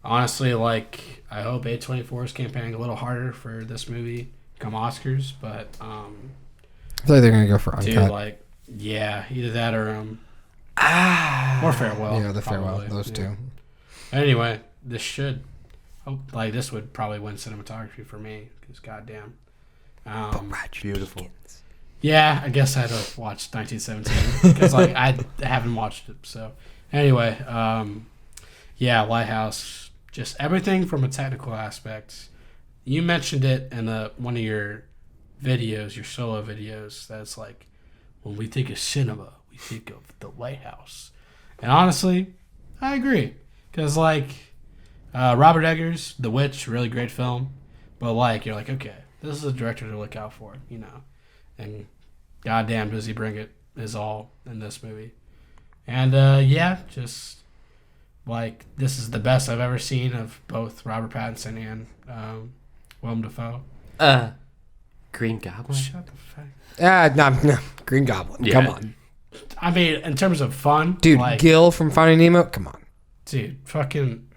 Honestly, like I hope A24 is campaigning a little harder for this movie come Oscars, but I feel like they're gonna go for dude, uncut. like either that or or Farewell. The farewell, probably. those Yeah. two. Anyway, this should like this would probably win cinematography for me because goddamn. Beautiful. Yeah, I guess I had to watch 1917 because like I haven't watched it. So anyway, yeah, Lighthouse, just everything from a technical aspect. You mentioned it in one of your videos, your solo videos. That's like when we think of cinema, we think of the Lighthouse, and honestly, I agree because like Robert Eggers, The Witch, really great film, but like you're like okay, this is a director to look out for, you know. And goddamn, does he bring it his all in this movie? And yeah, just like this is the best I've ever seen of both Robert Pattinson and Willem Dafoe. Green Goblin. Shut the fuck. No, Green Goblin. Yeah. Come on, I mean, in terms of fun, dude. like, Gil from Finding Nemo. Come on, dude, fucking,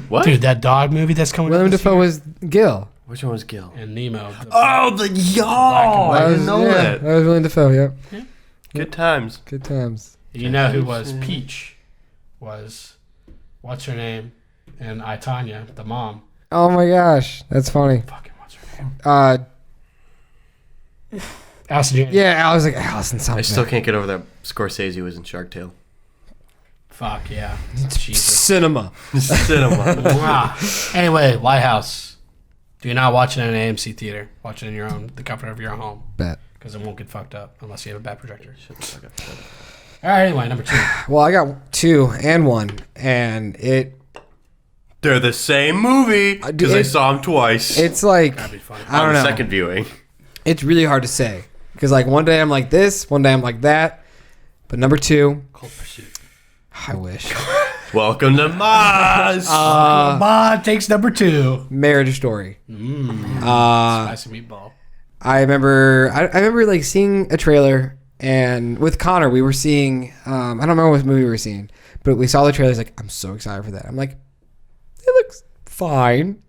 What? dude, that dog movie that's coming. Willem out this Dafoe year? was Gil. Which one was Gil? And Nemo. Oh, the y'all! Black I and didn't know yeah, that. that was Willem Dafoe. Yep. Good times. Good times. You know who was Peach? Was what's her name? And I, Tanya, the mom. Oh my gosh, that's funny. Fucking what's her name? Allison Janney. Yeah, I was like Allison something. I still can't get over that Scorsese was in Shark Tale. Fuck yeah. Jesus. Cinema. Cinema. Wow. Anyway, Lighthouse. Do not watch it in an AMC theater. Watch it in the comfort of your own home. Bet. Because it won't get fucked up unless you have a bad projector. Shut the fuck up. All right, anyway, number 2. Well, I got 2 and 1, and They're the same movie because I saw them twice. it's like That'd be funny. I don't on the know. second viewing. It's really hard to say because like one day I'm like this, one day I'm like that. But number 2, Cold Pursuit. I wish. Welcome to Mars. Bob takes number 2. Marriage Story. Spicy meatball. I remember like seeing a trailer, and with Connor we were seeing I don't remember what movie we were seeing, but we saw the trailer. He's like, I'm so excited for that. I'm like, it looks fine.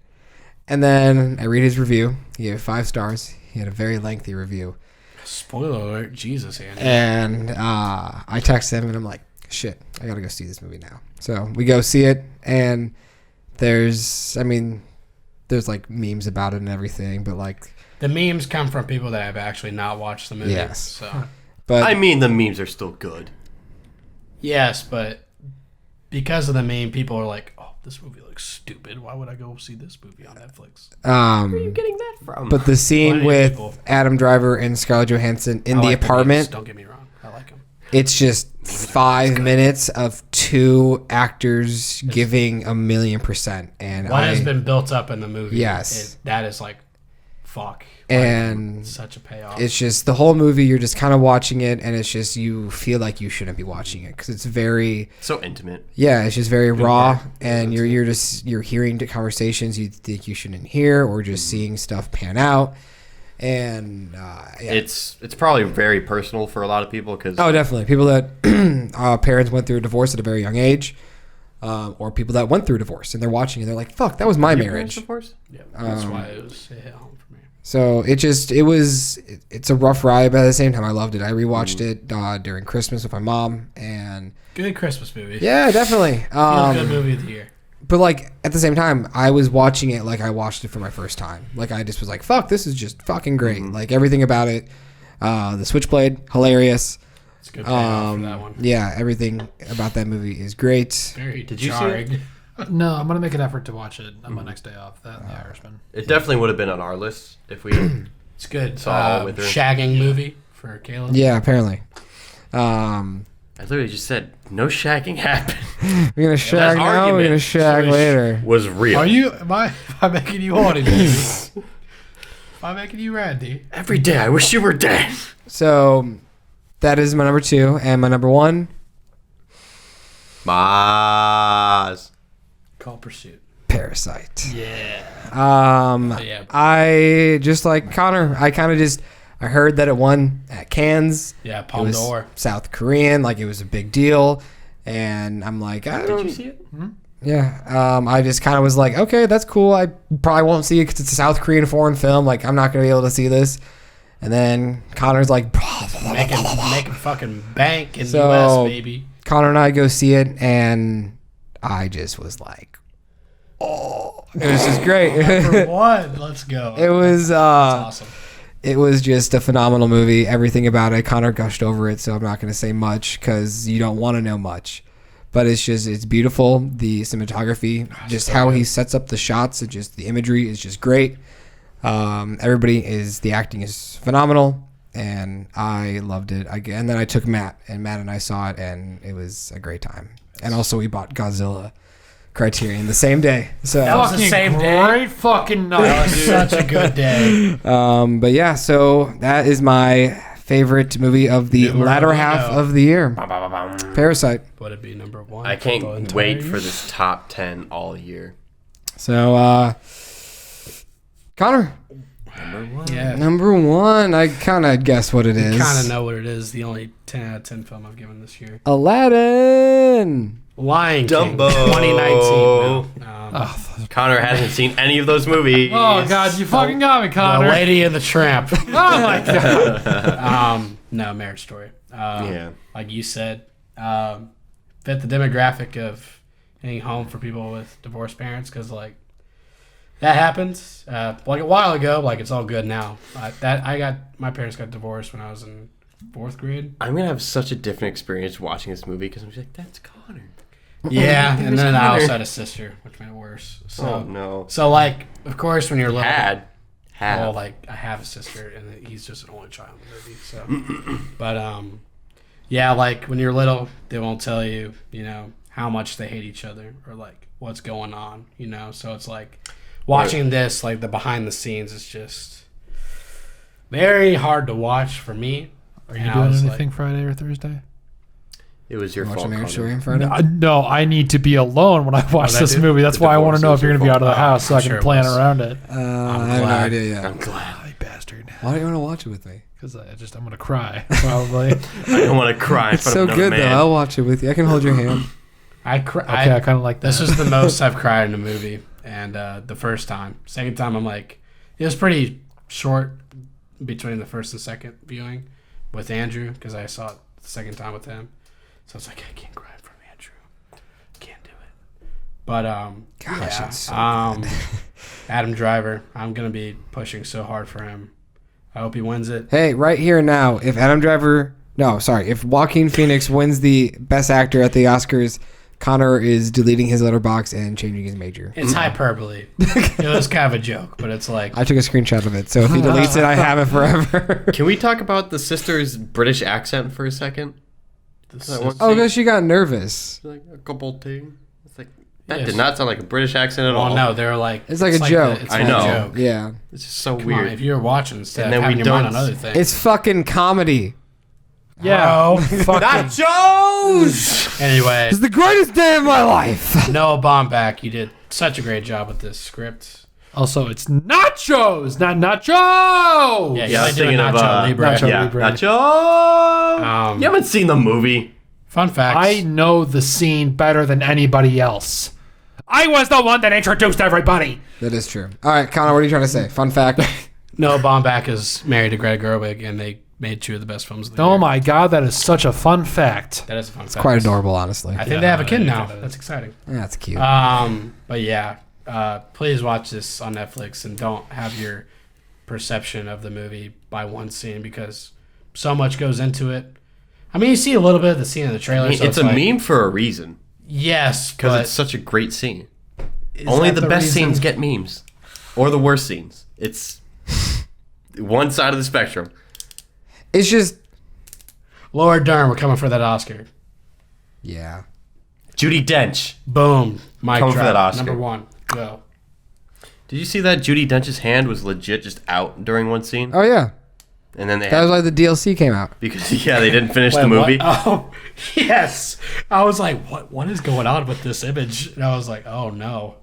And then I read his review. He gave it 5 stars. He had a very lengthy review. Spoiler alert. Jesus, Andy. And I text him and I'm like, shit, I gotta go see this movie now. So we go see it, and there's like memes about it and everything, but like The memes come from people that have actually not watched the movie. Yes. So but I mean, the memes are still good. yes, but because of the meme, people are like, "Oh, this movie looks stupid. Why would I go see this movie on Netflix?" Where are you getting that from? but the scene Plenty of with people. Adam Driver and Scarlett Johansson in I the like memes, apartment, don't get me wrong. I like them. it's just 5 minutes of 2 actors giving 1,000,000%. And What has been built up in the movie? Yes. that is like, fuck. and Such a payoff. it's just the whole movie. You're just kind of watching it, and it's just you feel like you shouldn't be watching it because it's very so intimate. it's just very raw, and you're hearing the conversations you think you shouldn't hear, or just seeing stuff pan out. And It's probably very personal for a lot of people because oh, definitely people that parents went through a divorce at a very young age, or people that went through a divorce and they're watching and they're like, "Fuck, that was my marriage." yeah, that's why it was a hit home for me. So it's a rough ride, but at the same time, I loved it. I rewatched it during Christmas with my mom, and Good Christmas movie. yeah, definitely. Feel good movie of the year. But like at the same time, I was watching it like I watched it for my first time. Like I just was like, "Fuck, this is just fucking great!" Like everything about it. The Switchblade, hilarious. It's a good payoff for that one. Yeah, everything about that movie is great. Very Did you see jarring. No, I'm gonna make an effort to watch it on my next day off. That and The Irishman. it definitely would have been on our list if we. It's good. Saw with her. Shagging movie for Caleb. Yeah, apparently. I literally just said no shagging happened. We're gonna shag now. We're argument. gonna shag later. Was real. Are you? Am I making you horny, baby? Am I making you randy? Every day I wish you were dead. So that is my number 2, and my number 1, Maz. Call Pursuit. Parasite. Yeah. Yeah. I just like Connor. I heard that it won at Cannes. Yeah, It Palme was d'Or. South Korean, like it was a big deal, and I'm like, I Did don't. you see it? Yeah. I just kind of was like, okay, that's cool. I probably won't see it because it's a South Korean foreign film. Like I'm not gonna be able to see this. And then Connor's like, Making fucking bank in the So- US, baby. Connor and I go see it, and I just was like, It was just great. Number one. Let's go. It was That's awesome. It was just a phenomenal movie. Everything about it. Connor gushed over it, so I'm not going to say much because you don't want to know much. But it's beautiful. The cinematography, just how he sets up the shots, and just the imagery is just great. The acting is phenomenal, and I loved it. And then I took Matt and I saw it, and it was a great time. And also we bought Godzilla Criterion the same day. So That was the same day. Great fucking night. That was such a good day. but yeah, so that is my favorite movie of the latter half of the year. Parasite. Would it be number one? I can't wait for this top 10 all year. So, Connor. Yeah. Number one. I kind of guess what it is. Kind of know what it is. The only 10 out of 10 film I've given this year. Aladdin. Lion King. Dumbo. 2019. Connor hasn't seen any of those movies. Oh God, you fucking got me, Connor. The Lady and the Tramp. Oh my God. No, Marriage Story. Yeah. Like you said, fit the demographic of getting home for people with divorced parents because like that happens. Like a while ago, like it's all good now. My parents got divorced when I was in 4th grade. I'm going to have such a different experience watching this movie because I'm just like, that's Connor. Yeah, and then I also had a sister, which made it worse. So, Oh, no. So like, of course, when you're little, Had. well, like I have a sister, and he's just an only child in the movie. So, but yeah, like when you're little, they won't tell you, how much they hate each other or like what's going on, So it's like watching this, like the behind the scenes, is just very hard to watch for me. Are you doing anything Friday or Thursday? It was your fault, Watching Marriage Story Connor. on Friday. No, I need to be alone when I watch this movie. That's why I want to know if you're going to be out of the house so I can plan around it. I have no idea yet. I'm glad. You bastard. Why don't you want to watch it with me? Because I'm going to cry, probably. I don't want to cry in It's front so of another good, man. though. I'll watch it with you. I can hold your hand. I I kind of like that. This is the most I've cried in a movie, and the first time. Second time, I'm like, it was pretty short between the first and second viewing with Andrew because I saw it the second time with him. So it's like I can't cry from Andrew, can't do it. But Gosh, yeah, it's so Adam Driver, I'm gonna be pushing so hard for him. I hope he wins it. Hey, right here and now, if if Joaquin Phoenix wins the Best Actor at the Oscars, Connor is deleting his letterbox and changing his major. It's hyperbole. It was kind of a joke, but it's like I took a screenshot of it, so if he deletes it, I have it forever. Can we talk about the sister's British accent for a second? That one Oh, scene? because she got nervous. Like a couple thing. It's like that Yes. did not sound like a British accent at oh all. no, they're like It's like a joke. It's I like know. a joke. Yeah. It's just so Come weird. on, if you're watching instead And of then we having your mind on don't- other things. It's fucking comedy. Yeah. Fucking. Nachos! Anyway, It's the greatest day of my life. Noah Baumbach, you did such a great job with this script. Also, it's nachos, not nacho. Yeah, Yeah, I you're was doing thinking of Nacho Libre. Nacho yeah, Libre. Nacho. You haven't seen the movie. Fun facts. I know the scene better than anybody else. I was the one that introduced everybody. That is true. All right, Connor, what are you trying to say? Fun fact. Noah Baumbach is married to Greta Gerwig, and they made 2 of the best films of the year. Oh my God, that is such a fun fact. That is a fun fact. Quite adorable, honestly. I think they have a kid now. That's exciting. That's cute. But yeah, please watch this on Netflix and don't have your perception of the movie by one scene because so much goes into it. I mean, you see a little bit of the scene in the trailer. I mean, so it's a like, meme for a reason. Yes, Because but it's such a great scene. is Only that the best reason? scenes get memes. Or the worst scenes. It's one side of the spectrum. It's just, Laura Dern, we're coming for that Oscar. yeah. Judi Dench. Boom. Mic Coming for drop. that Oscar. Number 1. Go. Did you see that Judi Dench's hand was legit just out during one scene? Oh, yeah. And then they That had, was why the DLC came out. because yeah, they didn't finish Wait, the movie. what? Oh, yes. I was like, what is going on with this image? And I was like, oh, no.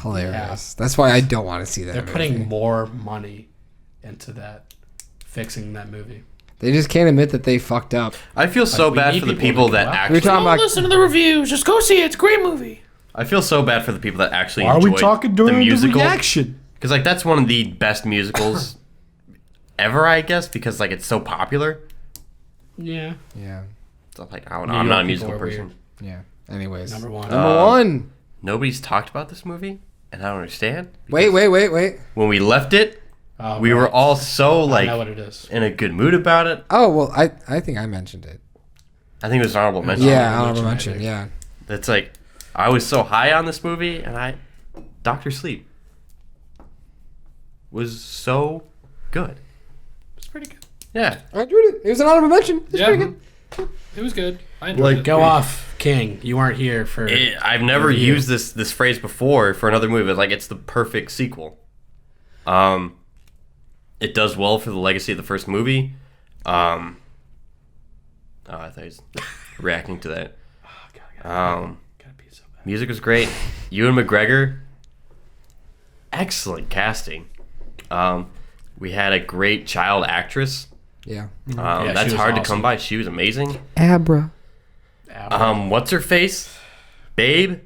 Hilarious. That's why I don't want to see that They're movie. putting more money into that, fixing that movie. They just can't admit that they fucked up. I feel so we bad need for the people people to that go out. We're actually. talking about Listen to the reviews. Just go see it. It's a great movie. I feel so bad for the people that actually Why are enjoy we talking during the musical. reaction? Because like that's one of the best musicals ever, I guess, because like it's so popular. Yeah. Yeah. So like I don't know, New I'm not a York people musical are person. weird. Yeah. Anyways. Number 1. Number one. nobody's talked about this movie, and I don't understand. Wait. When we left it, we were all so I know what it is. in a good mood about it. Oh, well, I think I mentioned it. I think it was an honorable mention. Yeah, honorable mention, yeah. That's like, I was so high on this movie, and Dr. Sleep was so good. It's pretty good. Yeah. I enjoyed it. It was an honorable mention. It's pretty good. It was good. I enjoyed it. Go off, King. You weren't here for... I've never used this phrase before for another movie. Like, it's the perfect sequel. It does well for the legacy of the first movie. I thought he was reacting to that. Gotta pee so bad. Music was great. Ewan McGregor, excellent casting. We had a great child actress. Yeah. That's she was hard to awesome. come by. She was amazing. Abra. What's her face? Babe,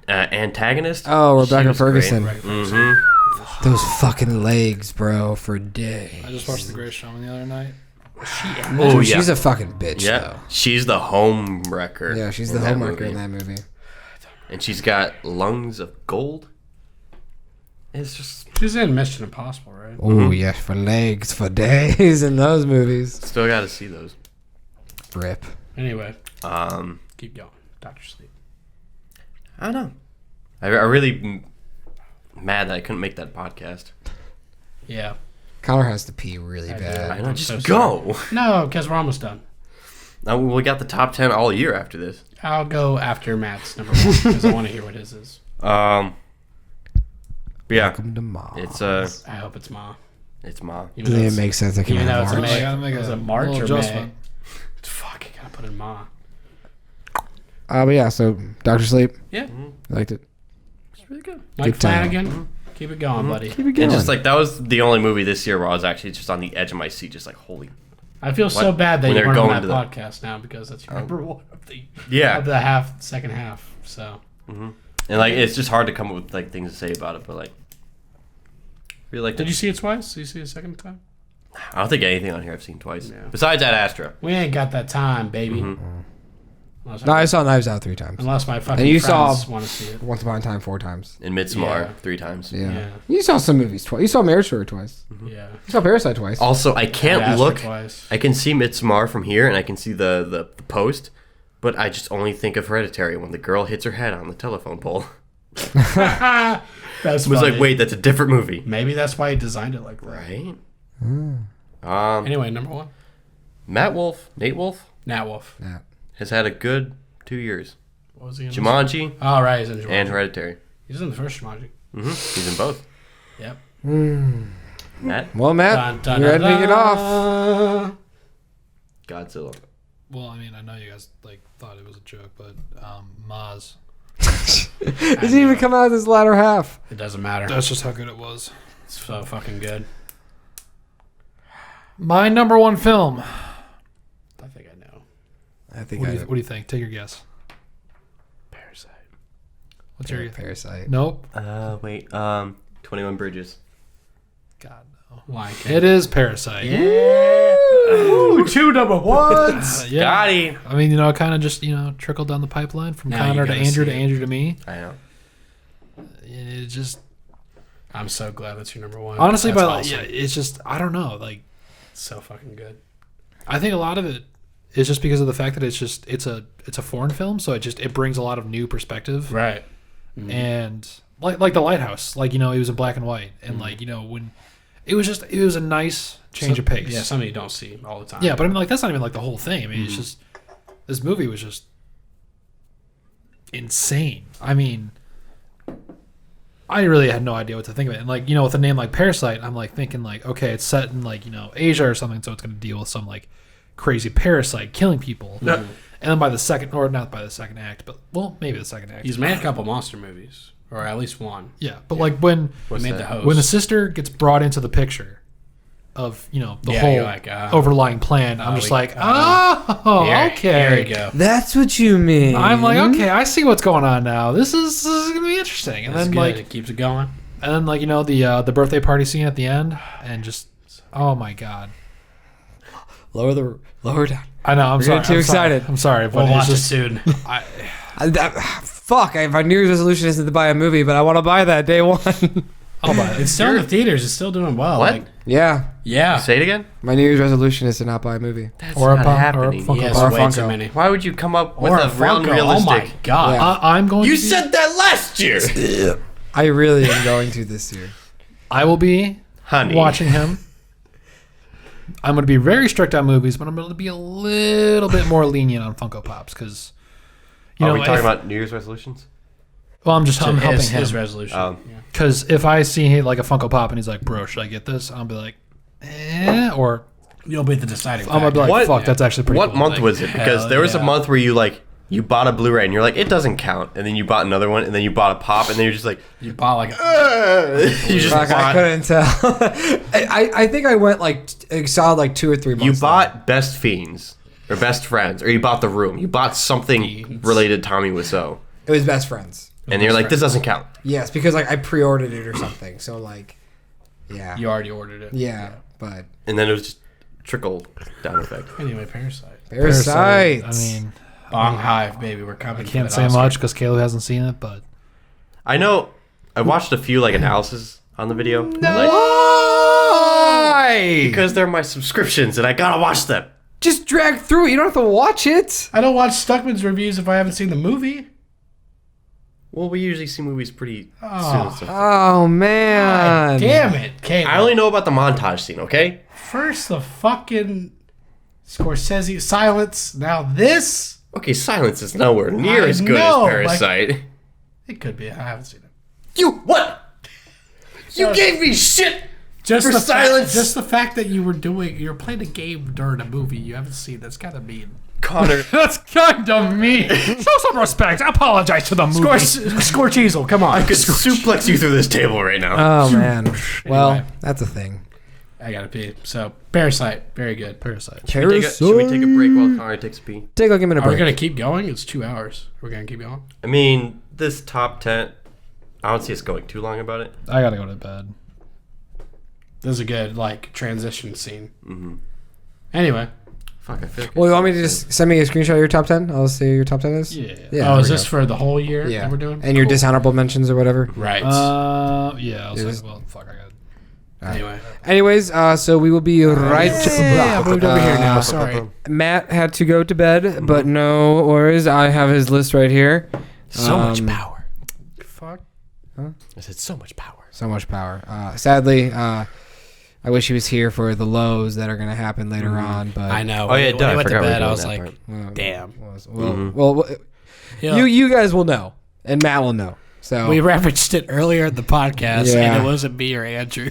antagonist. Oh, She Rebecca was Ferguson. great. Mm-hmm. Those fucking legs, bro, for days. I just watched The Greatest Showman the other night. Oh Dude, yeah, she's a fucking bitch, yeah. though. She's the home wrecker. Yeah, she's in the that homewrecker movie. in that movie. And she's got lungs of gold. It's just She's in Mission Impossible, right? Oh, yeah, for legs, for days in those movies. still got to see those. Rip. Anyway, Um, keep going. Dr. Sleep. I don't know. I really mad that I couldn't make that podcast. Yeah. Connor has to pee really I do. bad. I know, I'm just so go. No, because we're almost done. Now we got the top 10 all year after this. I'll go after Matt's number one because I want to hear what his is. But yeah, Welcome to Ma. it's I hope it's Ma. Ma. Even though It it's, makes sense. I can even though have it's a March. May. I gotta make Is a it March little or adjustment. May? Fuck, you gotta put in Ma. But yeah, so Dr. Sleep, Yeah, I liked it. it's really good. Mike Good time. Flanagan, keep it going, buddy. Keep it going. And just like that was the only movie this year where I was actually just on the edge of my seat, just like holy. I feel so bad that when you they're weren't on going that to podcast now because that's your number one of the Yeah. of the second half. So And like it's just hard to come up with like things to say about it, but like really like. did you see it twice? Did you see it a second time? I don't think anything on here I've seen twice. Yeah. Besides that Astra. We ain't got that time, baby. No, I saw Knives Out 3 times. Unless my fucking And you friends saw- want to see it. Once Upon a Time 4 times. In Midsommar Yeah. 3 times. Yeah. Yeah. You saw some movies twice. You saw Marriage Story twice. Yeah. You saw Parasite twice. Also, I can't Astra look. twice. I can see Midsommar from here, and I can see the post, but I just only think of Hereditary when the girl hits her head on the telephone pole. That's I was funny. like, wait, that's a different movie, Maybe that's why he designed it like that. right? Anyway, number one, Nate Wolf, Nat Wolf. Yeah. has had a good 2 years. What was he in? Jumanji Oh, right, he's in Jumanji. and Hereditary. He's in the first Jumanji. He's in both. Yep. Matt, Well, Matt, Dun, dun, you're dun, ending it off. dun. Godzilla. Well, I mean, I know you guys like thought it was a joke, but Maz. It didn't even come out of this latter half. It doesn't matter. That's just how good it was. It's so fucking good. My number one film. I think I know. I think What do you think? Take your guess. Parasite. What's your Parasite. Nope. Wait, 21 Bridges. God no. Why? It is Parasite. Ooh, 2 number ones. Yeah. Got him. I mean, it kind of just trickled down the pipeline from Now Connor you to gotta Andrew see to it. Andrew to me. I know. It just I'm so glad that's your number one. honestly, That's but awesome. yeah, it's just I don't know. Like, so fucking good. I think a lot of it is just because of the fact that it's a foreign film, so it brings a lot of new perspective. Right. And like The Lighthouse, it was in black and white, and when it was a nice change of pace. Yeah, something you don't see all the time. Yeah, but I mean, that's not even the whole thing. I mean, it's just this movie was just insane. I mean, I really had no idea what to think of it. And with a name like Parasite, I'm thinking okay, it's set in Asia or something, so it's going to deal with some crazy parasite killing people. And then by the second, or not by the second act, but maybe the second act. He's made a couple monster movies, or at least one. Yeah, but when He made that? the host. when the sister gets brought into the picture of the Yeah, whole you're like, overlying plan, I'm just here, okay. Here we go. That's what you mean. I'm okay, I see what's going on now. This is gonna be interesting. And That's then good. It keeps it going. the birthday party scene at the end, and just oh my god. Lower down. I know. I'm We're sorry. getting too I'm sorry. excited. I'm sorry, but We'll it's watch it just soon. fuck, my New Year's resolution isn't to buy a movie, but I want to buy that day one. I'll buy it. It's still in the theaters. It's still doing well. What? Like, Yeah. yeah. Say it again. My New Year's resolution is to not buy a movie. That's Or a not pop- or a happening. Funko Yes, Or a way Funko. too many. Why would you come up with Or a a Funko. unrealistic? Oh my god. Yeah. I'm going. You to be, said that last year. I really am going to this year. I will be Honey. watching him. I'm going to be very strict on movies, but I'm going to be a little bit more lenient on Funko Pops because, Are we talking about New Year's resolutions? Well, I'm helping his him resolution. Um, Yeah. because if I see like a Funko Pop and he's like, "Bro, should I get this?" I'll be like, or You'll be the deciding I'm gonna be factor. like, What- "Fuck, that's actually pretty." What cool. month Like, was it? Because hell there was a yeah. month where you bought a Blu-ray and you're like, it doesn't count, and then you bought another one, and then you bought a pop, and then you're just like, You bought like you just Fuck, I bought. couldn't tell. I think I went like a solid like 2 or 3 months. You bought Best Fiends or Best Friends, or you bought The Room. You bought something Fiends. related to Tommy Wiseau, It was Best Friends. and you're like, this doesn't count. Yes, because like I pre-ordered it or something. So like, yeah, you already ordered it. yeah, but And then it was just trickle down effect. Anyway, Parasite. Parasite. I mean, Bong Hive, baby. We're coming. I can't say much because Caleb hasn't seen it, but I know. I watched a few like analysis on the video. Like, why? because they're my subscriptions, and I gotta watch them. Just drag through it. You don't have to watch it. I don't watch Stuckman's reviews if I haven't seen the movie. Well, we usually see movies pretty Oh. soon. So. Oh man! Damn it, Caleb. I only know about the montage scene. Okay. First the fucking Scorsese silence. Now this. Okay, Silence is nowhere near I as good know, as Parasite. It could be. I haven't seen it. You what? You gave me shit. Just For the silence. just the fact that you were playing a game during a movie you haven't seen. That's gotta mean. Connor. that's kind of mean. Show some respect. I apologize to the movie. Scorcheasel, come on. I could suplex you through this table right now. Oh man! Well, Anyway. that's a thing. I gotta pee. So Parasite, very good. Parasite. Should we take a break while Connor takes a pee? Take like a minute Are we break. gonna keep going? It's 2 hours. We're gonna keep going. I mean, this top 10, I don't see us going too long about it. I gotta go to bed. This is a good like transition scene. Mm-hmm. Anyway. Fuck, I feel like Well, you want me to just send me a screenshot of your top 10? I'll see your top 10 is. Yeah. Oh, there is we this go. for the whole year Yeah. that we're doing? And your Cool. dishonorable mentions or whatever. Right. Yeah. I was It like, was- well, fuck. I got. anyway. Anyways, so we will be right. I moved over here now. Sorry. Matt had to go to bed, but no worries. I have his list right here. so much Um, power. Fuck. I said so much power. So much power. Sadly, I wish he was here for the lows that are going to happen later on. But I know. Oh, yeah, when duh, he I went to forgot we were bed, I doing was that like, part. damn. Well, Yeah. you guys will know, and Matt will know. So We referenced it earlier in the podcast, Yeah. and it wasn't me or Andrew.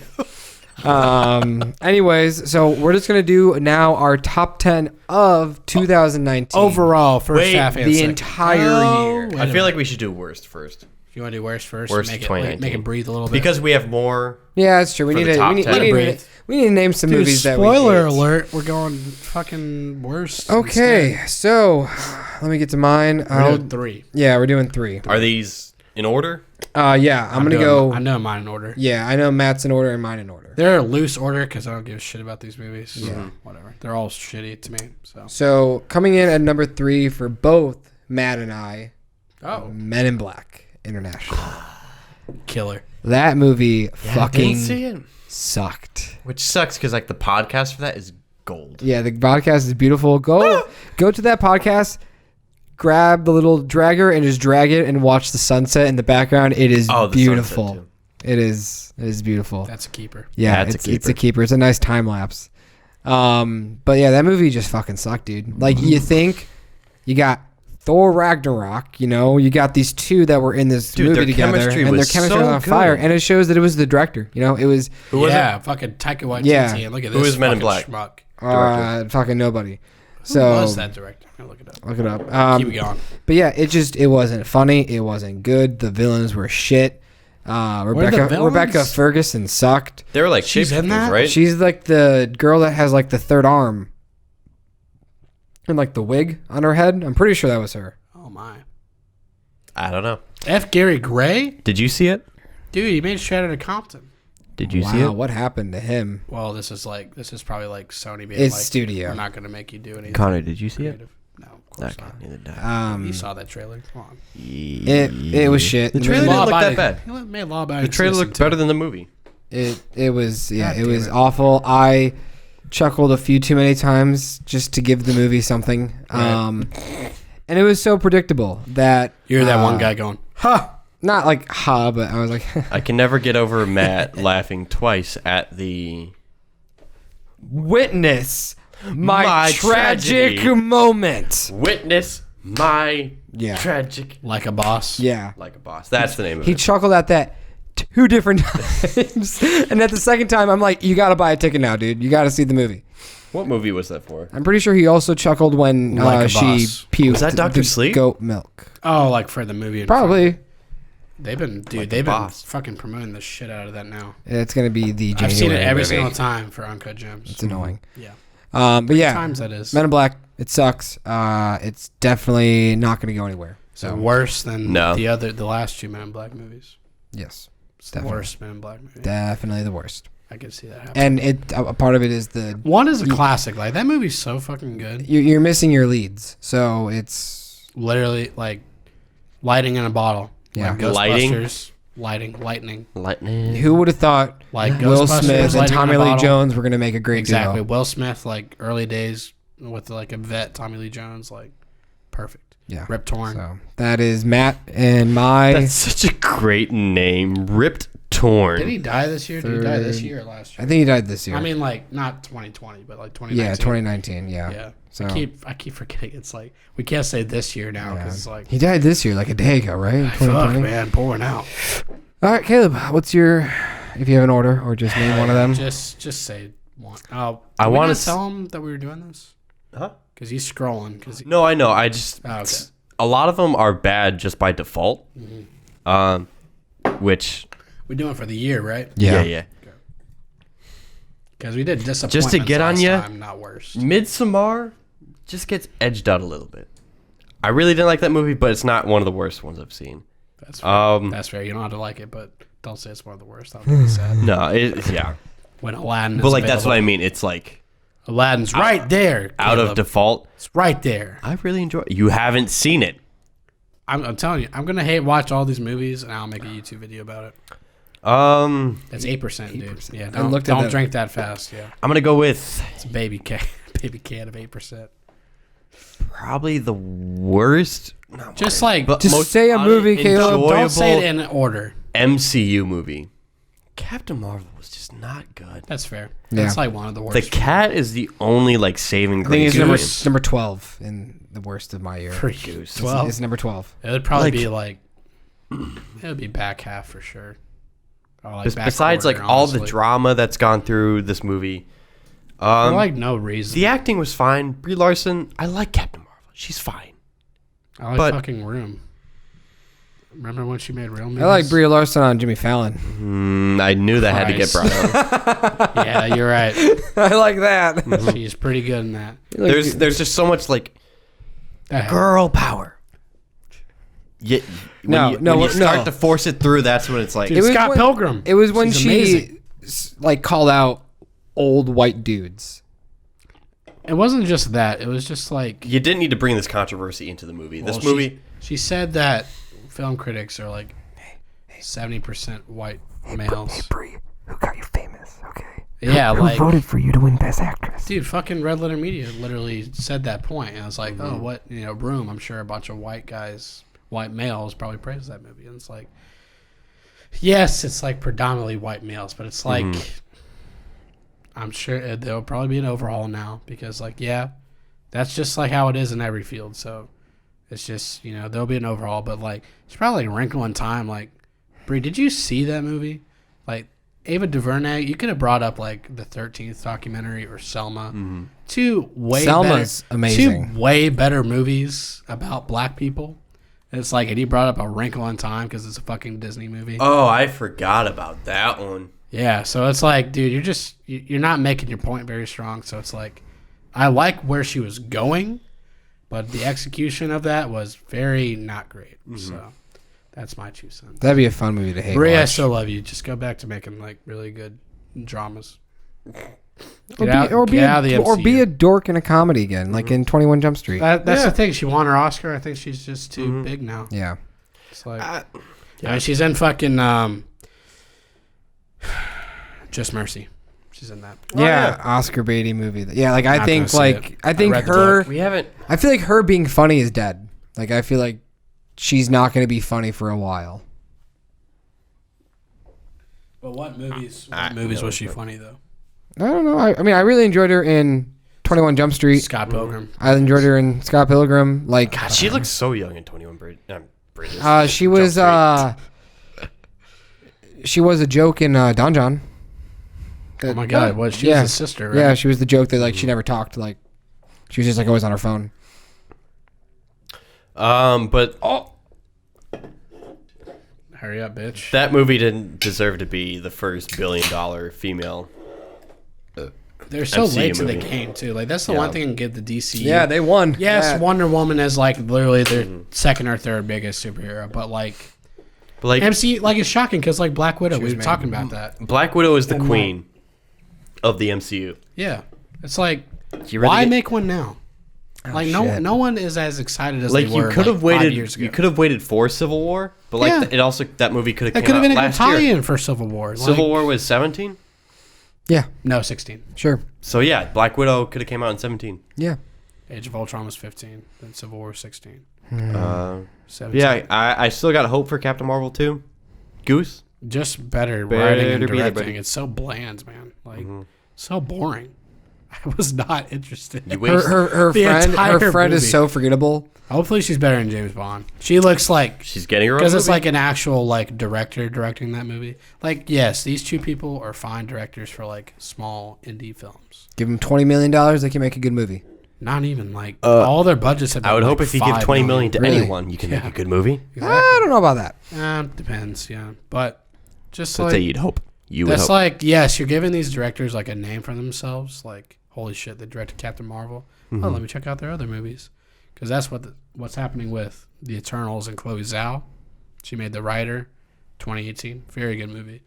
anyways, so we're just gonna do now our top 10 of 2019 Overall, first Wait, half and the second. entire year. wait I a feel minute. like we should do worst first. If you want to do worst first, Worst make it 2019. make it breathe a little bit. Because we have more. Yeah, that's true. We For need the to top we need, 10. we, need Breathe. to we need to name some Dude, movies that we spoiler hate. alert, we're going fucking worst. Okay, so let me get to mine. instead. We're I'll- doing 3. yeah, we're doing 3. Are these in order? Yeah, I'm gonna go. I know mine in order. Yeah, I know Matt's in order and mine in order. They're a loose order because I don't give a shit about these movies. Yeah, whatever. They're all shitty to me. So. So coming in at number 3 for both Matt and I, Oh, Men in Black International. killer. That movie Didn't fucking see it. sucked. Which sucks because like the podcast for that is gold. Yeah, the podcast is beautiful. Go to that podcast, grab the little dragger and just drag it and watch the sunset in the background. It is Oh, the beautiful. sunset, It is beautiful. That's a keeper. Yeah, That's a it's a keeper. It's a nice time lapse. But yeah, that movie just fucking sucked, dude. Like you think you got Thor Ragnarok, you got these two that were in this Dude, movie their together, chemistry and their was chemistry so was on good. fire, and it shows that it was the director. It was Who was yeah, fucking Taika Waititi. Yeah. And look at Who this is Men in fucking Black? schmuck. fucking nobody. Who So was that director? I'm gonna look it up. look it up. Keep it going. But yeah, it wasn't funny. It wasn't good. The villains were shit. the Rebecca villains? Ferguson sucked. They were like She's in shapeshifters, that? right? She's like the girl that has like the third arm and like the wig on her head. I'm pretty sure that was her. Oh my. I don't know. F. Gary Gray? Did you see it? Dude, he made Shattered at Compton. Did you see Wow, it? what happened to him? Well, this is probably like Sony being It's like, studio. we're not gonna make you do anything. Connor, did you see it? creative. No, of course Okay, not. neither did I. You saw that trailer. Come on. It was shit. The trailer didn't look that bad. He made law about The trailer looked better than the movie. It was God it damn was it. awful. I chuckled a few too many times just to give the movie something. Right. And it was so predictable that You're that one guy going, ha! not like ha, but I was like I can never get over Matt laughing twice at the witness my tragic tragedy. moment. Witness my Yeah. tragic Like a boss. Yeah. like a boss. That's the name of He it. chuckled at that 2 different times. And at the second time I'm like, you got to buy a ticket now, dude. You got to see the movie. What movie was that for? I'm pretty sure he also chuckled when Like a she boss. puked Was that Dr. the Sleep? goat milk. Oh, like for the movie. Probably. They've been Boss. fucking promoting the shit out of that now. It's going to be the January I've seen it every movie. single time for Uncut Gems. It's annoying. Yeah. But yeah, Times that is. Men in Black, it sucks. It's definitely not going to go anywhere. So So, worse than No. the last 2 Men in Black movies. yes, It's Definitely. the worst Men in Black movie. definitely the worst. I can see that happen. And a part of it is the One is a classic. Like that movie's so fucking good. you're missing your leads. So it's Literally like lighting in a bottle. Yeah. Like Lighting? Ghostbusters. Lightning. Lightning. who would have thought Like Will Ghostbusters, Smith and Lighting in Tommy a Lee Bottle. Jones were going to make a great Exactly. duo. Will Smith, like early days with like a vet, Tommy Lee Jones, like perfect. Yeah. Rip Torn. So that is Matt and my. That's such a great name. Ripped Torn. Did he die this year? Did he die this year or last I year? think he died this year. I mean, like not 2020, but like 2019. yeah, 2019. Yeah. Yeah. So I keep forgetting. It's like we can't say this year now because it's like he died this year, like a day ago, right? fuck, 2020. man, pouring out. All right, Caleb, what's your, if you have an order or just name one of them? Just say one. Oh, I want wanna to tell him that we were doing this Huh? because he's scrolling. Because No, I know. I just Oh, okay. a lot of them are bad just by default. Which we're doing it for the year, right? yeah. Because we did disappointments Just to get on last ya, time, not worse. Midsommar just gets edged out a little bit. I really didn't like that movie, but it's not one of the worst ones I've seen. That's fair. Um, That's fair. You don't have to like it, but don't say it's one of the worst. That would be sad. no, yeah, When Aladdin is but like that's what I available. mean. It's like Aladdin's right there. out of Caleb. default. It's right there. I really enjoy. You haven't seen it. I'm telling you, I'm gonna watch all these movies and I'll make a YouTube video about it. That's 8%, dude. 8%. Yeah, I looked at don't that. drink that fast. Yeah, I'm gonna go with it's a baby can of 8%. probably the worst. Not Just worst, like but Just most say a movie, Caleb. don't say it enjoyable in order. MCU movie. Captain Marvel was just not good. That's fair. Yeah. That's like one of the worst. The cat is the only like saving I think grace. it's number 12 in the worst of my year. for Goose. 12. It's number 12. It would probably Like- be like it would be back half for sure. Or like back Besides quarter, like all the honestly. drama that's gone through this movie, For like no reason. the acting was fine. Brie Larson, I like Captain Marvel. She's fine. I like but- fucking Room. Remember when she made Real Movies? I like Brie Larson on Jimmy Fallon. I knew that had to get Christ. brought up. Yeah, you're right. I like that. She's pretty good in that. there's just so much like girl power. Yeah, when you start to force it through, that's when it's like Dude, It was Scott when- Pilgrim. It was when She's she amazing. like called out old white dudes. It wasn't just that. It was just like you didn't need to bring this controversy into the movie. well, This movie, She said that film critics are like 70% white males. Brie, who got you famous? Okay. Yeah, like for you to win Best Actress? dude, fucking Red Letter Media literally said that point, and I was like, oh, what Room? I'm sure a bunch of white males probably praised that movie, and it's like, yes, it's like predominantly white males, but it's like, I'm sure there'll probably be an overhaul now because like, yeah, that's just like how it is in every field. So it's just there'll be an overhaul, but like it's probably like a Wrinkle in Time. Like, Brie, did you see that movie? Like Ava DuVernay, you could have brought up like the 13th documentary or Selma. Two way Selma's better, amazing. Two way better movies about black people. And it's like, and he brought up A Wrinkle in Time because it's a fucking Disney movie. oh, I forgot about that one. Yeah, so it's like, dude, you're not making your point very strong. So it's like, I like where she was going, but the execution of that was very not great. So that's my 2 cents. That'd be a fun movie to hate. Brie, I watch. still love you. Just go back to making like really good dramas. Or Get out of the be MCU. a dork in a comedy again, like in 21 Jump Street. That's the thing. She won her Oscar. I think she's just too big now. Yeah. It's like, I mean, she's in fucking Just Mercy. She's in that. Yeah, Oscar Beatty movie. Yeah, like I Not think gonna see it. I think read the her. book. We haven't. I feel like her being funny is dead. Like I feel like she's not going to be funny for a while. But what movies? What movies was she funny though? I don't know. I mean, I really enjoyed her in 21 Jump Street. Scott Pilgrim. I enjoyed her in Scott Pilgrim. Like God, she looks so young in 21 Bridges. she was she was a joke in Don John. Oh my God! What? She was the sister, right? Yeah, she was the joke that like she never talked. Like she was just like always on her phone. But Hurry up, bitch. that movie didn't deserve to be the first $1 billion female. They're so MCU late to the movie. game too. Like that's the Yeah. one thing I can give the DC. Yeah, they won. Yes, Yeah. Wonder Woman is like literally their second or third biggest superhero, but like But like MCU, like it's shocking because like Black Widow, we was were made. talking about that. Black Widow is the And, queen of the MCU. Yeah, it's like You really why get- make one now? Like no one is as excited as Like they you were could have 5 waited. years ago. You could have waited for Civil War, but like Yeah. it also that movie could have. That came could have out been a good last year. tie-in for Civil War. Civil Like, War was 17, Yeah, no 16. sure. so yeah, Black Widow could have came out in 17. Yeah. Age of Ultron was 15. Then Civil War was 16. 17. Yeah, I still got hope for Captain Marvel too. Goose. Just better Better writing and be there, directing. buddy. It's so bland, man. Like so boring. I was not interested. You Her waste. her The friend entire movie. is so forgettable. Hopefully, she's better than James Bond. She looks like She's getting her own because it's movie. like an actual like director directing that movie. Like, yes, these two people are fine directors for like small indie films. Give them $20 million, they can make a good movie. Not even like all their budgets have. Been I would like hope if you give 5 $20 million to Really? anyone, you can make a good movie. I don't know about that. Depends, yeah, but just So like say you'd hope. You would that's hope. like yes, you're giving these directors like a name for themselves. Like holy shit, they directed Captain Marvel. Oh, let me check out their other movies because that's what's happening with the Eternals and Chloe Zhao. She made The Rider, 2018, very good movie.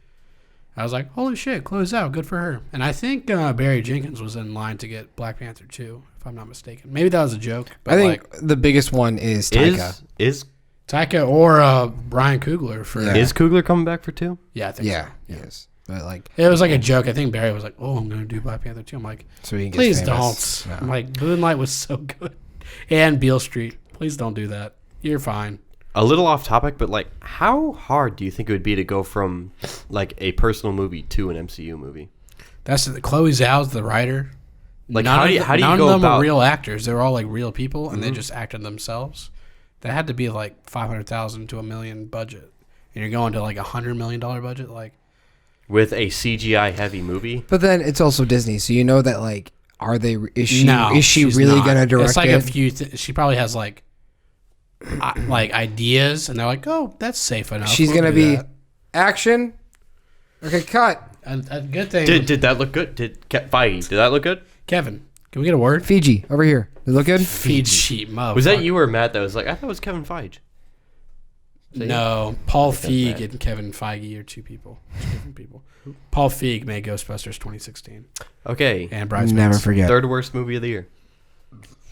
I was like, holy shit, Chloe Zhao, good for her. And I think Barry Jenkins was in line to get Black Panther 2, if I'm not mistaken. Maybe that was a joke. But I think like the biggest one is Taika. Is Taika or Brian Coogler for Yeah. is Coogler coming back for 2? yeah, I think Yeah, so. yes. But like, It was like a joke. I think Barry was like, "Oh, I'm going to do Black Panther 2." I'm like, so he can get "Please famous. don't." No. I'm like, Moonlight was so good, and Beale Street. Please don't do that. You're fine. A little off topic, but like, how hard do you think it would be to go from like a personal movie to an MCU movie? That's Chloe Zhao's the writer. Like, none how do you none go of them about? were real actors. They were all like real people, and they just acted themselves. That had to be like $500,000 to $1 million budget, and you're going to like $100 million budget. Like, With a CGI heavy movie, But then it's also Disney, so you know that like, is she no, she's really not. gonna direct It's like it? a few. She probably has like ideas, and they're like, "Oh, that's safe enough." She's We'll gonna do be that." action. Okay, cut. A good thing. did that look good? Feige, did that look good? Kevin, can we get a word? Fiji over here. Does it look good? Feed sheet, motherfucker. Was that you or Matt that was like, I thought it was Kevin Feige? No, Paul that's Feig bad. and Kevin Feige are two different people. Paul Feig made Ghostbusters 2016 Okay, and Bridesmaids. Never forget. third worst movie of the year.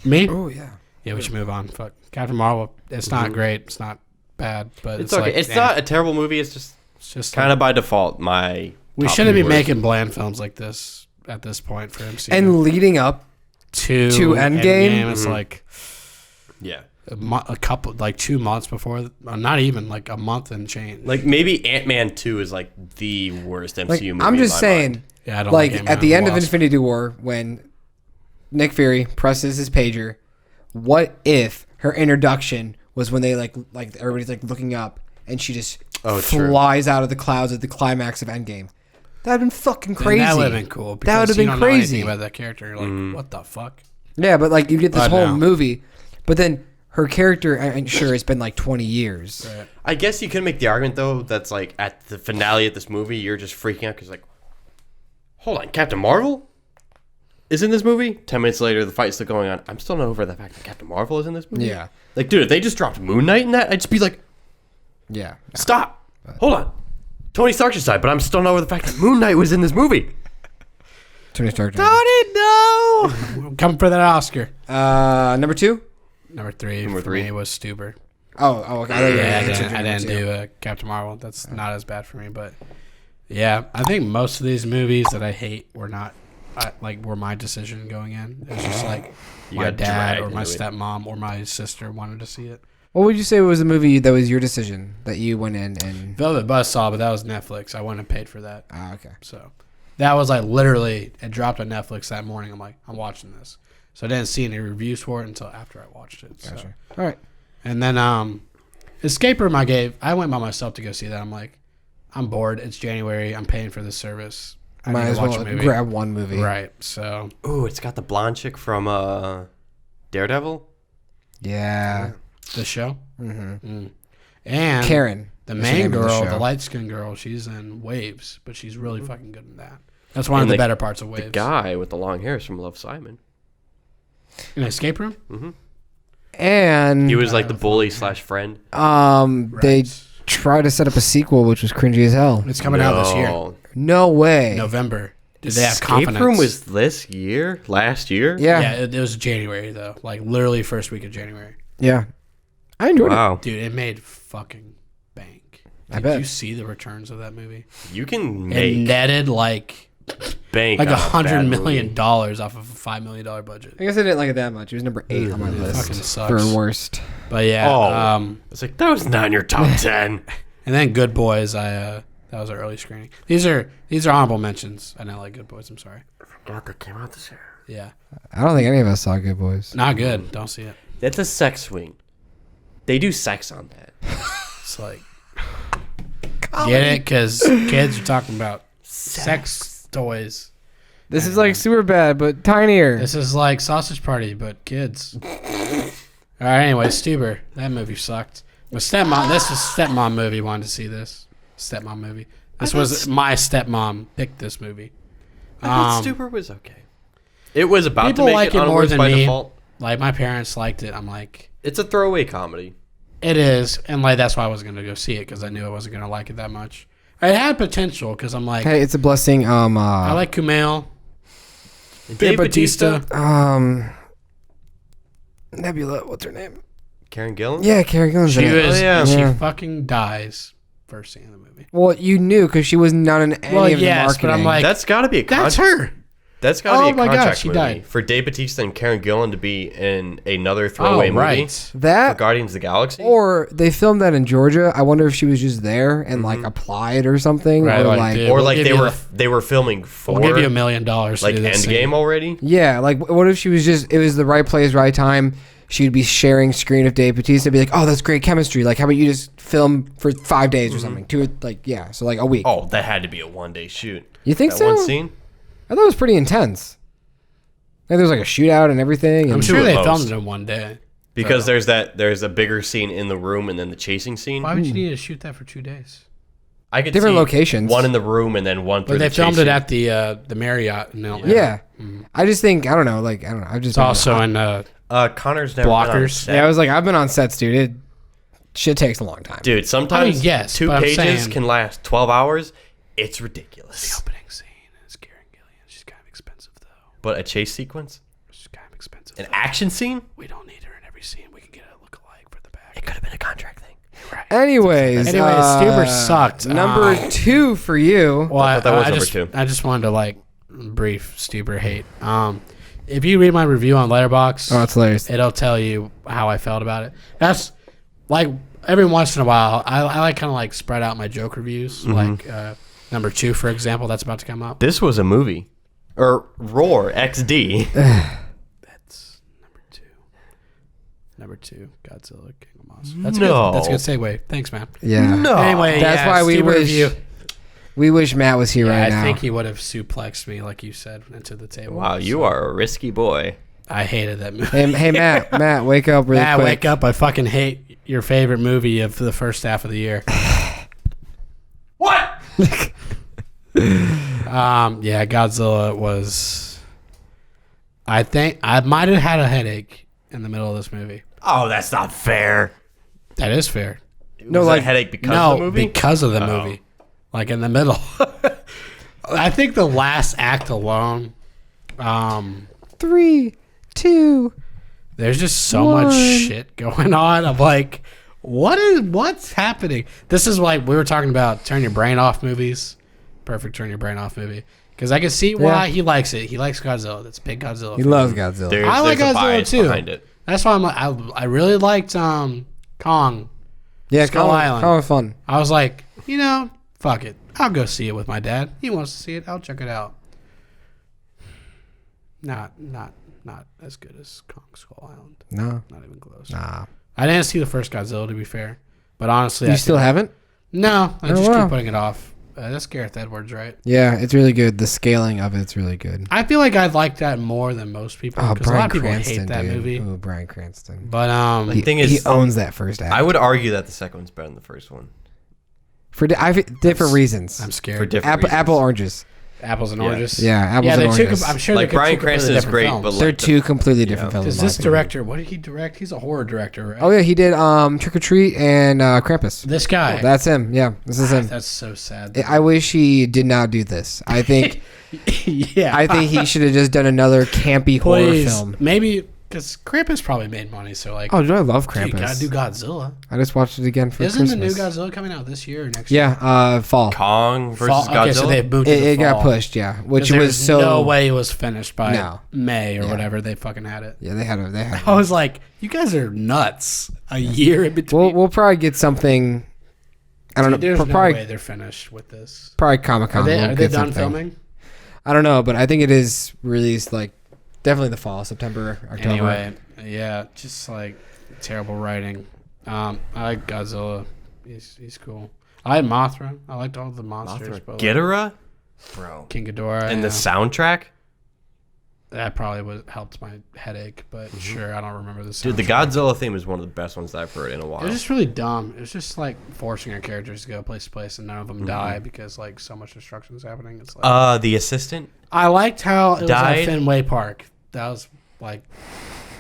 Me? Oh yeah. Yeah, we should move on. Fuck Captain Marvel. It's not great. It's not bad, but It's it's okay. like, It's eh, not a terrible movie. It's just It's just kind of by default my. we top shouldn't be worst. making bland films like this at this point for MCU. And leading up, to Endgame? it's like Yeah, a couple, like 2 months before, not even like a month and change. like maybe Ant-Man 2 is like the worst MCU like movie. I'm just in my saying, mind. yeah, I don't like Ant-Man. at the end of Wasp. Infinity War, when Nick Fury presses his pager, what if her introduction was when they like everybody's like looking up and she just true. flies out of the clouds at the climax of Endgame? That'd been fucking crazy. That would have been cool. That would have because been you don't know crazy. anything about that character. You're like, what the fuck? Yeah, but like you get this But whole no. movie, but then her character, I'm sure it's been like 20 years. Right. I guess you could make the argument though that's like at the finale of this movie, you're just freaking out because like, hold on, Captain Marvel is in this movie. 10 minutes later, the fight's still going on. I'm still not over the fact that Captain Marvel is in this movie. Yeah. Like, dude, if they just dropped Moon Knight in that, I'd just be like, Yeah. stop, hold on. Tony Stark's aside, but I'm still not over the fact that Moon Knight was in this movie. Tony Stark. Tony, no! Come for that Oscar. Number 2? Number three for me was Stuber. Oh, okay. Yeah, I didn't do Captain Marvel. That's not as bad for me, but yeah, I think most of these movies that I hate were not were my decision going in. It was just like my dad or my stepmom or my sister wanted to see it. What would you say was the movie that was your decision that you went in and... Velvet Buzzsaw, but that was Netflix. I went and paid for that. Ah, okay. So that was like literally, it dropped on Netflix that morning. I'm like, I'm watching this. So I didn't see any reviews for it until after I watched it. Gotcha. So. All right. And then Escape Room I went by myself to go see that. I'm like, I'm bored. It's January. I'm paying for this service. I Might need as to watch well a movie. grab one movie. Right. So. Ooh, it's got the blonde chick from Daredevil. Yeah. The show? Mm-hmm. And Karen. the That's the main name of the girl, show. the light-skinned girl, she's in Waves, but she's really fucking good in that. That's one of the better parts of Waves. The guy with the long hair is from Love, Simon. In Escape Room? Mm-hmm. And He was like the bully / friend. they tried to set up a sequel, which was cringy as hell. It's coming out this year. No way. November. Did they have Escape confidence? Room was this year? Last year? Yeah. Yeah, it was January, though. Like, literally first week of January. Yeah. I enjoyed it. Wow. Dude, it made fucking bank. I Did bet. you see the returns of that movie? You can It make netted like bank $100 on a bad million movie. off of a $5 million budget. I guess I didn't like it that much. It was number 8 on my It list fucking sucks. for worst. But yeah, It's like, that was not in your top 10. and then Good Boys, that was our early screening. These are honorable mentions. I didn't like Good Boys. I'm sorry. I forgot that came out this year. Yeah, I don't think any of us saw Good Boys. not good. Don't see it. That's a sex swing. They do sex on that. It's like get it because kids are talking about sex toys. This is like super bad, but tinier. This is like Sausage Party, but kids. All right. Anyway, Stuber, that movie sucked. My stepmom. This was stepmom movie. Wanted to see this stepmom movie. This was my stepmom picked this movie. I thought Stuber was okay. It was about to People make like it it more onwards than by me. default. Like my parents liked it. I'm like, It's a throwaway comedy. it is, and like that's why I wasn't gonna go see it because I knew I wasn't gonna like it that much. It had potential because I'm like, Hey, it's a blessing. I like Kumail, Dave Bautista. Nebula. What's her name? Karen Gillan? Yeah, Carrie Gillan's She in it. was. yeah. She Yeah. fucking dies first scene in the movie. Well, you knew because she was not in any Well, of the yes, marketing. but I'm like, That's got to be a that's contract. her. That's got to Oh be a my God, contract she movie. died. For Dave Bautista and Karen Gillan to be in another throwaway movie. For that, Guardians of the Galaxy? or they filmed that in Georgia. I wonder if she was just there and like applied or something, Right, or like, like, dude. Or We'll like give they you were they were filming for We'll give you $1 million to like do this Endgame scene. already? yeah, like what if she was just? It was the right place, right time. She'd be sharing screen with Dave Bautista. Be like, oh, that's great chemistry. Like, how about you just film for 5 days or something? So like a week. Oh, that had to be a one-day shoot. You think that so? one scene? I thought it was pretty intense. Like, there was like a shootout and everything. And I'm sure Two they at filmed most. it in one day. Because there's a bigger scene in the room and then the chasing scene. Why would you need to shoot that for 2 days? I could Different see locations. One in the room and then one through But they the filmed chasing. it at the Marriott in LA. Yeah. I just think I don't know. Like I don't know. I've just It's also in Connor's never been on Blockers. set. yeah. I was like I've been on sets, dude. Shit takes a long time. Dude, sometimes I mean, yes, 2 but I'm pages saying- can last 12 hours. It's ridiculous. opening scene is Karen Gillan. She's kind of expensive though. But a chase sequence? She's kind of expensive. An action scene? We don't need her in every scene. We can get a look-alike for the back. It could have been a contract thing. Right. Anyways, Stuber sucked. Number 2 for you. Well, I thought that was number just, 2. I just wanted to like brief Stuber hate. If you read my review on Letterboxd, Oh, that's hilarious. it'll tell you how I felt about it. That's like every once in a while, I like kind of like spread out my joke reviews. Like number 2, for example, that's about to come up. This was a movie. Or Roar XD. That's number 2. Number 2, Godzilla King of Monsters. That's No. good. That's a good segue. Thanks, man. Yeah. No. Anyway, That's yeah, why we Stuber wish review. we wish Matt was here Yeah, right I now. think he would have suplexed me, like you said, into the table. Wow, you are a risky boy. I hated that movie. Hey Matt, wake up really Matt, quick. wake up. I fucking hate your favorite movie of the first half of the year. What? Yeah, Godzilla was... I think I might have had a headache in the middle of this movie. Oh, that's not fair. That is fair. No, Was that like a headache because No, of the movie? because of the movie. Like in the middle. I think the last act alone 3, 2. There's just so One. much shit going on. I'm like, what's happening? This is like we were talking about turn your brain off movies. Perfect turn your brain off movie. Because I can see why he likes it. He likes Godzilla. That's a big Godzilla. He loves Godzilla. I like there's a Godzilla bias too. behind it. That's why I really liked Kong. Yeah, Skull Island. Kong was fun. I was like, fuck it. I'll go see it with my dad. He wants to see it. I'll check it out. Not as good as Kong Skull Island. No. Not even close. Nah. I didn't see the first Godzilla, to be fair. But honestly, You still haven't? No, I just wow. keep putting it off. That's Gareth Edwards, right? Yeah, it's really good. The scaling of it's really good. I feel like I'd like that more than most people because a lot of people hate that movie. Oh, Bryan Cranston. But The thing is, he owns that first act. I would argue that the second one's better than the first one. For different reasons. I'm scared. For different reasons. Apple oranges. Apples and Yeah. oranges. Yeah, apples Yeah, and they're oranges. I'm sure Like they're Bryan two completely Cranston is different great, films. but They're like two completely different films. Does in my this opinion. director? What did he direct? He's a horror director, right? Oh yeah, he did Trick or Treat and Krampus. This guy. That's him. Yeah, this is him. That's so sad. I wish he did not do this. I think Yeah. I think he should have just done another campy horror Please. film. Maybe because Krampus probably made money, so like, Oh, dude, I love dude, you gotta Krampus. do Godzilla. I just watched it again for Isn't Christmas. the new Godzilla coming out this year or next year? Yeah, fall. Kong versus Fall. Godzilla. Okay, so they moved to It the got fall. pushed, yeah, 'Cause which there was so. no way it was finished by No. May or Yeah. whatever they fucking had it. Yeah, they had. I was like, you guys are nuts. A year in between. We'll probably get something. I don't know. There's no Probably way they're finished with this. probably Comic Con. Are they we'll done get something. filming? I don't know, but I think it is released like definitely the fall, September, October. Anyway, yeah, just like terrible writing. I like Godzilla. He's cool. I like Mothra. I liked all the monsters. But like, Ghidorah, bro, King Ghidorah. and the yeah. soundtrack. That probably helped my headache, but sure, I don't remember the soundtrack. Dude, the Godzilla theme is one of the best ones that I've heard in a It while. was just really dumb. It was just like forcing our characters to go place to place, and none of them die because like so much destruction is happening. It's like The assistant. I liked how it was died? at Fenway Park. That was like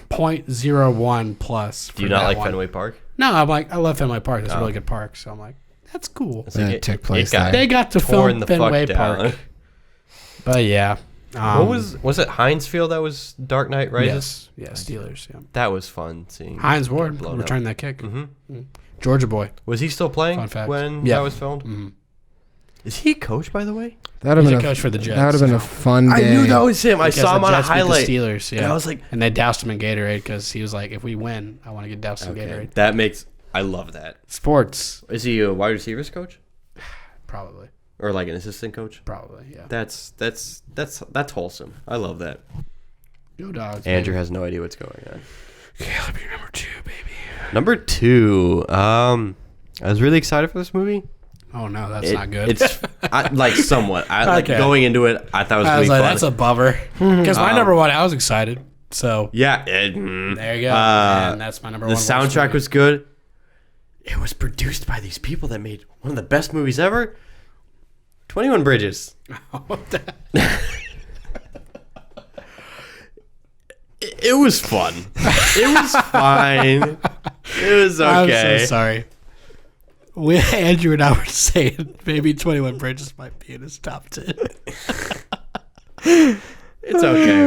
0.01 plus. For Do you not that like one. Fenway Park? No, I'm like I love Fenway Park. It's a Oh. really good park. So I'm like, that's cool. It's Yeah, like it took place got there. They got to torn film the Fenway fuck down. Park. But yeah, What was it? Hinesfield that was Dark Knight Rises. Yes, Steelers. Yeah, That was fun seeing. Hines Ward blown returned that kick. hmm Georgia boy. Was he still playing Fun fact. when Yeah. that was filmed? Mm-hmm. Is he a coach, by the way? That would He's have a been coach for the Jets. That would have been so. a fun day. I knew that was him. I Because saw him the on a Jets beat the highlight. Steelers, yeah. And I was like, and they doused him in Gatorade because he was like, if we win, I want to get doused in okay, Gatorade. that makes. I love that. Sports, Is he a wide receivers coach probably, or like an assistant coach? yeah. That's wholesome. I love that. Go Dogs. Andrew has no idea what's going on. Caleb, you're number 2, baby. Number 2. I was really excited for this movie. Oh no, that's not good. It's like somewhat. Like Okay. going into it, I thought it was I gonna was be like, fun. that's a bummer. Because my number 1, I was excited. So Yeah. there you go. And that's my number The 1. soundtrack was good. It was produced by these people that made one of the best movies ever. 21 Bridges. It was fun. It was fine. It was okay. I'm so sorry. Andrew and I were saying maybe 21 Bridges might be in his top 10. It's okay.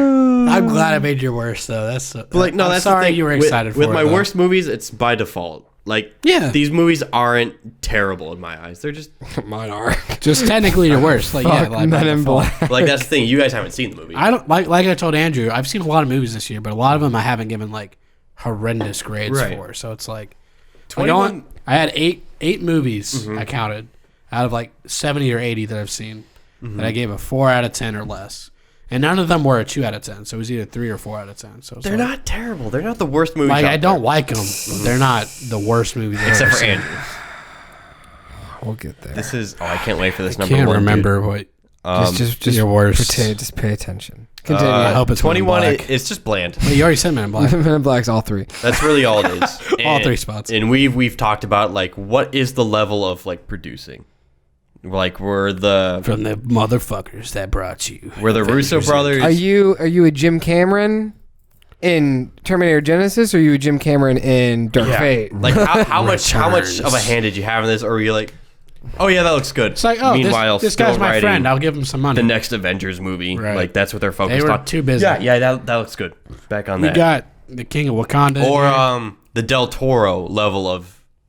I'm glad I made your worst though. That's But like, no, I'm that's sorry the thing. you were excited with for my it, though. worst movies. It's by default. Like, Yeah. these movies aren't terrible in my eyes. They're just Mine are. Just technically your worst. Like yeah, Fuck like by Men in default. Black. like that's the thing. You guys haven't seen the movie. I don't like I told Andrew. I've seen a lot of movies this year, but a lot of them I haven't given like horrendous grades Right. for. So it's like 21 I had eight movies I counted out of like 70 or 80 that I've seen that I gave a 4 out of 10 or less. And none of them were a 2 out of 10. So it was either 3 or 4 out of 10. So it's They're like, not terrible. They're not the worst movies. like out I don't there. like them, but they're not the worst movies I've except ever for seen. Andrew. We'll get there. This is. Oh, I can't wait for this I number can't one. remember what. just your worst. Just pay attention. Continue. I hope it's Men in 21. Black. It's just bland. Wait, you already said Men in Black. Men in Black's all 3. That's really all it is. All And- 3 spots. And we've talked about like what is the level of like producing. Like we're the From the motherfuckers that brought you. Russo brothers. Are you a Jim Cameron in Terminator Genesis, or are you a Jim Cameron in Dark Fate? Like how much Returns. of a hand did you have in this, or were you like, Oh yeah, that looks good. It's like, oh, Meanwhile, this still guy's my writing friend. I'll give him some money. the next Avengers movie. Right. Like that's what they're focused They were on. too busy. Yeah, that looks good. Back on We that. got the King of Wakanda. Or the Del Toro level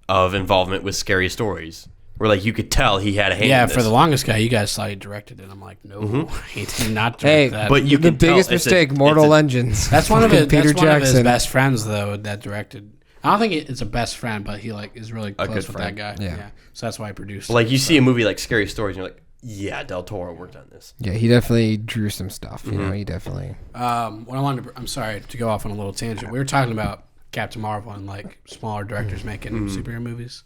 of involvement with Scary Stories, where like you could tell he had a hand. yeah, in for this. the longest guy, you guys thought he directed it. I'm like, no, he did not direct Hey, that. but you the can tell biggest it's mistake, it's Mortal Engines. that's one of his. Peter That's one of his Jackson. best friends though that directed. I don't think it's a best friend, but he like is really close good with friend. that guy. Yeah. So that's why he produced. Like it, you so. see a movie like Scary Stories, and you're like, yeah, Del Toro worked on this. Yeah, he definitely drew some stuff. You know, he definitely. What I wanted to, I'm sorry to go off on a little tangent. We were talking about Captain Marvel and like smaller directors making superhero movies.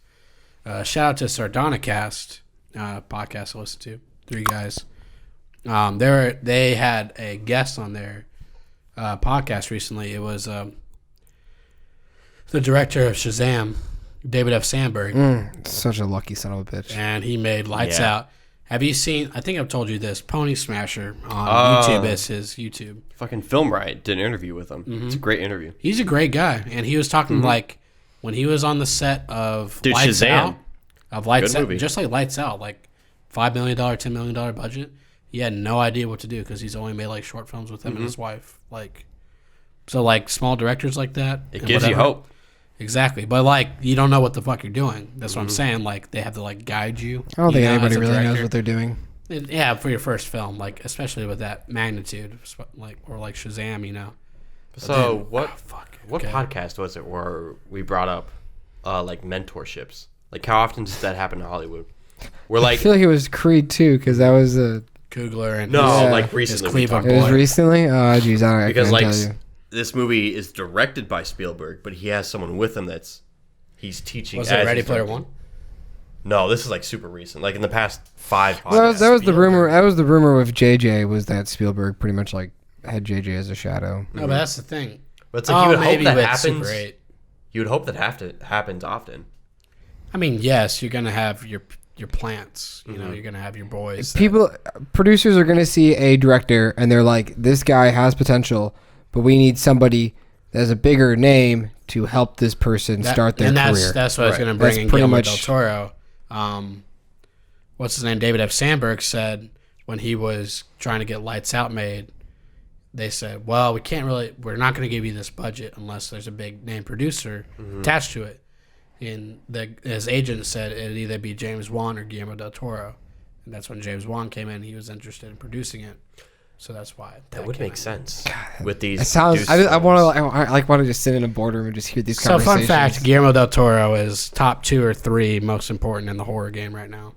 Shout out to Sardonicast podcast I listen to. 3 guys. They had a guest on their podcast recently. It was the director of Shazam, David F. Sandberg, Such a lucky son of a bitch. and he made Lights Yeah. Out. Have you seen? I think I've told you this. Pony Smasher on YouTube is his YouTube. Fucking Film Riot did an interview with him. It's a great interview. He's a great guy, and he was talking like when he was on the set of Dude, Lights Shazam. Lights Good Out, movie. just like Lights Out, like $5 million, $10 million budget. He had no idea what to do because he's only made like short films with him and his wife. Like, so like small directors like that, It and gives you whatever. hope. Exactly, but like you don't know what the fuck you're doing. That's what I'm saying. Like they have to like guide you. I don't think you know, anybody as a really knows director. what they're doing. Yeah, for your first film, like especially with that magnitude, like or like Shazam, you know. So then- what? fuck. What Okay. podcast was it where we brought up like mentorships? Like how often does that happen in Hollywood? We're I like feel like it was Creed too, because that was Kugler and no, Yeah. like his recently we Cleveland talked it was boy. recently. Oh, jeez, I because can't like tell you. this movie is directed by Spielberg, but he has someone with him he's teaching. Was as it Ready he's Player directing. One? No, this is like super recent. Like in the past 5 podcasts. That was the Spielberg. rumor. That was the rumor with JJ was that Spielberg pretty much like had JJ as a shadow. No, but that's the thing. But it's like you would hope maybe that with happens. Super 8. You would hope that happens often. I mean, yes, you're gonna have your plants. You know, you're gonna have your boys. Producers are going to see a director and they're like, this guy has potential, but we need somebody that has a bigger name to help this person start their and career. that's what I was Right. gonna bring That's in pretty Guillermo much- del Toro. What's his name? David F. Sandberg said when he was trying to get Lights Out made, they said, "Well, we're not going to give you this budget unless there's a big name producer attached to it." And his agent said it'd either be James Wan or Guillermo del Toro, and that's when James Wan came in. He was interested in producing it, so that's why That would came make in. sense with these. It sounds. Deuce I want films. to. I like want to just sit in a boardroom and just hear these So, conversations. fun fact: Guillermo del Toro is top 2 or 3 most important in the horror game right now,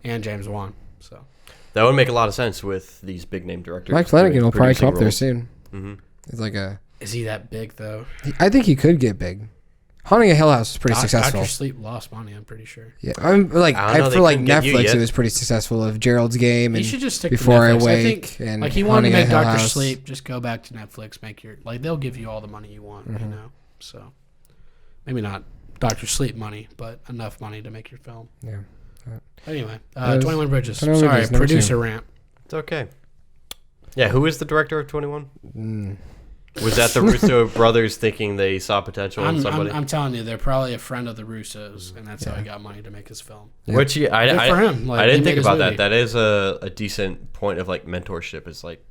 and James Wan. So That would make a lot of sense with these big name directors. Mike Flanagan doing will probably come up producing there roles. soon. It's like a. is he that big though? I think he could get big. Haunting a Hill House is pretty successful. Dr. Sleep lost money. I'm pretty sure. Yeah, I'm like I don't know, I they feel like couldn't get you Netflix. yet. It was pretty successful. Of Gerald's Game He and should just stick Before to I Netflix. Wake think, and like he wanted to Haunting a make Hill Dr. House. Sleep. Just go back to Netflix. Make your like they'll give you all the money you want. You know. So maybe not Dr. Sleep money, but enough money to make your film. Yeah. Anyway, was- 21 Bridges. 21 Sorry, Bridges, number producer 2. rant. It's okay. Yeah, who is the director of 21? Mm. Was that the Russo brothers thinking they saw potential in somebody? I'm telling you, they're probably a friend of the Russos, and that's how he got money to make his film. Which Good for him. Like, I he didn't made think his about movie. that. That is a decent point of like mentorship. It's like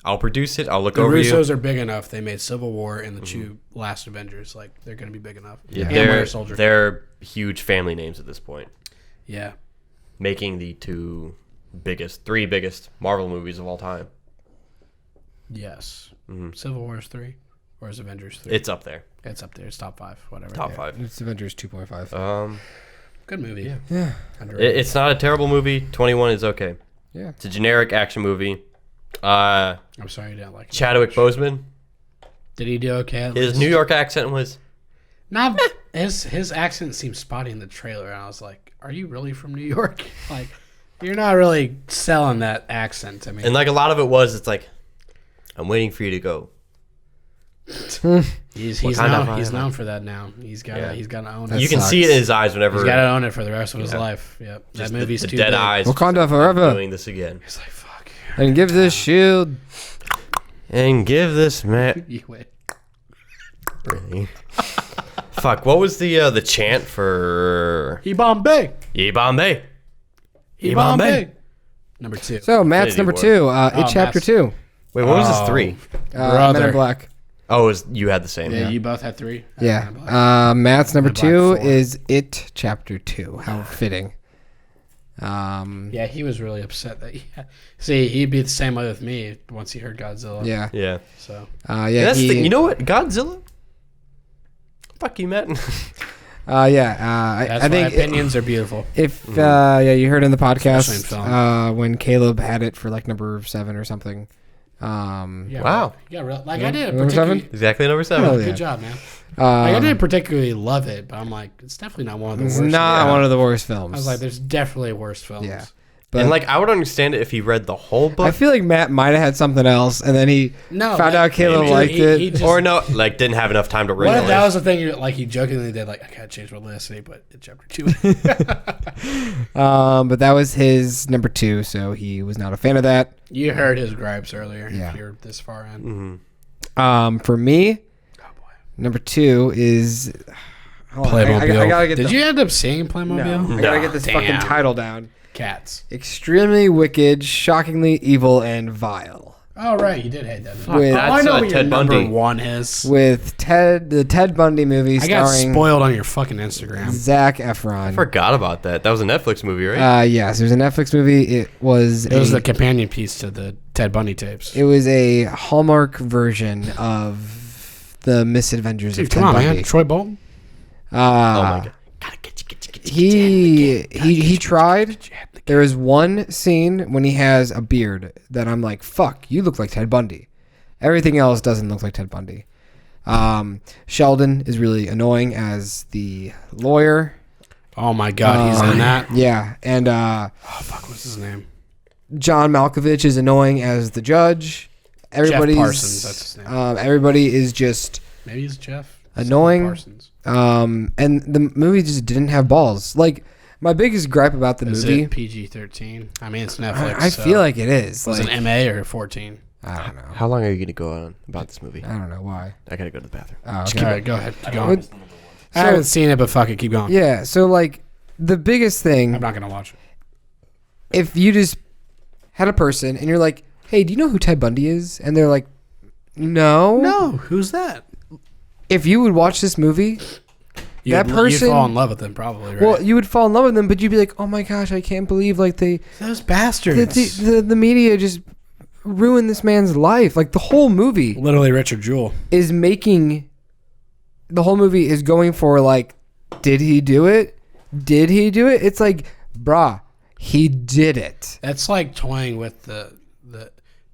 I'll produce it. I'll look The over Russos you. are big enough. They made Civil War and the two last Avengers. Like they're going to be big enough. Yeah, And Winter they're Soldier. they're huge family names at this point, Yeah. making the three biggest Marvel movies of all time. Yes. Civil War is 3, or is Avengers 3? It's up there, It's up there. It's top 5, whatever. top Yeah. 5. It's Avengers 2.5. Good movie. Yeah. Yeah. Underrated. It's not a terrible movie. 21 is okay. Yeah. It's a generic action movie. I'm sorry you didn't like it. Chadwick Boseman, Did he do okay? At his least? New York accent was Not his accent seemed spotty in the trailer, and I was like, "Are you really from New York? Like, you're not really selling that accent to me." and like a lot of it was. It's like I'm waiting for you to go. he's kind of known, he's vibe? known for that now. He's got Yeah. he's got to own That it. You can sucks. see it in his eyes whenever He's got to own it for the rest of his Yeah. life. Yep, just that movie's the too dead big. eyes. Wakanda forever. Doing this again. He's like, "Fuck." And give this shield. And give this man. You wait. Really? Fuck. What was the chant for He Bombay. Ye Bombay? He bombed big. Number 2. So Matt's number 2. It Chapter Matt's- 2. Wait, what was his 3? Men in Black. Oh, you had the same. Yeah, you both had 3. Yeah. Matt's number Men in 2 Black 4. is It Chapter 2. How fitting. Yeah, he was really upset that. See, he'd be the same way with me once he heard Godzilla. Yeah. Yeah. So. Yeah. That's you know what? Godzilla? Fuck you, Matt. That's I think why opinions are beautiful. if you heard in the podcast Especially in film. when Caleb had it for like number 7 or something. Yeah, Wow. Yeah, like I didn't Number 7? particularly. Exactly number 7. Hell yeah. Good job, man. Like I didn't particularly love it, but I'm like, it's definitely not one of the It's worst. not one of the worst films. I was like, there's definitely worse films. Yeah. But And like I would understand it if he read the whole book. I feel like Matt might have had something else, and then he found like, out Caleb maybe liked he it. just- or no, like didn't have enough time to read What the if that was list. the thing? Like he jokingly did, like I gotta change my list, and he put in Chapter 2. But that was his number 2, so he was not a fan of that. You heard his gripes earlier. Yeah. If you're this far in. For me, Oh boy. number 2 is hold on, Playmobil. I gotta get Did the, you end up seeing Playmobil? No, I gotta get this fucking Damn. title down. Cats. Extremely wicked, shockingly evil, and vile. Oh right, you did hate that. With- Oh, I know That's, what your Ted number Bundy. 1 is. With the Ted Bundy movie I got starring spoiled on your fucking Instagram. Zach Efron. I forgot about that. That was a Netflix movie, right? Yes, it was a Netflix movie. It was The companion piece to the Ted Bundy tapes. It was a Hallmark version of the Misadventures of Dude, Ted come on, Bundy. man. Troy Bolton. Oh my god. He tried. There is one scene when he has a beard that I'm like, fuck, you look like Ted Bundy. Everything else doesn't look like Ted Bundy. Sheldon is really annoying as the lawyer. Oh my god, he's in that. Yeah, and Oh fuck, what's his name? John Malkovich is annoying as the judge. Everybody's Parsons, that's his name. Everybody is just Maybe it's Jeff. Annoying. Parsons. and the movie just didn't have balls. Like my biggest gripe about the Is movie, it PG-13? I mean, it's Netflix. I so feel like it is. was Like, it MA or 14? I don't know. How long are you gonna go on about this movie? I don't know why. I gotta go to the bathroom. Oh, All okay. right, go ahead. Keep going. What- I haven't seen it, but fuck it, keep going. Yeah. So like the biggest thing, I'm not gonna watch it. if you just had a person and you're like, hey, do you know who Ted Bundy is? And they're like, no. No, who's that? If you would watch this movie, that person- you'd fall in love with them, probably. Right? well, you would fall in love with them, but you'd be like, oh my gosh, I can't believe like those bastards. the media just ruined this man's life. Like the whole movie Literally, Richard Jewell. is making, the whole movie is going for like, did he do it? Did he do it? It's like, brah, he did it. That's like toying with the.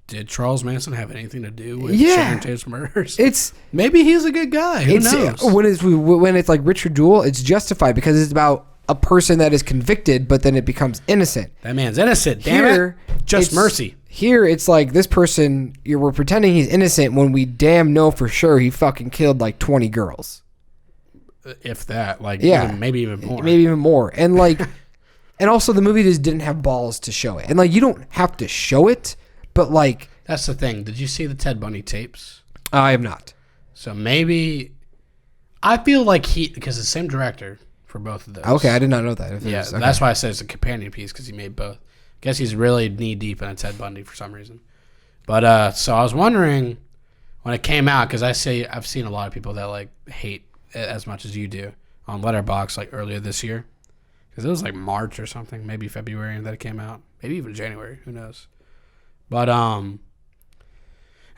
Did Charles Manson have anything to do with Yeah. Sharon Tate's murders? It's Maybe he's a good guy. Who knows? when it's like Richard Jewell, it's justified because it's about a person that is convicted, but then it becomes innocent. That man's innocent. Damn Here, it. Just it's- mercy. Here, it's like this person, we're pretending he's innocent when we damn know for sure he fucking killed like 20 girls. If that, like, Yeah. maybe even more. Maybe even more. And like, and also the movie just didn't have balls to show it. And like, you don't have to show it, but like, That's the thing. Did you see the Ted Bundy tapes? I am not. So maybe I feel like because the same director for both of those. Okay, I did not know that. If it Yeah, was- okay. that's why I said it's a companion piece because he made both. Guess he's really knee deep in a Ted Bundy for some reason. But so I was wondering when it came out because I've seen a lot of people that like hate it as much as you do on Letterboxd like earlier this year because it was like March or something, maybe February that it came out, maybe even January, who knows. But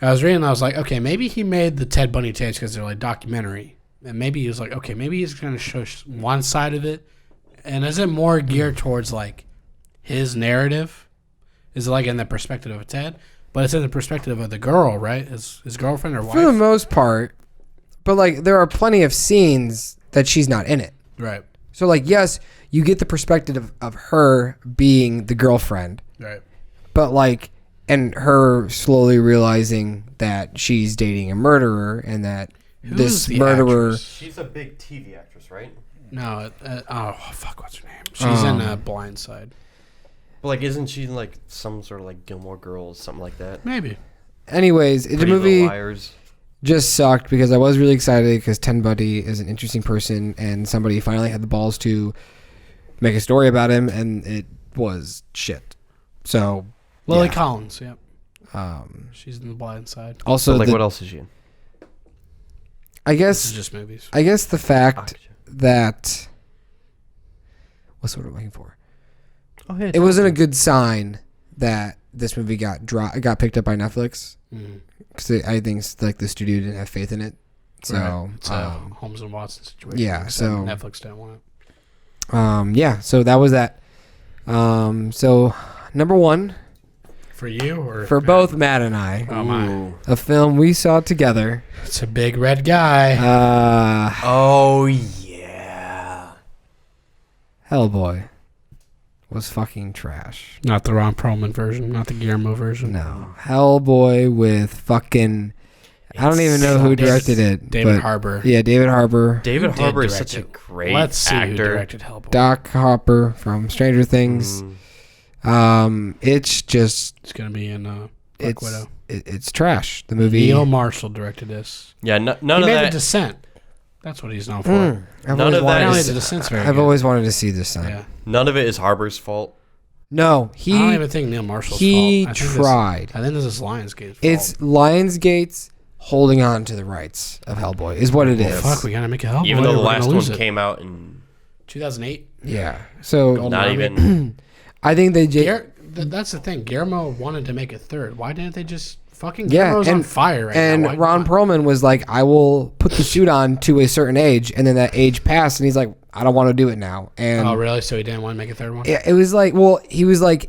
I was reading and I was like, okay, maybe he made the Ted Bundy tapes because they're like documentary. And maybe he was like, okay, maybe he's going to show one side of it. And is it more geared towards like his narrative? Is it like in the perspective of Ted? But it's in the perspective of the girl, right? His girlfriend or wife? For the most part. But like, there are plenty of scenes that she's not in it. Right, So like, yes, you get the perspective of her being the girlfriend, right. but like, and her slowly realizing that she's dating a murderer and that Who's this the murderer. actress? She's a big TV actress, right? No, oh, fuck, what's her name? She's in Blindside. But like, isn't she in like some sort of like Gilmore Girls, something like that? Maybe. Anyways, the Pretty Little movie Liars. just sucked because I was really excited because Ted Bundy is an interesting person and somebody finally had the balls to make a story about him, and it was shit. So Lily yeah. Collins, yep. She's in The Blind Side. Also, But, like, what else is she in? I This is guess just movies. the fact Oxygen. that what's the word I'm looking for? Oh, yeah, It wasn't a good sign that this movie got picked up by Netflix because I think like the studio didn't have faith in it. So Right. It's a Holmes and Watson situation. yeah, so Netflix didn't want it. yeah, so that was that. So number one For you or for Matt? both Matt and I, Oh my! a film we saw together. It's a big red guy. Oh, yeah. Hellboy was fucking trash. Not the Ron Perlman version, not the Guillermo version. No, Hellboy with fucking. I don't even know who directed it. David but- Harbour. Yeah, David Harbour. David Who did Harbour is direct such a it? great Let's see who actor. directed Hellboy. Doc Hopper from Stranger Things. It's just It's gonna be in Black Widow. it's trash. The movie. Neil Marshall directed this. Yeah, none He of made The that. Descent. That's what he's known for. I've None always of that wanted Apparently, is- The Descent's very I've good. always wanted to see this son. Yeah. None of it is Harbour's fault. No, I don't he even think Neil Marshall's he fault. I think tried. I think this is Lionsgate's fault. It's Lionsgate's holding on to the rights of Hellboy is what it is. Fuck, we gotta make a Hellboy. Even though the We're gonna last one lose it. came out in 2008. Yeah. So Golden not Army. even. I think they That's the thing. Guillermo wanted to make a third. Why didn't they just fucking Yeah, Guillermo's on and- fire right and now? Why Ron not? Perlman was like, I will put the suit on to a certain age, and then that age passed, and he's like, I don't want to do it now. And Oh, really? So he didn't want to make a third one? it was like, well, he was like,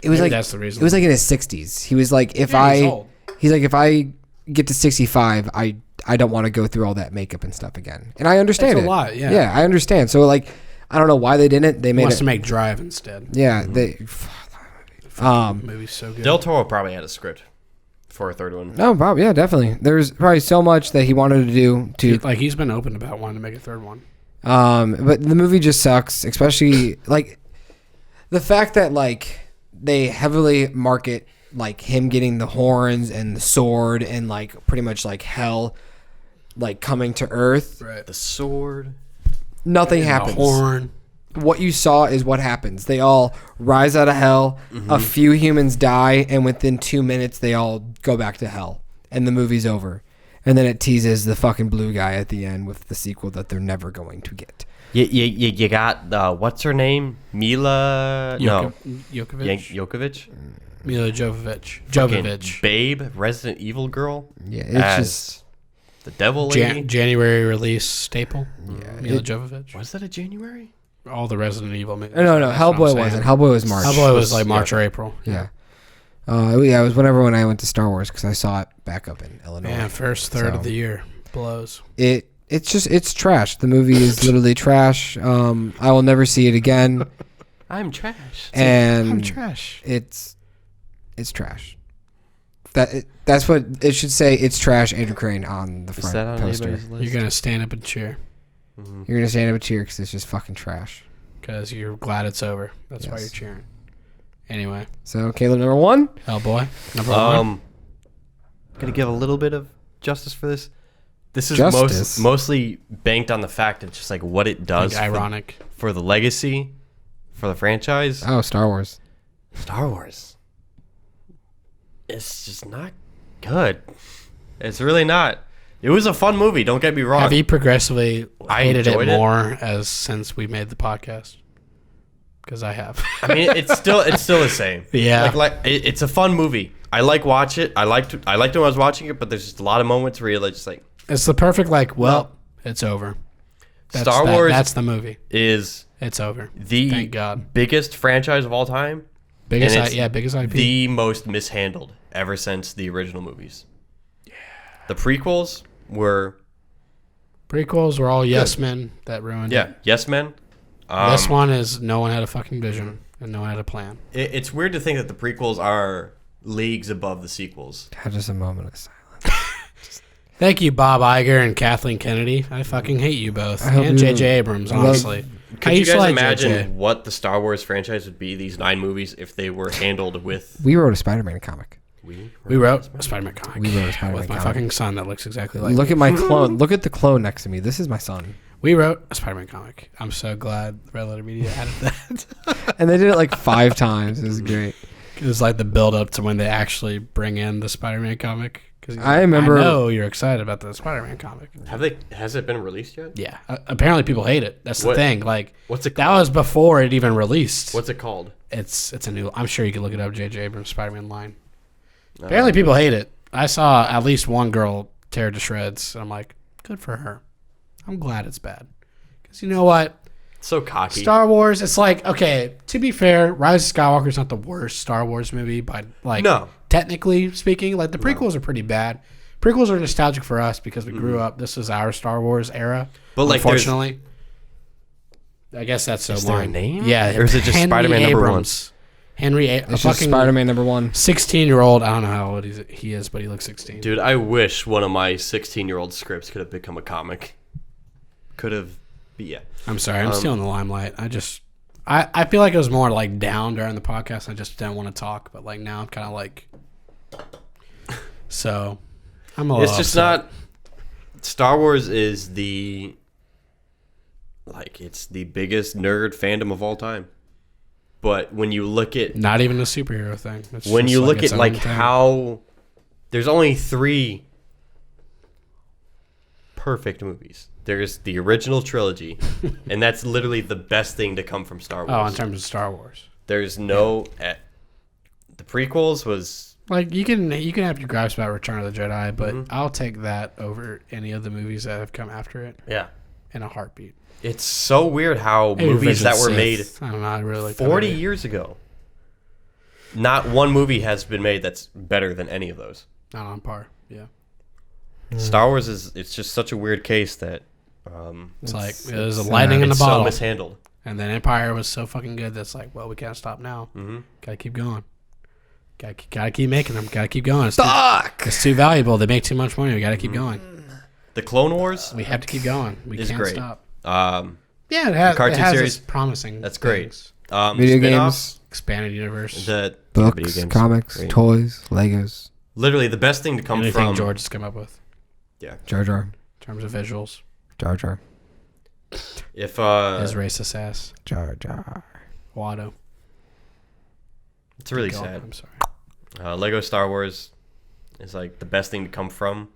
it was Maybe like that's the reason. It was like in his 60s. He was like, if Yeah, he's I, old. he's like, if I get to 65, I don't want to go through all that makeup and stuff again. And I understand It's it. a lot, yeah. Yeah, I understand. So like, I don't know why they didn't. They He made wants it. to make Drive instead. Yeah, they. The movie's so good. Del Toro probably had a script for a third one. No, probably yeah, definitely. There's probably so much that he wanted to do to. He's been open about wanting to make a third one. But the movie just sucks, especially like the fact that like they heavily market like him getting the horns and the sword and like pretty much like hell like coming to earth. Right. The sword. Nothing The happens. horn. What you saw is what happens. They all rise out of hell. A few humans die, and within 2 minutes they all go back to hell, and the movie's over. And then it teases the fucking blue guy at the end with the sequel that they're never going to get. You got what's her name? Mila? No, Jokovic. Jokovic. Mila Jovovich. Fucking Jovovich. Babe, Resident Evil girl. Yeah, it's as just the devil lady. January release staple. Yeah, Mila it- Jovovich. Was that a January? All the Resident Evil movies. no, That's what I'm Hellboy saying. wasn't. Hellboy was March. Hellboy was like March or April. Yeah. Yeah, it was whenever when I went to Star Wars because I saw it back up in Illinois. Man, first third So- of the year blows. It's trash. The movie is literally trash. I will never see it again. I'm trash. And I'm trash. it's trash. That's what it should say. It's trash. Andrew Crane on the Is front that on poster. anybody's list? You're gonna stand up and cheer You're gonna stand up and cheer because it's just fucking trash. because you're glad it's over. That's why Yes. you're cheering. Anyway, So Caleb, number one. Hellboy number one. Gonna give a little bit of justice for this. This is Justice? mostly banked on the fact of just like what it does Like, ironic. for the legacy, for the franchise. Oh, Star Wars. Star Wars. It's just not good. It's really not. It was a fun movie. Don't get me wrong. Have you progressively I hated it enjoyed it. more as since we made the podcast? Because I have. I mean, it's still the same. Yeah. It's a fun movie. I like watch it. I liked it when I was watching it, but there's just a lot of moments where you're like, just like It's the perfect it's over. Star Wars That's the movie. is It's over. the Thank God. biggest franchise of all time. Biggest and it's biggest IP. The most mishandled ever since the original movies. Yeah. The prequels were Prequels were all yes men that ruined it. Yes Men. This one is no one had a fucking vision and no one had a plan. It's weird to think that the prequels are leagues above the sequels. Just a moment of silence. Thank you, Bob Iger and Kathleen Kennedy. I fucking hate you both. I hope And you- J.J. Abrams, honestly. Could I you used to guys like imagine JJ. what the Star Wars franchise would be, these 9 movies, if they were handled with... We wrote a Spider-Man comic. We wrote a Spider-Man comic. We wrote a Spider-Man with my comic. fucking son that looks exactly like Look at my clone. Look at the clone next to me. This is my son. We wrote a Spider-Man comic. I'm so glad Red Letter Media added that. And they did it like 5 times. It was great. It was like the build-up to when they actually bring in the Spider-Man comic. I remember. I know you're excited about the Spider-Man comic. Has it been released yet? Yeah. Apparently people hate it. That's the thing. Like, what's it that called? was before it even released. What's it called? It's a new. I'm sure you can look it up. J.J. Abrams Spider-Man line. Apparently people hate it. I saw at least one girl tear it to shreds. And I'm like, good for her. I'm glad it's bad. Because you know what? So cocky. Star Wars, it's like, okay, to be fair, Rise of Skywalker is not the worst Star Wars movie, but like, No. Technically speaking, like the prequels are pretty bad. Prequels are nostalgic for us because we grew up. This is our Star Wars era. But like, unfortunately, I guess that's so. Is there a name? Yeah, Or is it just Henry Spider-Man number one? Abrams. Henry, a It's just fucking Spider-Man number 1. 16-year-old. I don't know how old he is, but he looks 16. Dude, I wish one of my 16-year-old scripts could have become a comic. Could have, yeah. I'm sorry, I'm still in the limelight. I feel like it was more like down during the podcast. I just didn't want to talk, but like now I'm kind of like, so I'm a little It's just upset. not. Star Wars is it's the biggest nerd fandom of all time. But when you look at Not even a superhero thing. It's when just you look its at own like thing. how there's only 3 perfect movies. There's the original trilogy, and that's literally the best thing to come from Star Wars. Oh, in terms of Star Wars, There's no the prequels was like you can have your gripes about Return of the Jedi, but Mm-hmm. I'll take that over any of the movies that have come after it yeah. in a heartbeat. It's so weird how Maybe movies Revenge that of were the made Sith. I don't know. I really like that 40 movie. years ago. Not one movie has been made that's better than any of those. Not on par. Yeah, Star Wars it's just such a weird case that it's like there's a lightning in the it's bottle, so mishandled. and then Empire was so fucking good that's like, well, we can't stop now. Mm-hmm. Gotta keep going. Gotta keep making them. Gotta keep going. Fuck! It's too valuable. They make too much money. We gotta keep going. The Clone Wars We have to keep going. We is can't great. stop. The Yeah, it cartoon has series, its promising. that's great. things. Video spin-offs, games, Expanded universe. the books, video games, comics, great. toys, Legos, Literally the best thing to come Anything from George has come up with Jar Jar, in terms of visuals. Jar Jar, if His racist ass. Jar Jar. Watto. it's really Go on. sad. I'm sorry. Lego Star Wars is like the best thing to come from,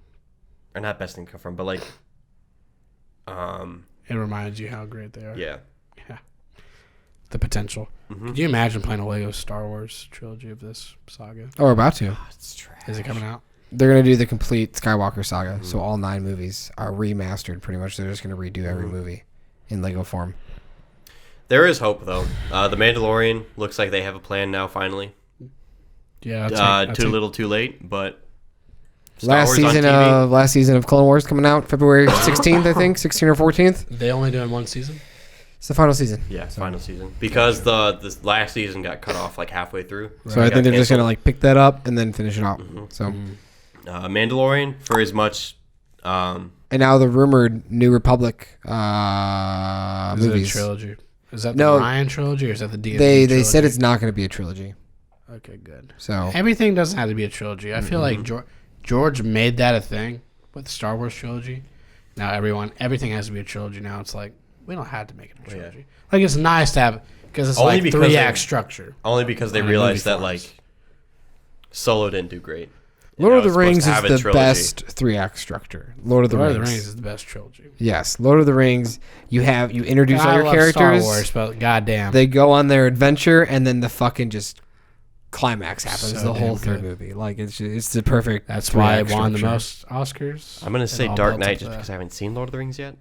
or not best thing to come from, but like It reminds you how great they are. yeah. The potential. Mm-hmm. Could you imagine playing a Lego Star Wars trilogy of this saga? Oh, we're about to. It's trash. Is it coming out? They're gonna do the complete Skywalker saga, so all 9 movies are remastered. Pretty much, they're just gonna redo every movie in Lego form. There is hope though. The Mandalorian looks like they have a plan now. Finally, Yeah. That's too little, too late. But Last season of Clone Wars coming out February 16th, I think, 16th or 14th. They only doing one season? It's the final season. Yeah, final season because the last season got cut off like halfway through. So I think they're just gonna like pick that up and then finish it off. So Mandalorian for as much. and now the rumored New Republic Is it a movies. trilogy? Is that No. the Ryan trilogy or is that the D&D They trilogy? said it's not going to be a trilogy. Okay, good. So Everything doesn't have to be a trilogy. I feel like George made that a thing with the Star Wars trilogy. Now everything has to be a trilogy now. It's like, we don't have to make it a trilogy. Like, it's nice to have, because it's Only like because 3-act they- structure. Only because they On a realized movie that forms. like Solo didn't do great. Lord And of I the was Rings supposed to is have a the trilogy. best 3-act structure. Lord of the Lord of Rings. the Rings is the best trilogy. Yes, Lord of the Rings. You introduce all I your love characters. Star Wars, but goddamn. They go on their adventure, and then the fucking just climax happens. So the whole damn third good. movie, like it's the perfect. That's why it 3-act won the structure. most Oscars. I'm gonna It say all Dark built up Knight to just that. because I haven't seen Lord of the Rings yet.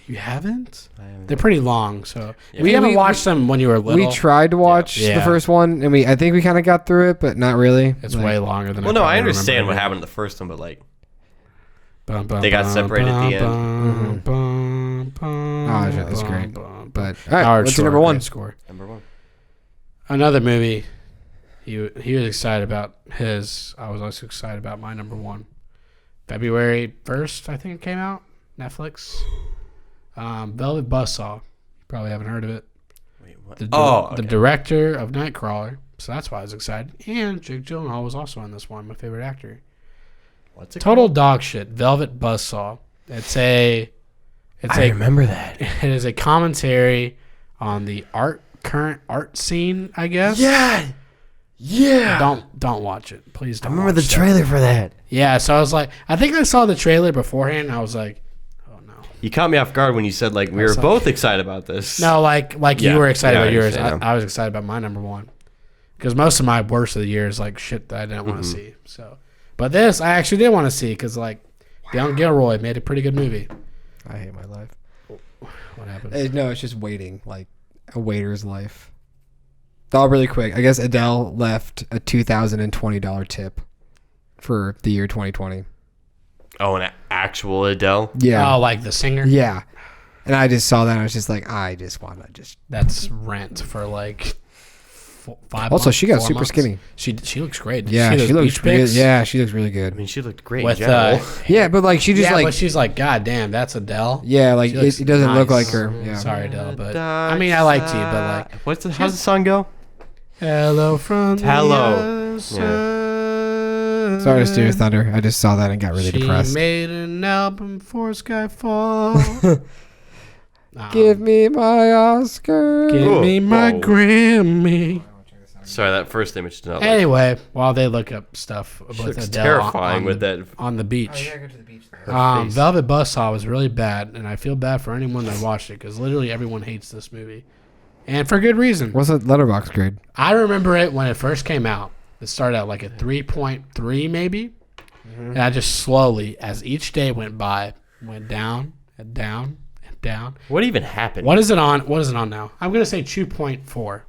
You haven't? I haven't. They're pretty long, so Yeah. we haven't We- watched them when you were little. We tried to watch Yeah. the first one, and I think we kind of got through it, but not really. It's Like, way longer than. Well, no, I probably understand remember what it. happened in the first one, but like Bum, bum, They got bum, separated at the end. bum, bum, bum, Oh, shit, that's bum, great. bum, bum. But all right, Howard what's Shore, your number one? great score. number 1. Another movie. He was excited about his. I was also excited about my number one. February 1st, I think it came out. Netflix. Velvet Buzzsaw. You probably haven't heard of it. Wait, what? The, okay. the director of Nightcrawler. So that's why I was excited. And Jake Gyllenhaal was also in this one, my favorite actor. What's it Total called? dog shit. Velvet Buzzsaw. It's I remember that. It is a commentary on the current art scene, I guess. Yeah. Don't watch it. Please don't. I remember watch the trailer for that. Yeah, so I was like, I think I saw the trailer beforehand. And I was like, oh no. You caught me off guard when you said like we were both excited about this. No, like Yeah. you were excited Yeah, I about yours. understand. I was excited about my number one because most of my worst of the year is like shit that I didn't want to see. So, but this I actually did want to see because like Young Gilroy made a pretty good movie. I hate my life. What happened? No, it's just waiting, like a waiter's life. Thought really quick. I guess Adele left a $2,020 tip for the year 2020. Oh, an actual Adele. Yeah. Oh, like the singer? Yeah. And I just saw that. And I was just like, I just want to just. That's rent for like 5 Also, months, she got 4 super months. skinny. She looks great. Did Yeah, you see she those looks beach really. pics? Yeah, she looks really good. I mean, she looked great With in general. Yeah, but like she just yeah, like. but she's like, God damn, that's Adele. Yeah, like She looks it doesn't look like nice. her. Yeah. Sorry, Adele, but I mean, I liked you, but like, How's the song go? hello from Hello. the sun. Sorry to steal your thunder. I just saw that and got really she depressed. made an album for Skyfall. Give me my Oscar. Give me my Whoa. Grammy. Sorry, that first image did not. Anyway, while they look up stuff She with looks Adele terrifying on with that. on the beach. go to the beach. Her face. Velvet Buzzsaw was really bad, and I feel bad for anyone that watched it because literally everyone hates this movie, and for good reason. What's the letterbox grade? I remember it when it first came out. It started out like a 3.3 maybe, and I just slowly, as each day went by, went down and down and down. What even happened? What is it on? What is it on now? I'm gonna say 2.4.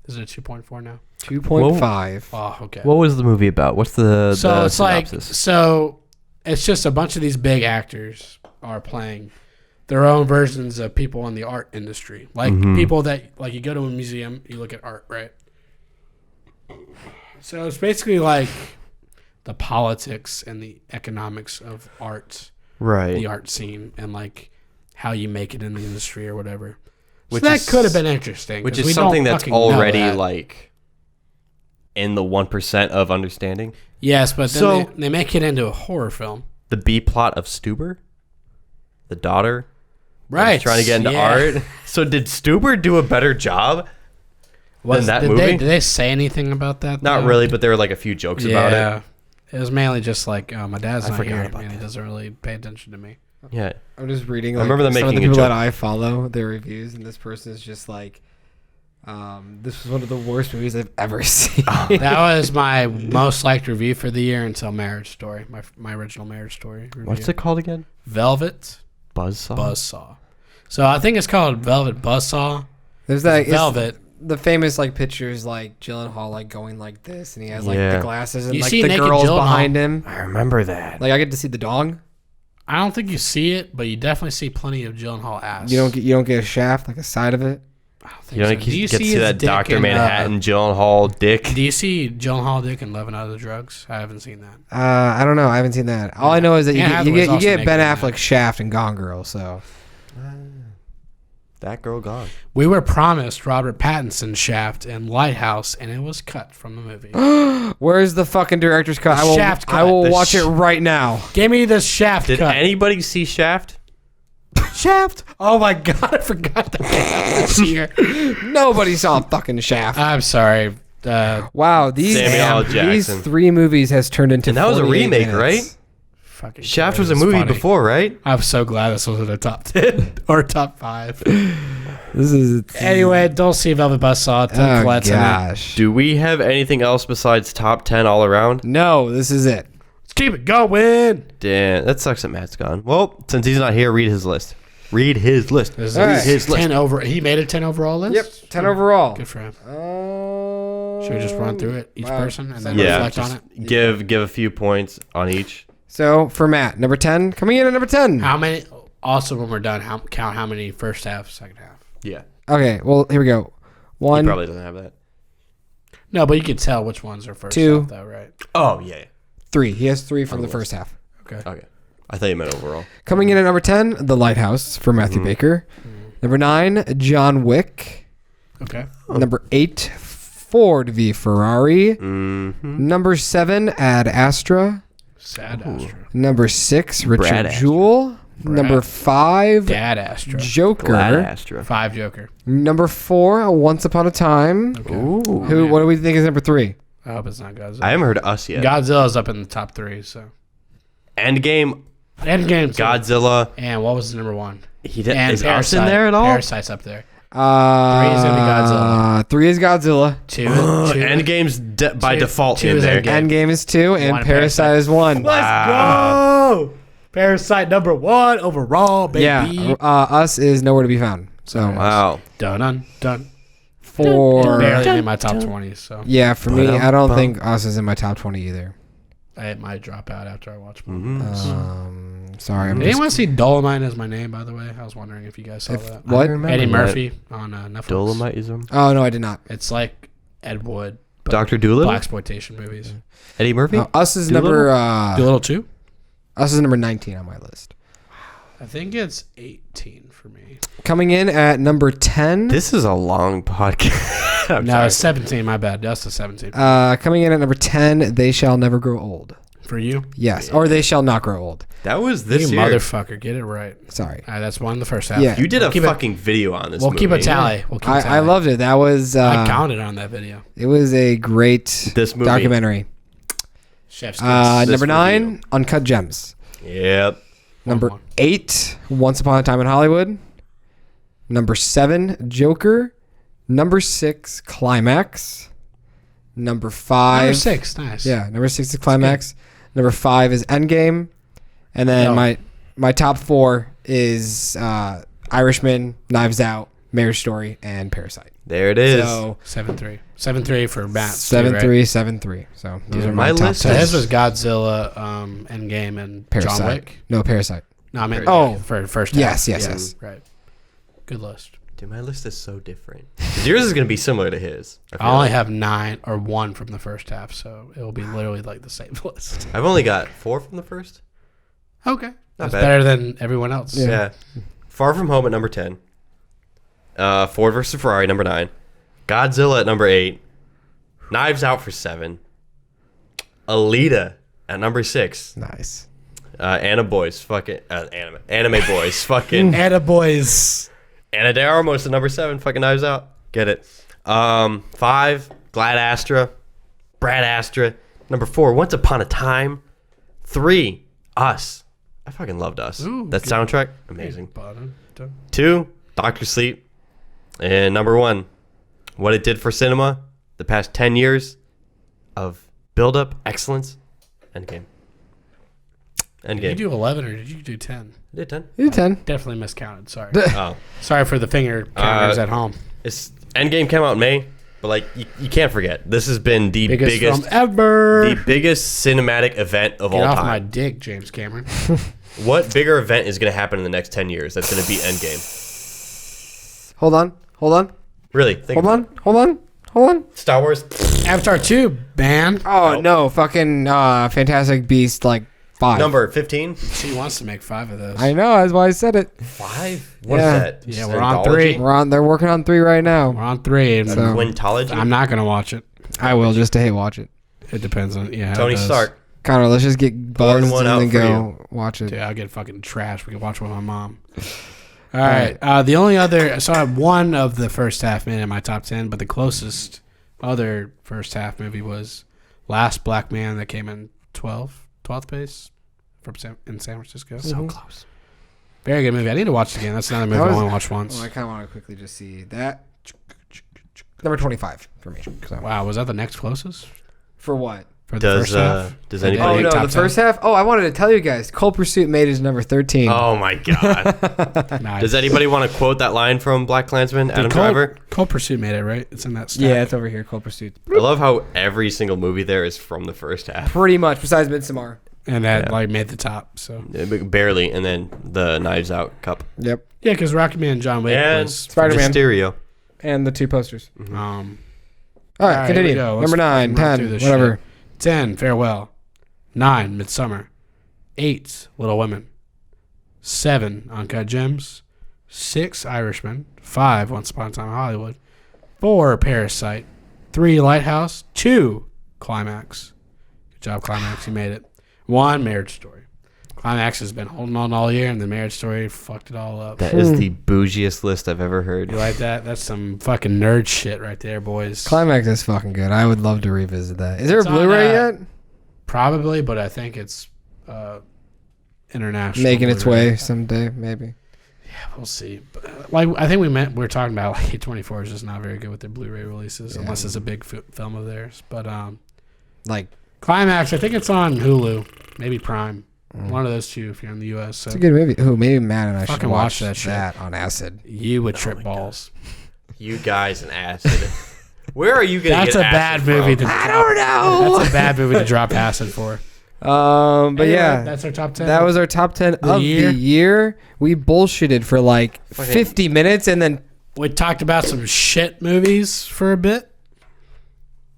Is it a 2.4 now? 2.5. Oh, okay. What was the movie about? What's the So it's synopsis? like so it's just a bunch of these big actors are playing their own versions of people in the art industry, like people that like you go to a museum, you look at art, right? So it's basically like the politics and the economics of art, right. the art scene, and like how you make it in the industry or whatever. Which So that is- could have been interesting. Which 'cause is we something don't that's fucking know already that. like in the 1% of understanding. Yes, but then So- they make it into a horror film. The B plot of Stuber, the daughter, Right. is trying to get into yeah. art. So did Stuber do a better job than that did movie? Did they say anything about that? Not though? really, but there were like a few jokes about it. It was mainly just like, my dad's I not forgot here, about and he that. doesn't really pay attention to me. Yeah. I'm just reading. I Like, remember them some of the making a people that joke. I follow their reviews, and this person is just like, "This was one of the worst movies I've ever seen." That was my most liked review for the year until Marriage Story, my original Marriage Story review. What's it called again? Velvet Buzzsaw. Buzzsaw. So I think it's called Velvet Buzzsaw. There's that It's Velvet. The famous like pictures like Gyllenhaal like going like this, and he has like Yeah. the glasses and You like see the naked girls Gyllenhaal? behind him. I remember that. Like I get to see the dog. I don't think you see it, but you definitely see plenty of Gyllenhaal ass. You don't get a shaft like a side of it. I don't think You don't so. get Do to you see his that dick Dr. in, Manhattan, Gyllenhaal dick. Do you see Gyllenhaal dick in 11 Out of the Drugs? I haven't seen that. I don't know. I haven't seen that. All I know is that Anne you Hathaway's get also Ben naked in that. Affleck Shaft and Gone Girl. So That girl gone. We were promised Robert Pattinson Shaft and Lighthouse, and it was cut from the movie. where's the fucking director's cut? The Shaft cut. I will The watch it right now. Give me the Shaft Did cut. anybody see Shaft? Shaft? Oh my god, I forgot that this year. Nobody saw fucking Shaft. I'm sorry. Wow, these Samuel L. these Jackson. 3 movies has turned into. And that was a 48 remake, minutes. right? Fucking Shaft it was a movie funny. before, right? I'm so glad this was in the top 10 or top 5. This is Anyway, don't see Velvet Buzzsaw. Tim oh Collette's in it. gosh. Do we have anything else besides top 10 all around? No, this is it. Let's keep it going. Damn, that sucks that Matt's gone. Well, since he's not here, read his list. Read his list. This is All right. His list. 10 over. He made a 10 overall list? Yep, 10 overall. Good for him. Should we just run through it, each Wow. person, and then Yeah, reflect on just it? give a few points on each. So for Matt, number 10, coming in at number 10. How many? Also, when we're done, count how many first half, second half. Yeah. Okay, well here we go. He 1, probably doesn't have that. No, but you can tell which ones are first 2. half, though, right? Oh, yeah. 3. He has 3 from On the the first half. Okay. Okay. I thought you meant overall. Coming in at number 10, The Lighthouse for Matthew Baker. Number 9, John Wick. Okay. Number 8, Ford v Ferrari. Mm-hmm. Number 7, Ad Astra. Sad Astra. Number 6, Richard Brad Astra. Jewell. Number 5, Dad Astra. Joker. Glad Astra. 5 Joker. Number 4, Once Upon a Time. Okay. Ooh. Who? What do we think is number 3? I hope it's not Godzilla. I haven't heard Us yet. Godzilla's up in the top 3, so. Endgame, Endgame. Godzilla. And what was the number 1? Is Us Parasite. in there at all? Parasite's up there. 3 is gonna be Godzilla. 3 is Godzilla. 2 Endgame's by default 2 in is there. Endgame. Endgame is 2, and 1 Parasite is 1. Let's go! Parasite number 1 overall, baby. Yeah, Us is nowhere to be found. So Wow. Done. for Barely in my top 20, so yeah, for me, I don't think Us is in my top 20 either. it might drop out after I watch more. Sorry, I'm Did just anyone see Dolomite as my name, by the way? I was wondering if you guys saw that. what? Eddie Murphy on Netflix. Dolomitism. Oh no, I did not. It's like Ed Wood, but Dr. Doolittle? blaxploitation movies. Eddie Murphy? Us is Doolittle? number Doolittle 2? Us is number 19 on my list. I think it's 18 for me. Coming in at number 10. This is a long podcast. I'm No, sorry. it's 17. My bad. That's the 17. Coming in at number 10, They Shall Never Grow Old. For you? Yes, or They Shall Not Grow Old. That was this You year. motherfucker. Get it right. Sorry. All right, that's one in the first half. Yeah. You did a Keep it- fucking video on this We'll keep a movie. tally. We'll keep a tally. I loved it. That was I counted on that video. it was a great This movie. documentary. Chef's This Number 9, review. Uncut Gems. Yep. Number One. 8, Once Upon a Time in Hollywood. Number 7, Joker. Number 6, Climax. Number 5. Number 6. Nice. Yeah, number 6 is Climax. Number 5 is Endgame. And then No. my top 4 is Irishman, Knives Out, Marriage Story, and Parasite. There it is. So 7-3. 7-3 for Matt. 7-3, 7-3. So these are My my top list So 10. his was Godzilla, Endgame, and Parasite. John Wick. No, Parasite. No, I mean, Oh. for first Yes, half. yes. Right. Good list. Dude, my list is so different. 'Cause yours is going to be similar to his. I only have 9 or 1 from the first half, so it will be literally like the same list. I've only got 4 from the first. Okay. That's bad. better than everyone else. Yeah. Far From Home at number 10. Ford vs. Ferrari, number 9. Godzilla at number 8. Knives Out for 7. Alita at number 6. Nice. Anime Boys, fucking anime Boys, fucking Attaboys. Anna de Armas at number 7, fucking Knives Out. Get it. 5, Glad Astra, Brad Astra. Number 4, Once Upon a Time. 3, Us. I fucking loved Us. Ooh, that good. soundtrack, amazing. Bottom. 2, Dr. Sleep. And number 1, what it did for cinema the past 10 years of build-up, excellence, Endgame. Did you do 11 or did you do 10? I did 10. You did 10. Definitely miscounted. Sorry. Oh. Sorry for the finger counters at home. It's Endgame came out in May, but like you can't forget. This has been the Biggest biggest film ever. the biggest cinematic event of Get all off time. my dick, James Cameron. What bigger event is going to happen in the next 10 years that's going to beat Endgame? Hold on. Really? Think about Hold on. it. Star Wars? Avatar 2, man. Oh, Nope. no. Fucking Fantastic Beast, like 5. Number 15? She wants to make 5 of those. I know. That's why I said it. 5? What Yeah. is that? Yeah, we're on 3. They're working on 3 right We're now. on 3. And So- Quintology? I'm not going to watch it. I will just to hate watch it. It depends on, how Tony it does. Stark. Connor, let's just get buzzed one and out then for go watch it. Dude, I'll get fucking trash. We can watch with my mom. All right. The only other, so I have one of the first half made in my top 10, but the closest other first half movie was Last Black Man that came in 12th place in San Francisco. So close. Very good movie. I need to watch it again. That's another movie That I was- only watched once. I kind of want to quickly just see that. Number 25 for me. So. Wow, was that the next closest For what? for the Does first half? does They did anybody? Oh, no, top the first half? Oh, I wanted to tell you guys. Cold Pursuit made his number 13. Oh my god. Nice. Does anybody want to quote that line from Black Klansman, Adam Cold, Driver? Cold Pursuit made it, right? It's in that stack. Yeah, it's over here. Cold Pursuit. I love how every single movie there is from the first half. Pretty much, besides Midsommar. And that Yeah. made the top. So Barely, and then the Knives Out cup. Yep. yeah, because Rocky Man and John Wick And was Spider-Man. Mysterio. And the 2 posters. All All right, right, continue. here we go. Let's Number 9, run 10, through this whatever. 10, Farewell. 9, Midsummer. 8, Little Women. 7, Uncut Gems. 6, Irishman. 5, Once Upon a Time in Hollywood. 4, Parasite. 3, Lighthouse. 2, Climax. Good job, Climax. You made it. 1, Marriage Story. Climax has been holding on all year, and the Marriage Story fucked it all up. That is the bougiest list I've ever heard. You like that? That's some fucking nerd shit right there, boys. Climax is fucking good. I would love to revisit that. Is there It's a on, Blu-ray yet? Probably, but I think it's international. Making its Blu-ray. way someday, maybe. We'll see. But, I think we were talking about like A24 is just not very good with their Blu-ray releases unless it's a big film of theirs. But Like Climax, I think it's on Hulu, maybe Prime. One of those two if you're in the U.S. So it's a good movie. Oh, maybe Matt and I should Fucking watch watch that shit. on acid. you would trip balls. You guys and acid. Where are you going to That's get a bad acid movie from? to I drop. don't know. That's a bad movie to drop acid for. But Anyway, yeah, that's our top 10. that was our top 10 of year. the year. We bullshitted for like 50 minutes and then We talked about some shit movies for a bit.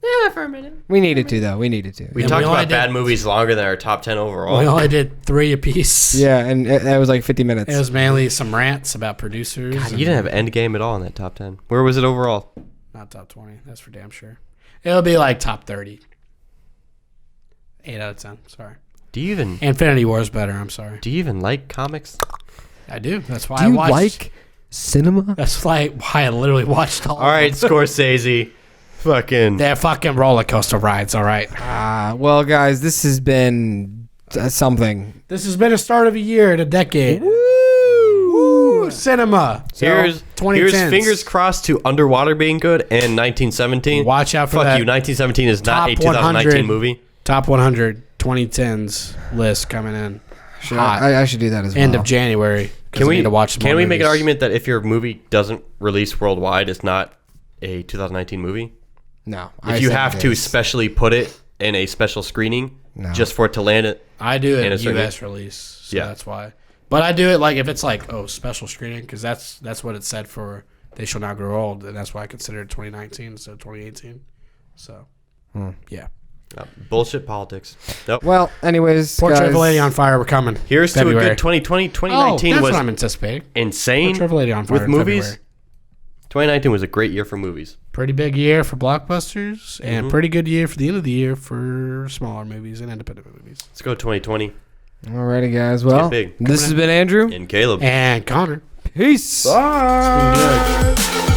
Yeah, for a minute. we needed to though. We needed to. We And talked we only about bad did- movies longer than our top 10 overall. We only did 3 apiece. Yeah, and that was like 50 minutes. It was mainly some rants about producers. God, and you didn't have Endgame at all in that top 10. Where was it overall? not top 20. That's for damn sure. It'll be like top 30. 8 out of 10. Sorry. Do you even Infinity War is better. I'm sorry. like comics? I do. That's why Do I you watched. like cinema? That's why I literally watched all. All right, Scorsese. Fucking. They're fucking roller coaster rides. All right. Well, guys, this has been something. This has been a start of a year and a decade. Woo! Cinema. Here's 2010s. fingers crossed to Underwater being good and 1917. Watch out for Fuck that. you. 1917 is not Top a 2019 100. movie. Top 100 2010s list coming in. Hot. I should do that as well. End of January. 'cause Can I we need to watch some can more we make an movies. argument that if your movie doesn't release worldwide, it's not a 2019 movie? No. If you have to specially put it in a special screening just for it to land it. I do it in a in certain- U.S. release, so Yeah. that's why. But I do it like if it's like special screening because that's what it said for They Shall Not Grow Old, and that's why I consider it 2019 instead of 2018. So yeah, Bullshit politics. Nope. Well, anyways, Portrait guys, of a Lady on Fire. We're coming. Here's to a February. good 2020. Oh, 2019 that's was what I'm anticipating. insane Portrait of a Lady on Fire with in movies. February. 2019 was a great year for movies. Pretty big year for blockbusters, and pretty good year for the end of the year for smaller movies and independent movies. Let's go 2020. Alrighty, guys. Well, big. this has been Andrew And Caleb. And Connor. Peace. It's been good.